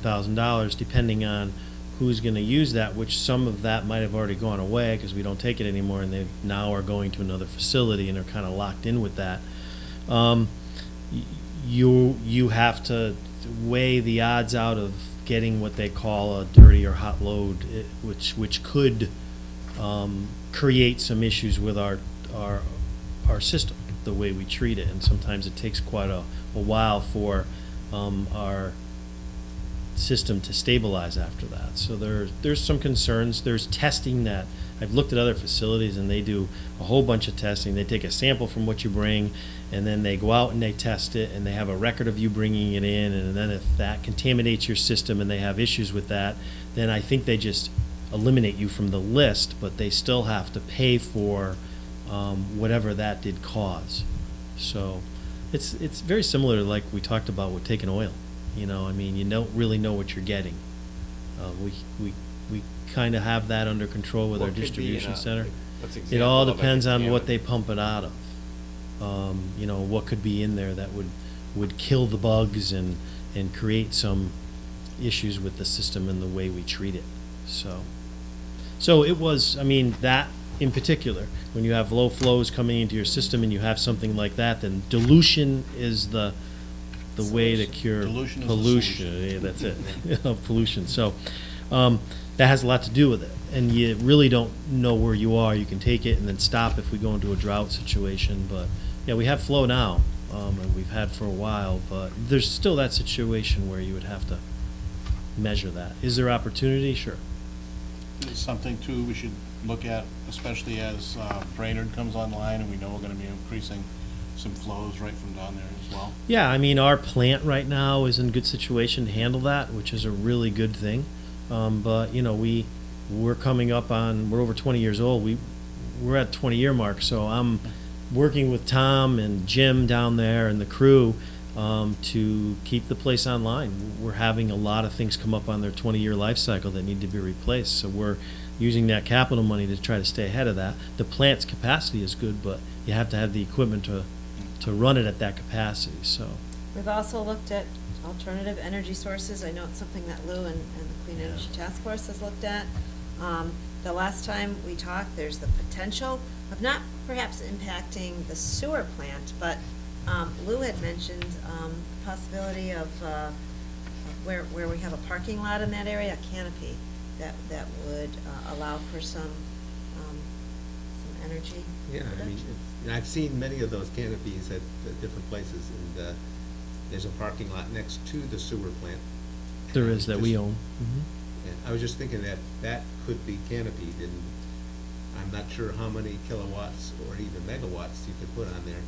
$14,000, depending on who's going to use that, which some of that might have already gone away because we don't take it anymore, and they now are going to another facility and are kind of locked in with that. You have to weigh the odds out of getting what they call a dirty or hot load, which could create some issues with our system, the way we treat it, and sometimes it takes quite a while for our system to stabilize after that. So there's some concerns. There's testing that I've looked at other facilities, and they do a whole bunch of testing. They take a sample from what you bring, and then they go out and they test it, and they have a record of you bringing it in, and then if that contaminates your system and they have issues with that, then I think they just eliminate you from the list, but they still have to pay for whatever that did cause. So it's very similar to like we talked about with taking oil. You don't really know what you're getting. We kind of have that under control with our distribution center. It all depends on what they pump it out of. What could be in there that would kill the bugs and create some issues with the system and the way we treat it. So it was, that in particular, when you have low flows coming into your system and you have something like that, then dilution is the way to cure Dilution is the pollution. solution. Yeah, that's it. Pollution. So that has a lot to do with it. And you really don't know where you are. You can take it and then stop if we go into a drought situation. But yeah, we have flow now, and we've had for a while. But there's still that situation where you would have to measure that. Is there opportunity? Sure. It's something too we should look at, especially as Brainerd comes online, and we know we're going to be increasing some flows right from down there as well. Yeah, our plant right now is in good situation to handle that, which is a really good thing. But we're coming up on, we're over 20 years old. We're at 20-year mark, so I'm working with Tom and Jim down there and the crew to keep the place online. We're having a lot of things come up on their 20-year life cycle that need to be replaced, so we're using that capital money to try to stay ahead of that. The plant's capacity is good, but you have to have the equipment to run it at that capacity. So We've also looked at alternative energy sources. I know it's something that Lou and the Clean Energy Task Force has looked at. The last time we talked, there's the potential of not perhaps impacting the sewer plant, but Lou had mentioned the possibility of where we have a parking lot in that area, a canopy that would allow for some energy production. I've seen many of those canopies at different places, and there's a parking lot next to the sewer plant. there is that we own. And I was just thinking that could be canopied, and I'm not sure how many kilowatts or even megawatts you could put on there.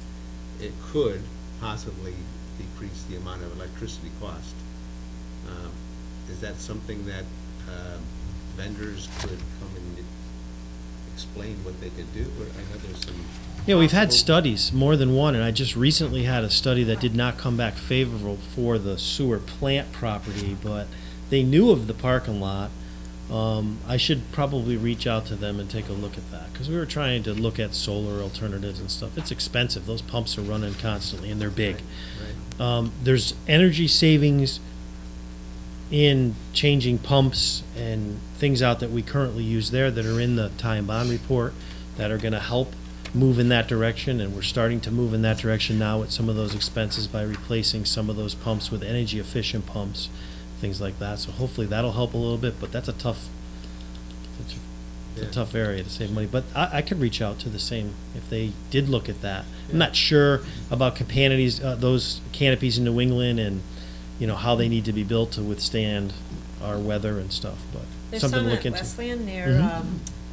It could possibly decrease the amount of electricity cost. Is that something that vendors could come and explain what they could do? I know there's some Yeah, we've had possible- studies, more than one, and I just recently had a study that did not come back favorable for the sewer plant property, but they knew of the parking lot. I should probably reach out to them and take a look at that, because we were trying to look at solar alternatives and stuff. It's expensive. Those pumps are running constantly, and they're big. Right. There's energy savings in changing pumps and things out that we currently use there that are in the tie and bond report that are gonna help move in that direction, and we're starting to move in that direction now with some of those expenses by replacing some of those pumps with energy efficient pumps, things like that. So hopefully that'll help a little bit, but that's a tough, it's Yeah. a tough area to save money. But I could reach out to the same, if they did look at that. I'm not sure about canopies, those canopies in New England and, you know, how they need to be built to withstand our weather and stuff, but There's something some to at look into. Wesleyan near, Mhm.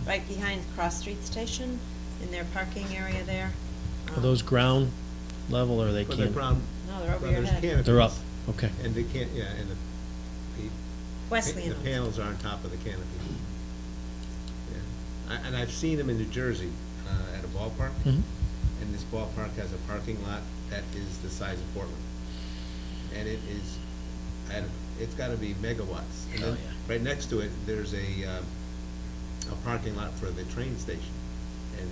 right behind Cross Street Station, in their parking area there. Are those ground level, or are they Well, they're can? ground- No, they're over well, your there's head. canopies. They're up, okay. And they can't, yeah, and the Wesleyan the owns panels are on top of the canopy. Yeah. And I've seen them in New Jersey, at a ballpark. Mhm. And this ballpark has a parking lot that is the size of Portland. And it is, it's gotta be megawatts. And Oh, then yeah. right next to it, there's a parking lot for the train station. And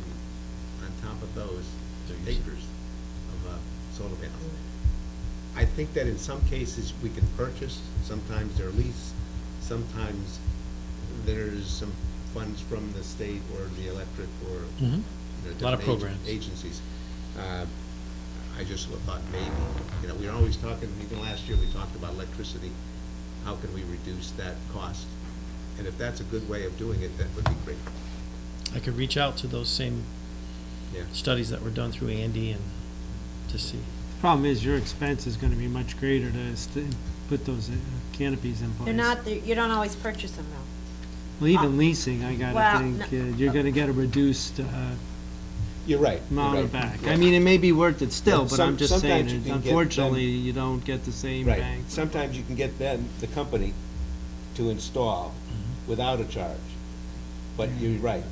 on top of those, They're using- acres of, solar panels. I think that in some cases, we can purchase, sometimes they're leased, sometimes there's some funds from the state or the electric or Mhm. the A lot of different programs. agencies. I just thought maybe, we were always talking, even last year, we talked about electricity. How can we reduce that cost? And if that's a good way of doing it, that would be great. I could reach out to those same Yeah. studies that were done through Andy and to see. Problem is, your expense is gonna be much greater to put those canopies in place. They're not, you don't always purchase them though. Well, even leasing, I well, gotta think, no- you're gonna get a reduced, You're right. amount you're of right. back. I mean, it may be worth it still, Yeah, but I'm just saying, sometimes you can get them- unfortunately, you don't get the same bang. Right, sometimes you can get them, the company, to install without a charge. But you're right,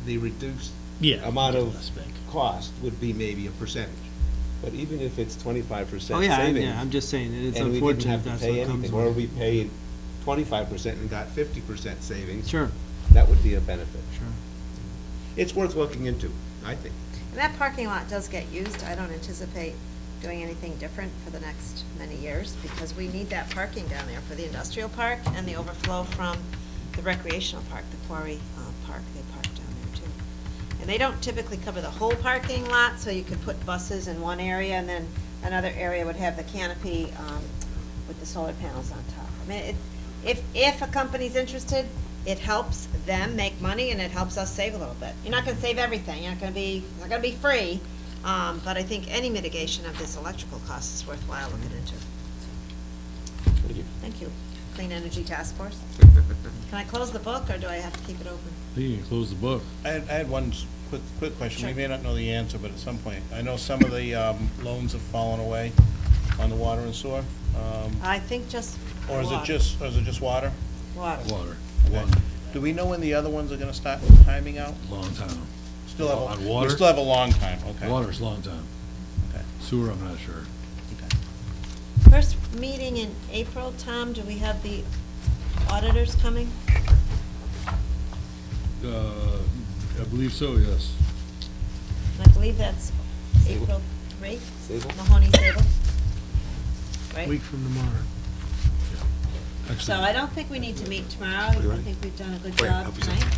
the reduced Yeah. amount less of bang. cost would be maybe a percentage. But even if it's 25% Oh, yeah, savings. I'm just saying, it's and we didn't unfortunate have to that's pay what comes anything, with or it. we paid 25% and got 50% savings. Sure. That would be a benefit. Sure. It's worth looking into, I think. And that parking lot does get used. I don't anticipate doing anything different for the next many years, because we need that parking down there for the industrial park and the overflow from the recreational park, the Quarry Park, they park down there too. And they don't typically cover the whole parking lot, so you could put buses in one area, and then another area would have the canopy with the solar panels on top. I mean, if a company's interested, it helps them make money, and it helps us save a little bit. You're not gonna save everything, it's not gonna be free, but I think any mitigation of this electrical cost is worthwhile looking into. Thank you. Clean Energy Task Force. Can I close the book, or do I have to keep it open? I think you can close the book. I had one quick question. We Sure. may not know the answer, but at some point, I know some of the loans have fallen away on the water and sewer. I think just Or is it water. just water? Water. Water. Okay. Do we know when the other ones are gonna start timing out? Long time. Still have, On we water? still have a long time, okay. Water's a long time. Okay. Sewer, I'm not sure. First meeting in April, Tom, do we have the auditors coming? I believe so, yes. I believe that's April 3, Sable? Mahoney Sable. Right? Week from tomorrow. So I don't think we need to meet tomorrow. I ready? think we've done a good Wait, job help yourself. tonight.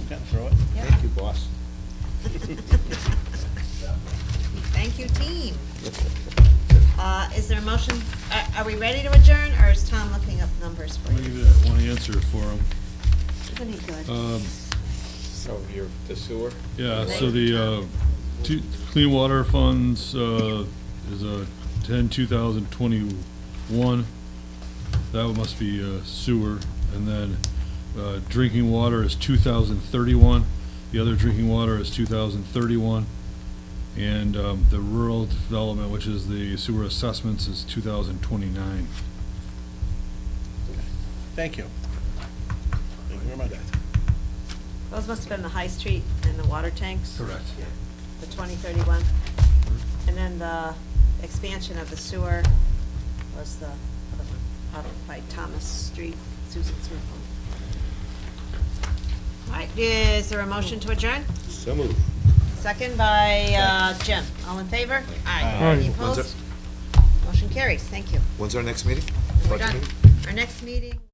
Yeah, throw it. Yeah. Thank you, boss. Thank you, team. Is there a motion? Are we ready to adjourn, or is Tom looking up numbers for I'm gonna you? give you that one answer for him. Isn't he good? So the sewer? Yeah, so the Clean Water Funds is a 10/2021. That must be sewer. And then drinking water is 2031. The other drinking water is 2031. And the rural development, which is the sewer assessments, is 2029. Thank you. Thank you very much. Those must have been the High Street and the water tanks. Correct. the 2031. And then the expansion of the sewer was the other one, up by Thomas Street, Susan Smith home. All right, is there a motion to adjourn? So moved. Second by Jim. All in favor? Aye. Any When's opposed? Motion carries. Thank you. When's our next meeting? We're Budget done. meeting? Our next meeting.